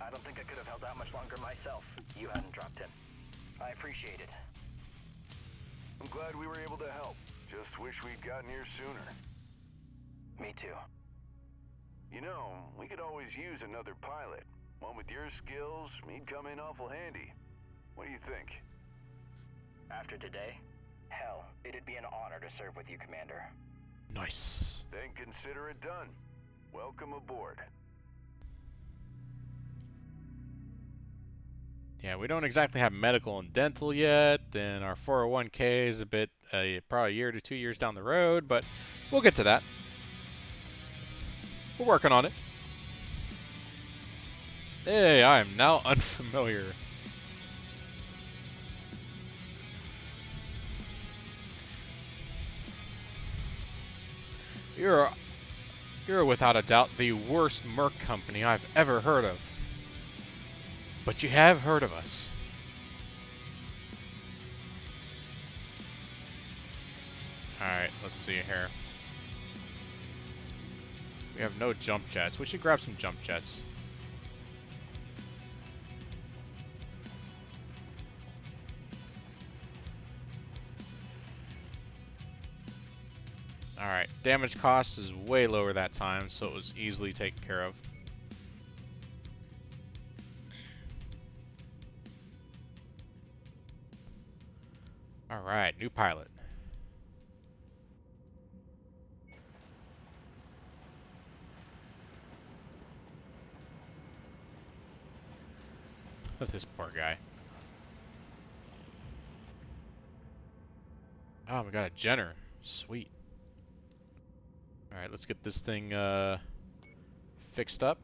I don't think I could have held out much longer myself. You hadn't dropped in. I appreciate it. I'm glad we were able to help. Just wish we'd gotten here sooner. Me too. You know, we could always use another pilot. One with your skills, he'd come in awful handy. What do you think? After today? Hell, it'd be an honor to serve with you, Commander. Nice. Then consider it done. Welcome aboard. Yeah, we don't exactly have medical and dental yet, and our 401k is a bit, probably a year to 2 years down the road, but we'll get to that. We're working on it. Hey, I am now unfamiliar. You're without a doubt the worst merc company I've ever heard of. But you have heard of us. Alright, let's see here. We have no jump jets. We should grab some jump jets. Alright, damage cost is way lower that time, so it was easily taken care of. Alright, new pilot. Look at this poor guy. Oh, we got a Jenner. Sweet. Alright, let's get this thing fixed up.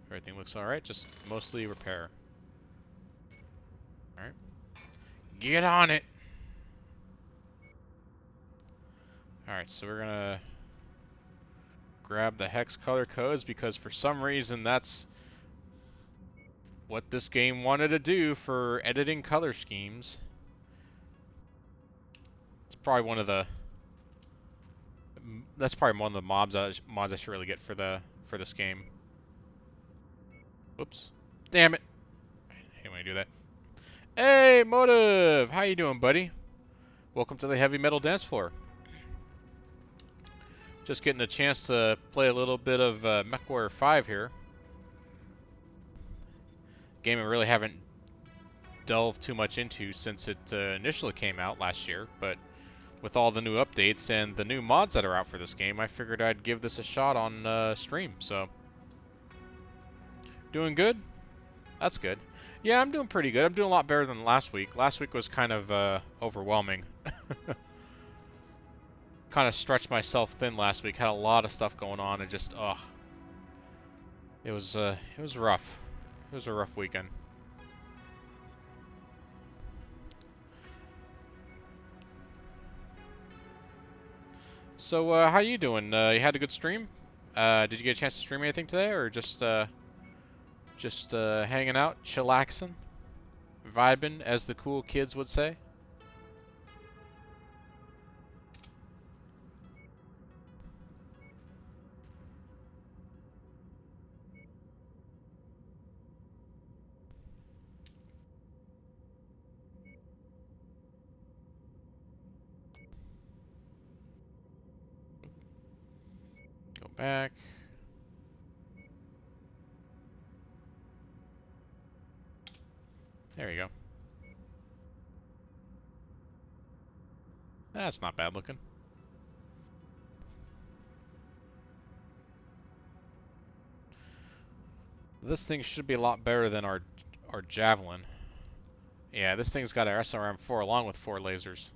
Everything looks alright, just mostly repair. Alright. Get on it! Alright, so we're gonna grab the hex color codes because for some reason that's what this game wanted to do for editing color schemes. It's probably one of the that's probably one of the mods I should really get for this game. Whoops. Damn it. I hate when I do that. Hey, Motive! How you doing, buddy? Welcome to the heavy metal dance floor. Just getting a chance to play a little bit of Mechwarrior V here. Game I really haven't delved too much into since it initially came out last year, but with all the new updates and the new mods that are out for this game, I figured I'd give this a shot on stream, so. Doing good? That's good. Yeah, I'm doing pretty good. I'm doing a lot better than last week. Last week was kind of overwhelming. Kind of stretched myself thin last week. Had a lot of stuff going on and just, it was rough. It was a rough weekend. So, how you doing? You had a good stream? Did you get a chance to stream anything today, or just hanging out, chillaxing, vibing, as the cool kids would say? Go back. There you go. That's not bad looking. This thing should be a lot better than our Javelin. Yeah, this thing's got our SRM-4 along with 4 lasers.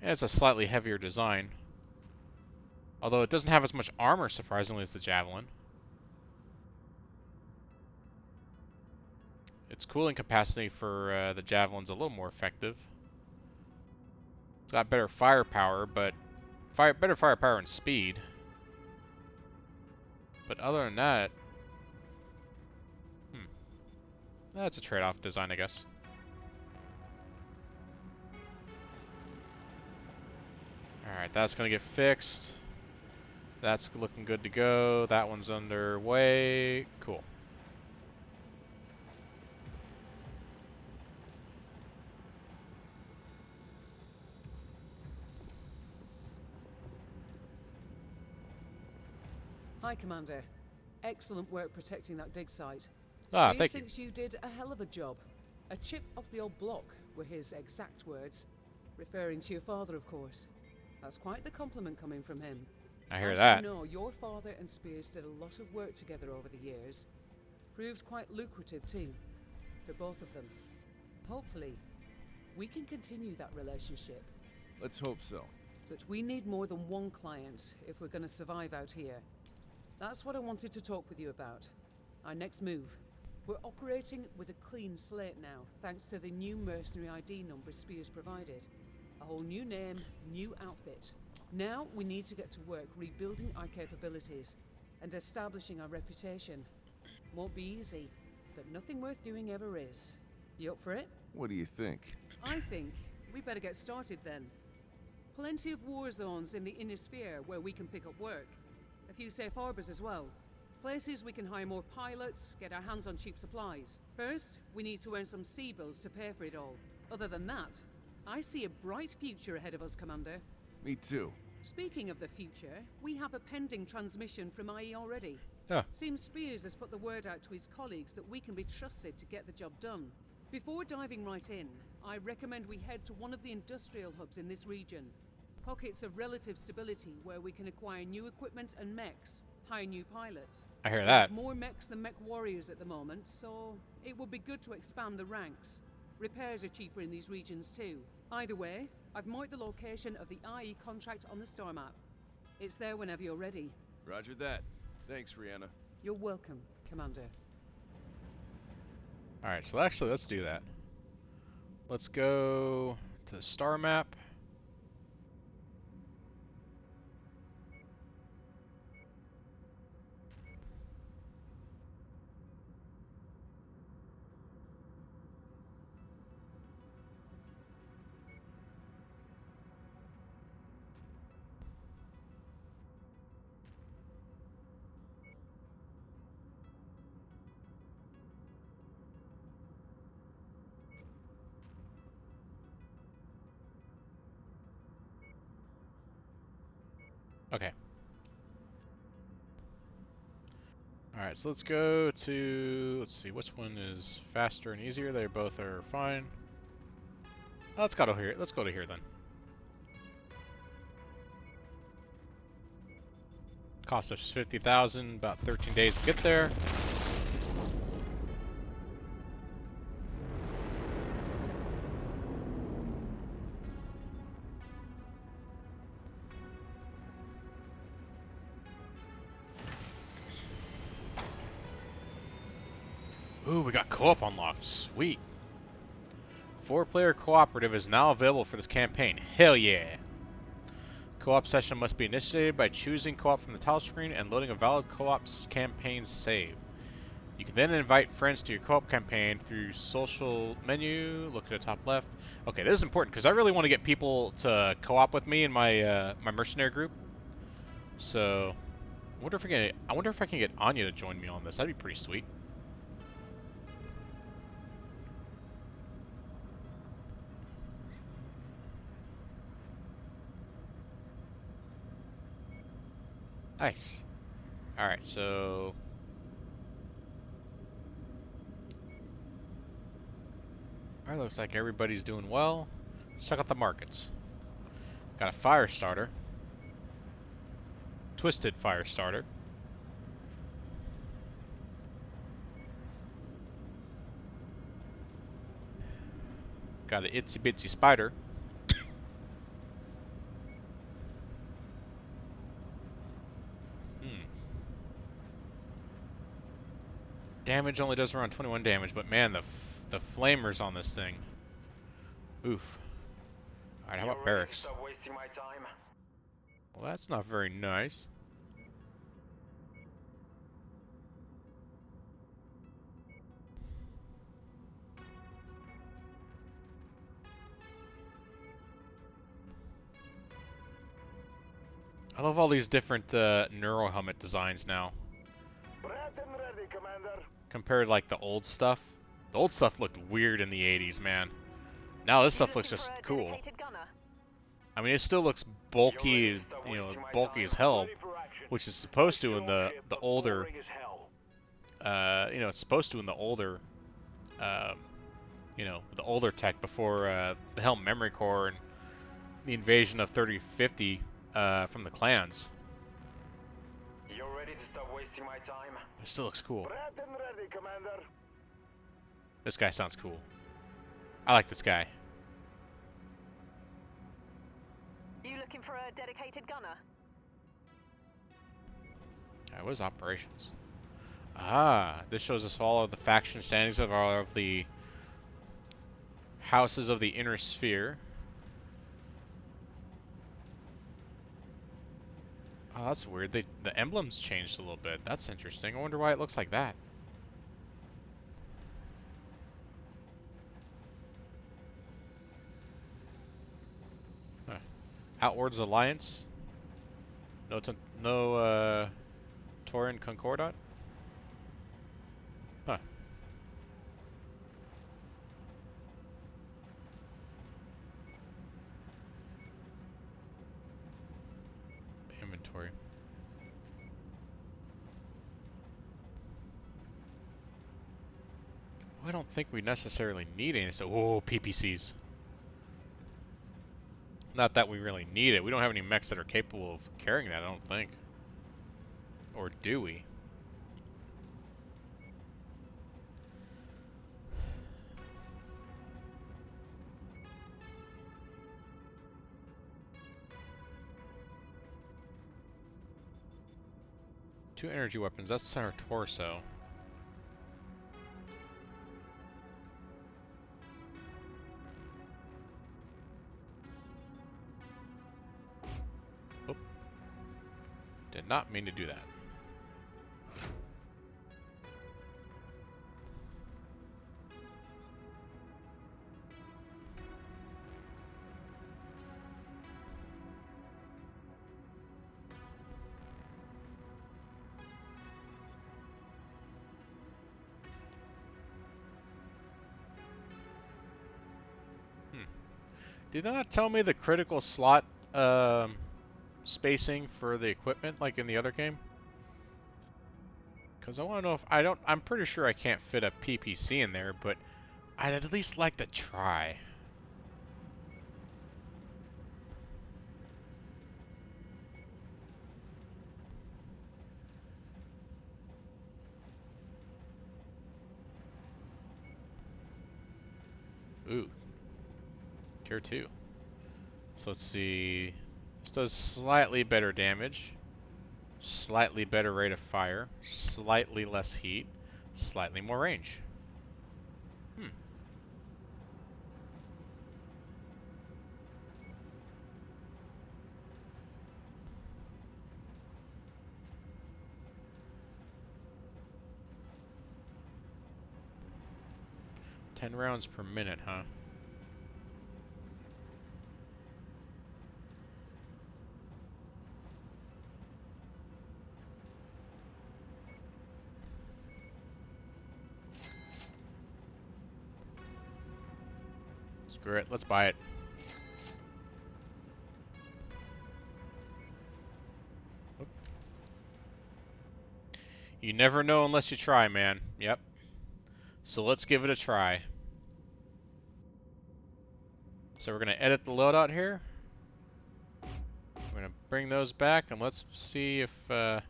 And it's a slightly heavier design. Although it doesn't have as much armor, surprisingly, as the Javelin. Its cooling capacity for the Javelin's a little more effective. It's got better firepower, but better firepower and speed. But other than that, that's a trade-off design, I guess. Alright, that's gonna get fixed. That's looking good to go. That one's underway. Cool. Hi, Commander. Excellent work protecting that dig site. Ah, Spears thank you. thinks you did a hell of a job. A chip off the old block were his exact words, referring to your father, of course. That's quite the compliment coming from him. I hear As that. you know, your father and Spears did a lot of work together over the years. Proved quite lucrative too, for both of them. Hopefully, we can continue that relationship. Let's hope so. But we need more than one client if we're going to survive out here. That's what I wanted to talk with you about. Our next move. We're operating with a clean slate now, thanks to the new mercenary ID number Spears provided. A whole new name, new outfit. Now we need to get to work rebuilding our capabilities and establishing our reputation. Won't be easy, but nothing worth doing ever is. You up for it? What do you think? I think we better get started then. Plenty of war zones in the inner sphere where we can pick up work. A few safe harbors as well. Places we can hire more pilots, get our hands on cheap supplies. First, we need to earn some sea bills to pay for it all. Other than that, I see a bright future ahead of us, Commander. Me too. Speaking of the future, we have a pending transmission from IE already. Oh. Seems Spears has put the word out to his colleagues that we can be trusted to get the job done. Before diving right in, I recommend we head to one of the industrial hubs in this region. Pockets of relative stability where we can acquire new equipment and mechs, hire new pilots. I hear We that. have more mechs than Mechwarriors at the moment, so it would be good to expand the ranks. Repairs are cheaper in these regions too. Either way, I've marked the location of the IE contract on the star map. It's there whenever you're ready. Roger that. Thanks, Rihanna. You're welcome, Commander. Alright, so actually, let's do that. Let's go to the star map. Okay. Alright, so let's go to, let's see, which one is faster and easier? They both are fine. Let's go to here. Let's go to here then. Cost us 50,000, about 13 days to get there. Ooh, we got co-op unlocked. Sweet. 4-player cooperative is now available for this campaign. Hell yeah. Co-op session must be initiated by choosing co-op from the title screen and loading a valid co-op campaign save. You can then invite friends to your co-op campaign through social menu. Look at the top left. Okay, this is important because I really want to get people to co-op with me in my my mercenary group. So, I wonder if I can get Anya to join me on this. That'd be pretty sweet. Nice. Alright, so... Alright, looks like everybody's doing well. Let's check out the markets. Got a fire starter. Twisted fire starter. Got an itsy bitsy spider. Damage only does around 21 damage, but man, the flamers on this thing. Oof. Alright, how about barracks? Stop wasting my time. Well, that's not very nice. I love all these different neural helmet designs now. Ready, Commander. Compared to, like, the old stuff. The old stuff looked weird in the 80s, man. Now this stuff looks just cool. I mean, it still looks bulky, you know, bulky as hell, which is supposed to in the older. You know, it's supposed to in the older, you know, the older tech before the Helm Memory Core and the invasion of 3050 from the clans. You're ready to stop wasting my time? It still looks cool. Ready, Commander. This guy sounds cool. I like this guy. You looking for a dedicated gunner? That was operations. Ah, this shows us all of the faction standings of all of the houses of the inner sphere. Oh, that's weird. The emblems changed a little bit. That's interesting. I wonder why it looks like that. Huh. Outwards Alliance. No Tauren Concordat. Huh. Inventory. I don't think we necessarily need any. So, whoa, PPCs. Not that we really need it. We don't have any mechs that are capable of carrying that, I don't think. Or do we? Two energy weapons. That's our torso. Oop. Did not mean to do that. Did they not tell me the critical slot spacing for the equipment like in the other game? Because I want to know if I'm pretty sure I can't fit a PPC in there, but I'd at least like to try. Ooh. Tier 2. So let's see. This does slightly better damage. Slightly better rate of fire. Slightly less heat. Slightly more range. 10 rounds per minute, huh? Screw it, let's buy it. You never know unless you try, man. Yep. So let's give it a try. So we're going to edit the loadout here. We're going to bring those back and let's see if... Oh.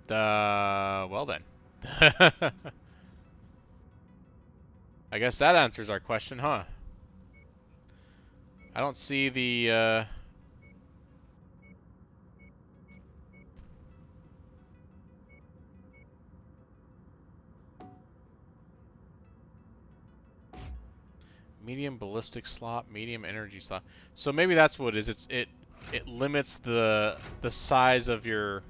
Well then. I guess that answers our question, huh? I don't see the... Medium ballistic slot, medium energy slot. So maybe that's what it is. It limits the size of your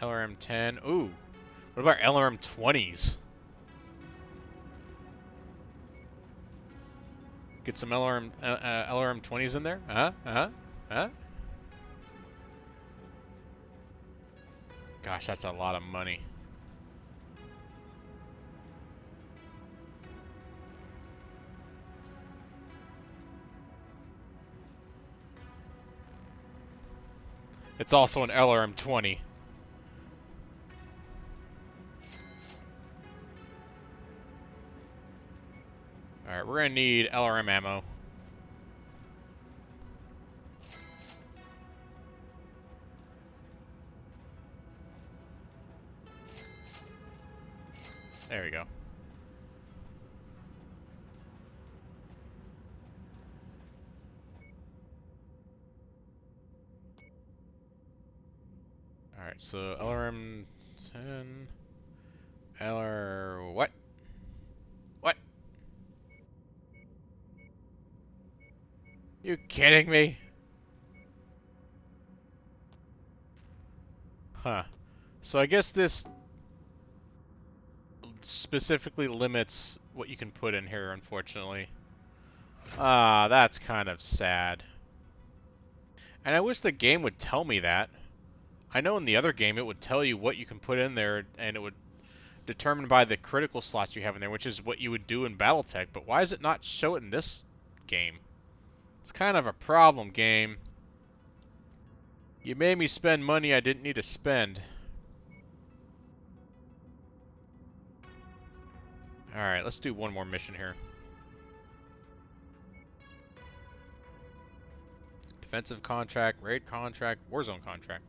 LRM 10. Ooh. What about LRM 20s? Get some LRM 20s in there? Huh? Gosh, that's a lot of money. It's also an LRM 20. Alright, we're gonna need LRM ammo. There we go. Alright, so LRM 10. What? What? You kidding me? Huh. So I guess this specifically limits what you can put in here, unfortunately. Ah, that's kind of sad. And I wish the game would tell me that. I know in the other game it would tell you what you can put in there, and it would determine by the critical slots you have in there, which is what you would do in Battletech, but why does it not show it in this game? It's kind of a problem, game. You made me spend money I didn't need to spend. Alright, let's do one more mission here. Defensive contract, raid contract, warzone contract.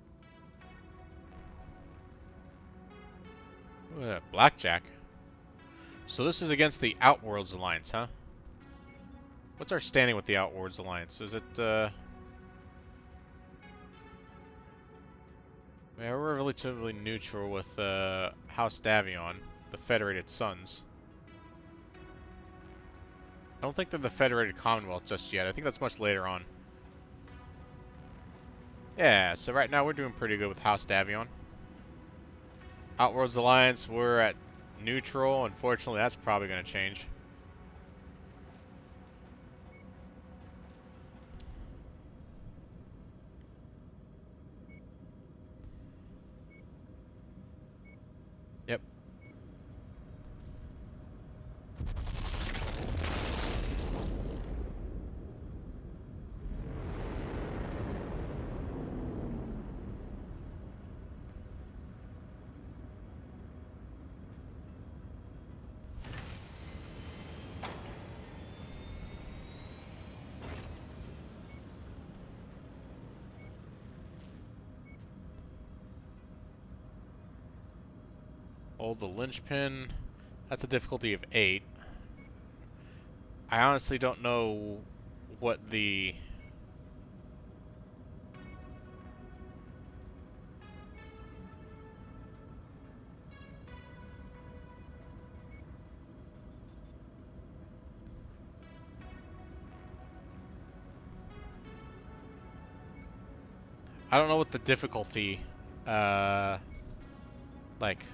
Look at that, blackjack. So this is against the Outworlds Alliance, huh? What's our standing with the Outworlds Alliance? Is it, yeah, we're relatively neutral with, House Davion, the Federated Sons. I don't think they're the Federated Commonwealth just yet. I think that's much later on. Yeah, so right now we're doing pretty good with House Davion. Outworlds Alliance, we're at neutral. Unfortunately, that's probably going to change. Yep. Hold the linchpin. That's a difficulty of 8. I honestly don't know what the... I don't know what the difficulty, like,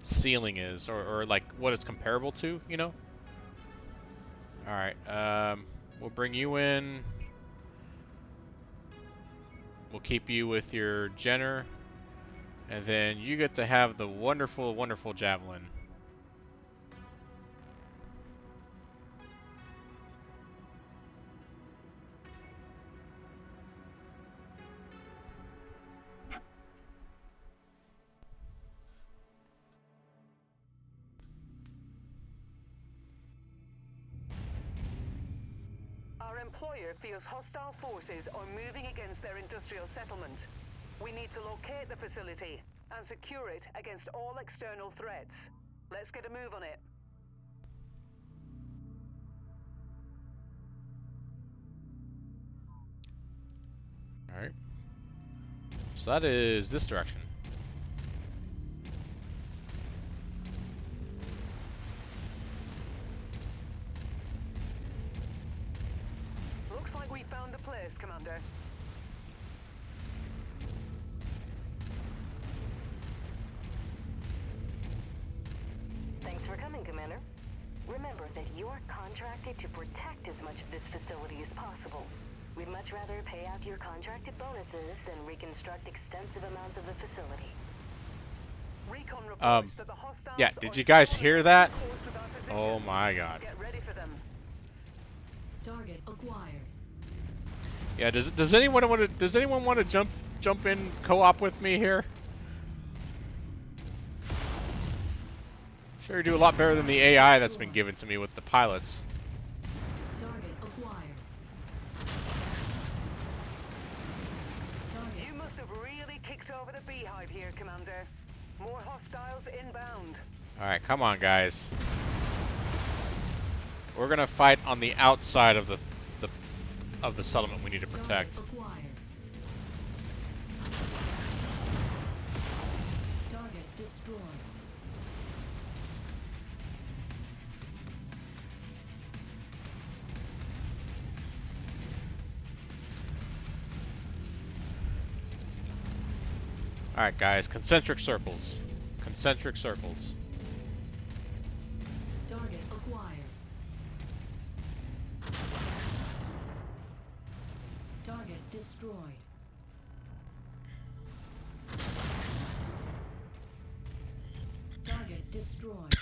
ceiling is, or like, what it's comparable to, you know? Alright, we'll bring you in. We'll keep you with your Jenner. And then you get to have the wonderful, wonderful Javelin. Our employer feels hostile forces are moving against their industrial settlement. We need to locate the facility and secure it against all external threats. Let's get a move on it. Alright. So that is this direction. Looks like we found a place, Commander. Thanks for coming, Commander. Remember that you're contracted to protect as much of this facility as possible. We'd much rather pay out your contracted bonuses than reconstruct extensive amounts of the facility. Recon reports that the hostiles Yeah, did are you guys still hear on that? course with our position. Oh my god. Get ready for them. Target acquired. Yeah, does anyone want to jump in co-op with me here? Sure do a lot better than the AI that's been given to me with the pilots. Target acquired. Target. You must have really kicked over the beehive here, Commander. More hostiles inbound. Alright, come on guys. We're gonna fight on the outside of the settlement we need to protect. Target acquired. Target destroyed. Alright guys, concentric circles. Concentric circles. Target acquired. Target destroyed. Target destroyed.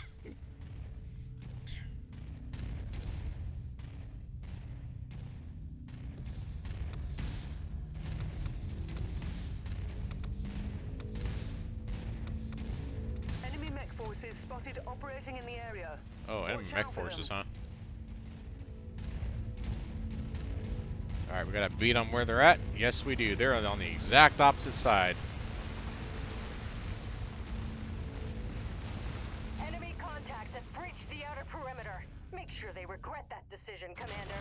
Enemy mech forces spotted operating in the area. Oh, enemy Watch mech out for forces, them. huh? Alright, we got a beat on where they're at. Yes, we do. They're on the exact opposite side. Enemy contacts have breached the outer perimeter. Make sure they regret that decision, Commander.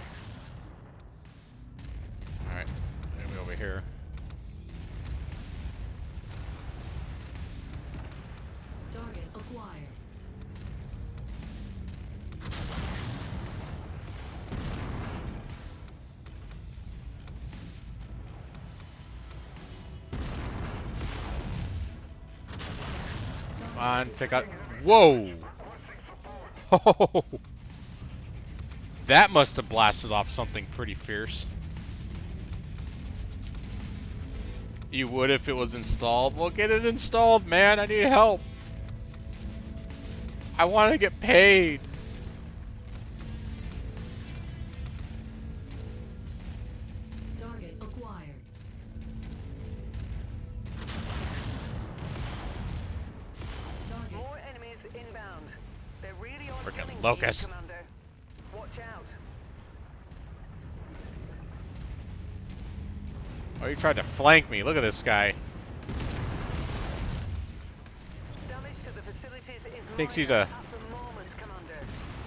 Alright, enemy over here. Target acquired. Come on, take out. Whoa! Oh, that must have blasted off something pretty fierce. You would if it was installed. Well, get it installed, man. I need help. I want to get paid. Target acquired. Target. More enemies inbound. They're really on Frickin' killing locust. field, Commander. Watch out. Oh, you tried to flank me. Look at this guy. Damage to the facilities is Thinks he's minor a- at the moment, Commander.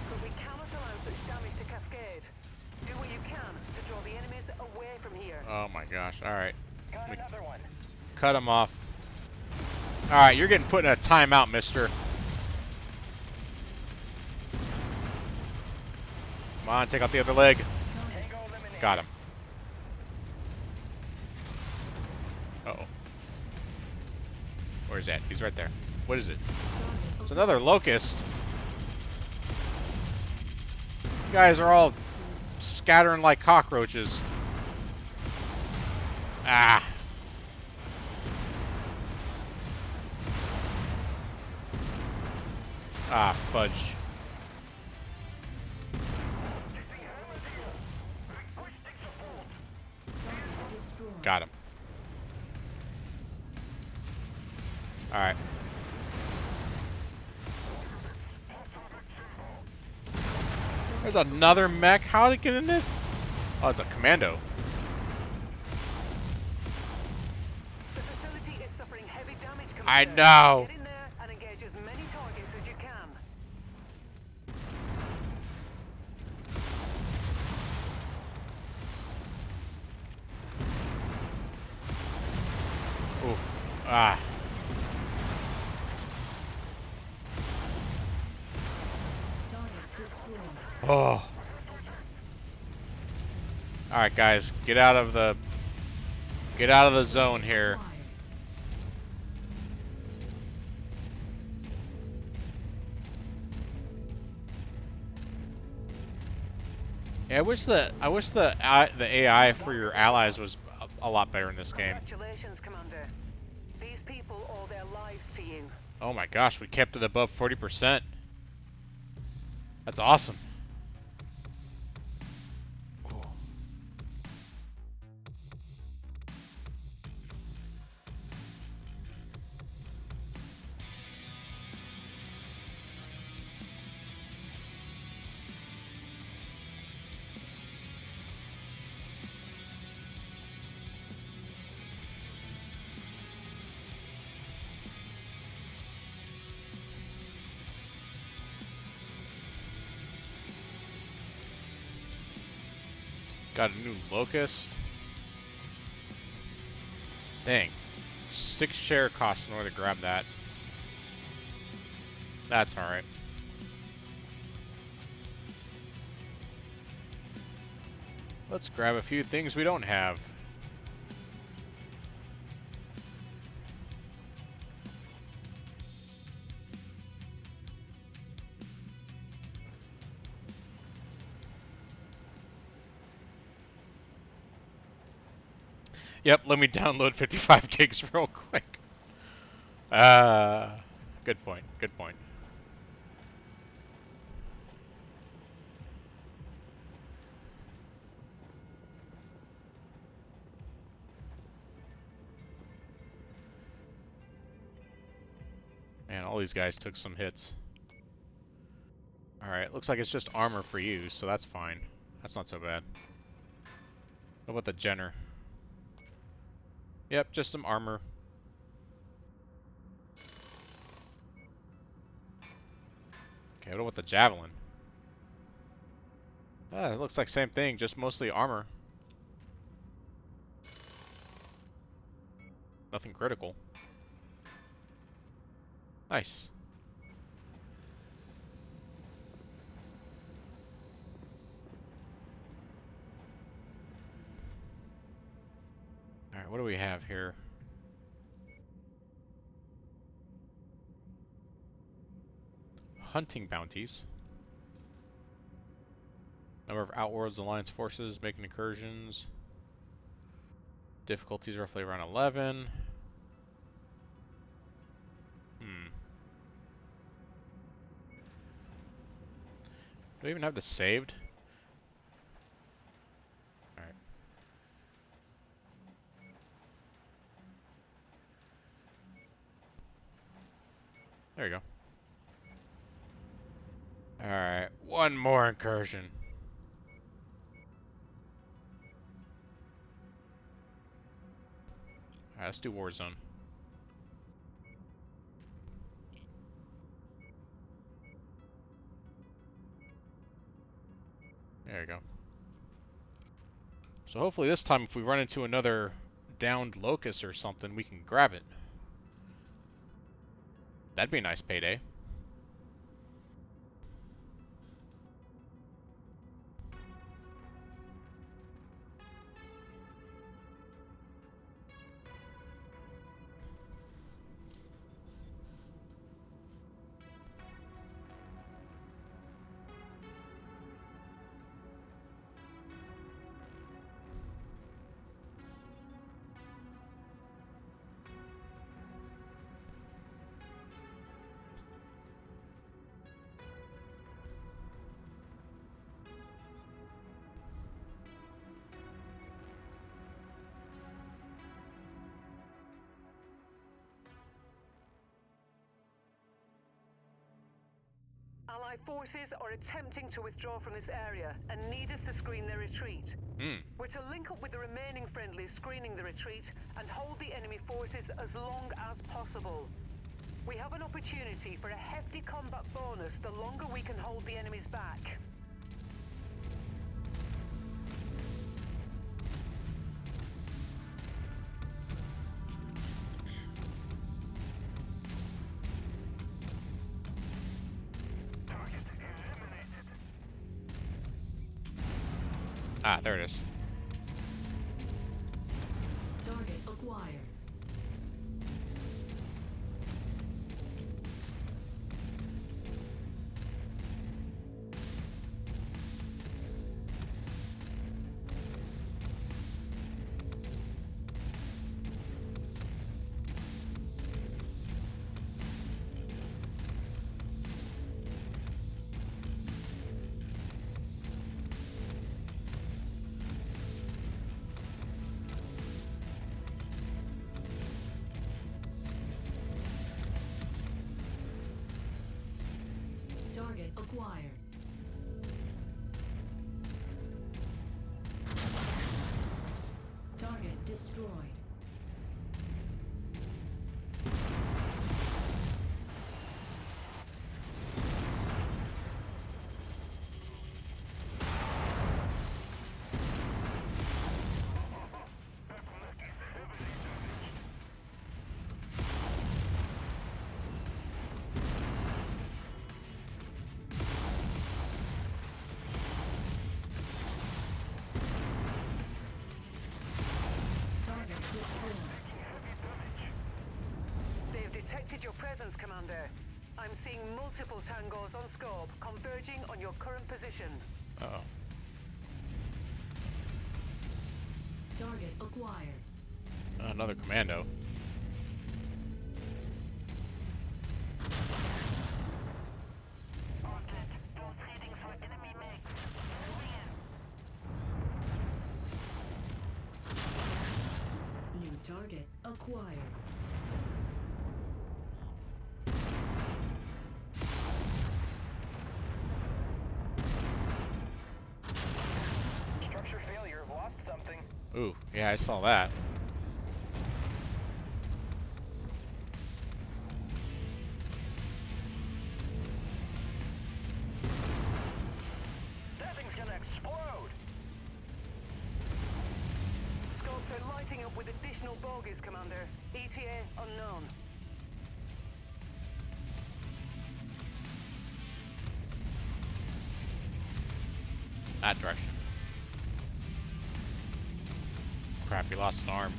But we cannot allow such damage to cascade. Do what you can to draw the enemies away from here. Oh my gosh. Alright. Got another one. Cut him off. Alright, you're getting put in a timeout, mister. Come on, take out the other leg. Tango eliminated. Got him. Uh-oh. Where's that? He's right there. What is it? It's another locust. You guys are all scattering like cockroaches. Ah. Ah, fudge. Target destroyed. Got him. Alright. There's another mech. How did it get in it? Oh, it's a commando. The facility is suffering heavy damage, I Commander. know. Get in there and engage as many targets as you can. Ah. Target destroyed. Oh. Alright guys, get out of the zone here. Acquired. Yeah, I wish the AI for your allies was a lot better in this game. Congratulations, Commander. These people owe their lives to you. Oh my gosh, we kept it above 40%. That's awesome. Cool. Got a new locust. Dang. 6 share costs in order to grab that. That's alright. Let's grab a few things we don't have. Yep, let me download 55 gigs real quick. Good point, good point. Man, all these guys took some hits. Alright, looks like it's just armor for you, so that's fine. That's not so bad. What about the Jenner? Yep, just some armor. Okay, what about the Javelin? It looks like same thing, just mostly armor. Nothing critical. Nice. Alright, what do we have here? Hunting bounties. Number of Outworlds Alliance forces making incursions. Difficulties roughly around 11. Do we even have this saved? Alright. There you go. Alright, one more incursion. Alright, let's do Warzone. There you go. So hopefully this time if we run into another downed locust or something, we can grab it. That'd be a nice payday. Allied forces are attempting to withdraw from this area and need us to screen their retreat. We're to link up with the remaining friendlies screening the retreat and hold the enemy forces as long as possible. We have an opportunity for a hefty combat bonus the longer we can hold the enemies back. Ah, there it is. Target acquired. Target acquired. Target destroyed. Target destroyed. They've detected your presence, Commander. I'm seeing multiple tangos on scope converging on your current position. Uh-oh. Target acquired. Another commando. New target acquired. Structure failure. Lost something. Ooh, yeah, I saw that. That thing's gonna explode. Scopes are lighting up with additional bogies, Commander. ETA unknown. That direction. Crap, he lost an arm.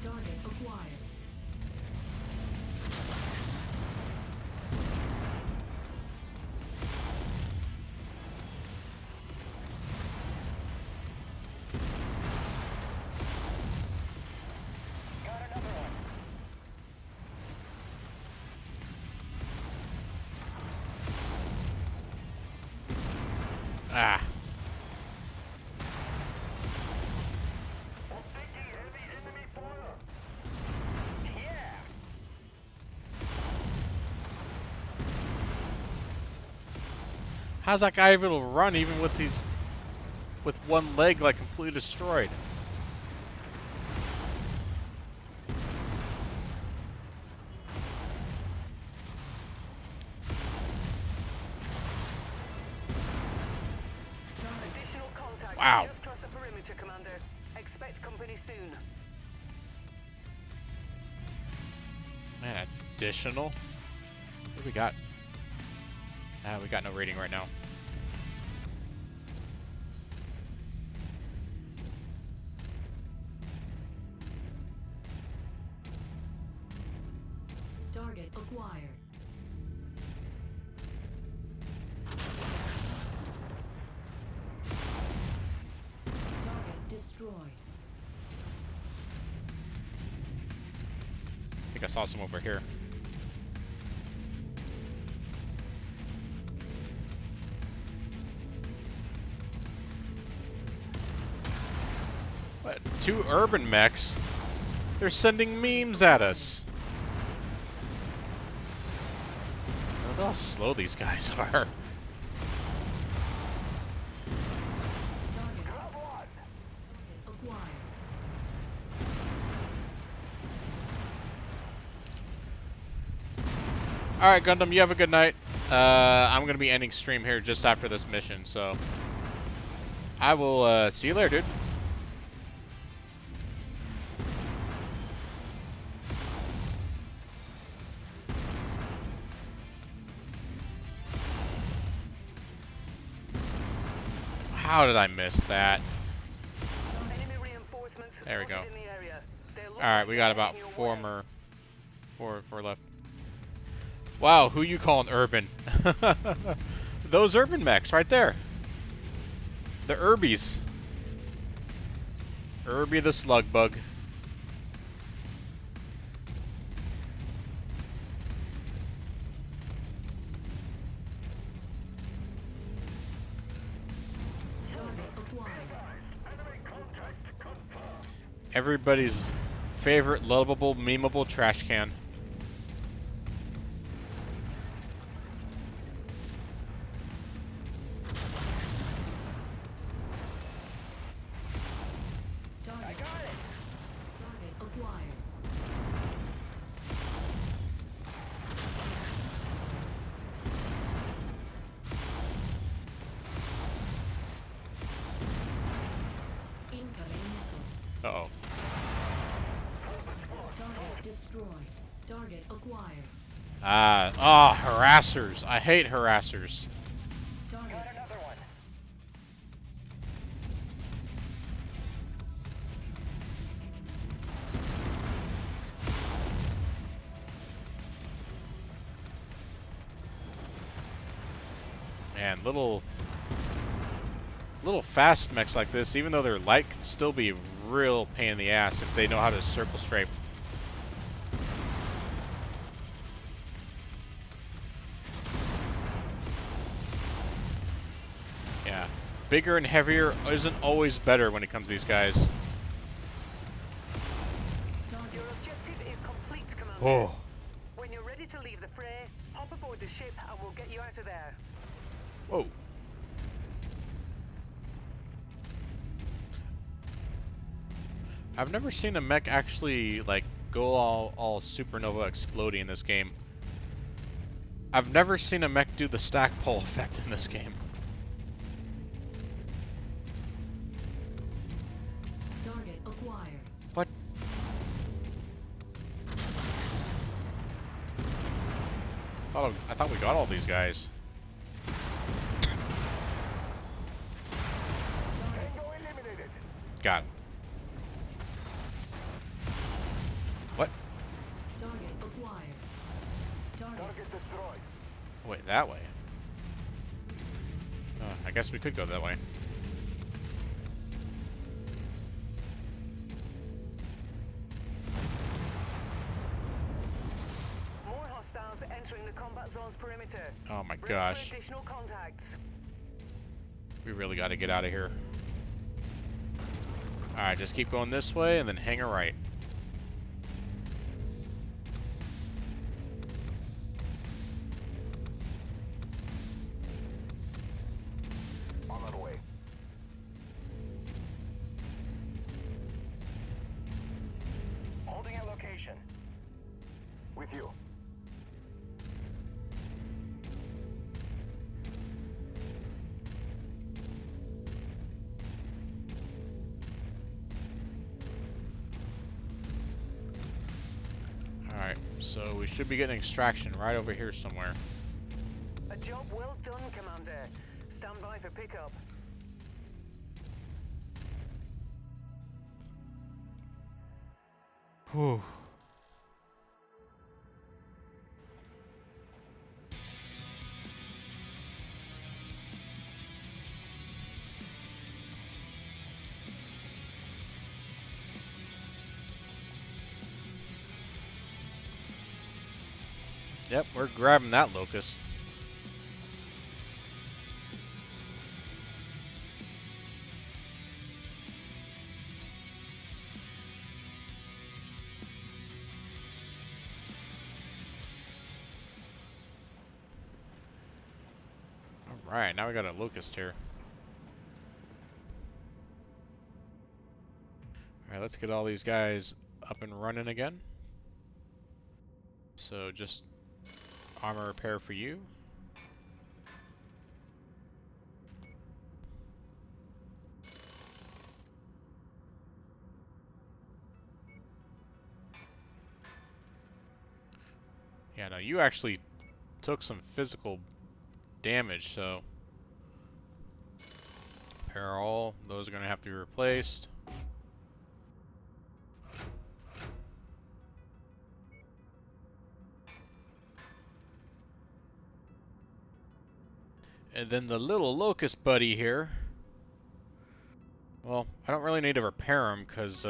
Target acquired. Got another one. Ah. Yeah. How's that guy able to run even with these, with one leg like completely destroyed? Additional contact. Wow. Just cross the perimeter, Commander. Expect company soon. Man, additional? What do we got? Ah, we got no rating right now. Target acquired. Target destroyed. I think I saw some over here. What? 2 urban mechs? They're sending memes at us. Look how slow these guys are. Target acquired. Alright, Gundam, you have a good night. I'm gonna be ending stream here just after this mission, so I will see you later, dude. How did I miss that? Enemy reinforcements There we go. spotted in the area. They look Alright, like we they're got about heading your four way. more. Four left. Wow, who you calling urban? Those urban mechs right there. The Urbies. Irby the slug bug. Target acquired. Everybody's favorite lovable, memeable trash can. Target. Target acquired. Incoming missile. Uh-oh. Target destroyed. Target acquired. Harassers. I hate harassers. Target. Got another one. Man, little fast mechs like this, even though they're light, can still be a real pain in the ass if they know how to circle strafe. Yeah. Bigger and heavier isn't always better when it comes to these guys. Your objective is complete, Commander. Oh. When you're ready to leave the fray, hop aboard the ship and we'll get you out of there. Whoa. I've never seen a mech actually like go all supernova exploding in this game. I've never seen a mech do the stack pole effect in this game. Target acquired. What? I thought we got all these guys. Got him. What? Target acquired. Target destroyed. Wait, that way? I guess we could go that way. More hostiles entering the combat zone's perimeter. Oh my Brace for gosh. additional contacts. We really got to get out of here. Alright, just keep going this way and then hang a right. On that way. Holding a location. With you. Alright, so we should be getting extraction right over here somewhere. A job well done, Commander. Stand by for pickup. Whew. Yep, we're grabbing that locust. Alright, now we got a locust here. Alright, let's get all these guys up and running again. So just armor repair for you. Yeah, no, you actually took some physical damage, so Those are going to have to be replaced. And then the little locust buddy here. Well, I don't really need to repair him because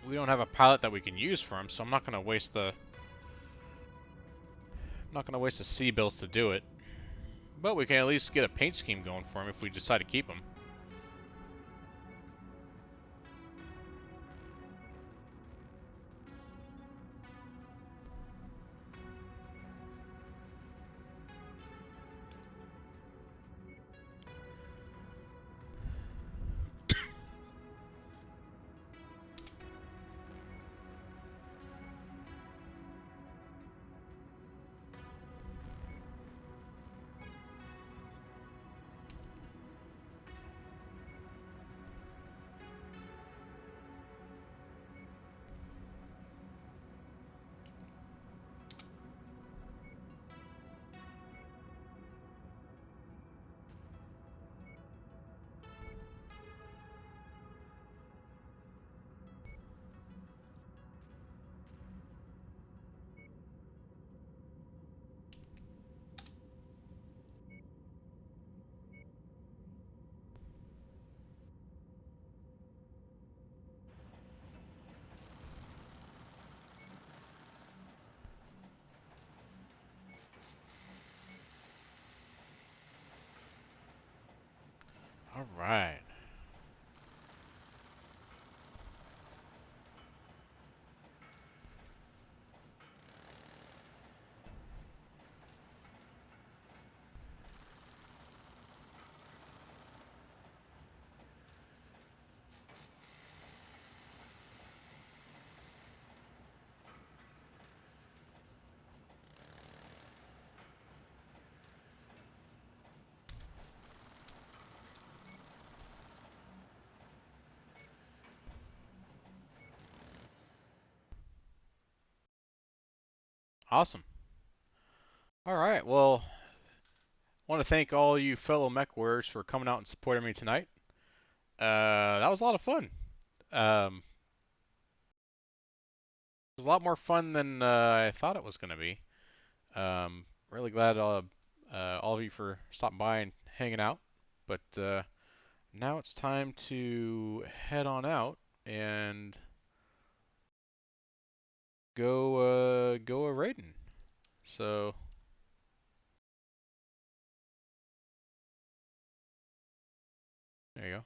we don't have a pilot that we can use for him, so I'm not going to waste the sea bills to do it. But we can at least get a paint scheme going for him if we decide to keep him. All right. Awesome. All right. Well, I want to thank all you fellow mech warriors for coming out and supporting me tonight. That was a lot of fun. It was a lot more fun than I thought it was going to be. Really glad all of you for stopping by and hanging out. But now it's time to head on out and go a raiding. So there you go.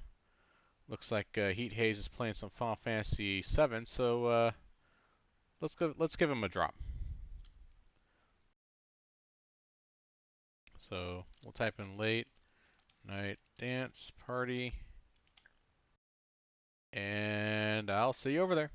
Looks like Heat Haze is playing some Final Fantasy VII. So let's give him a drop. So we'll type in late night dance party, and I'll see you over there.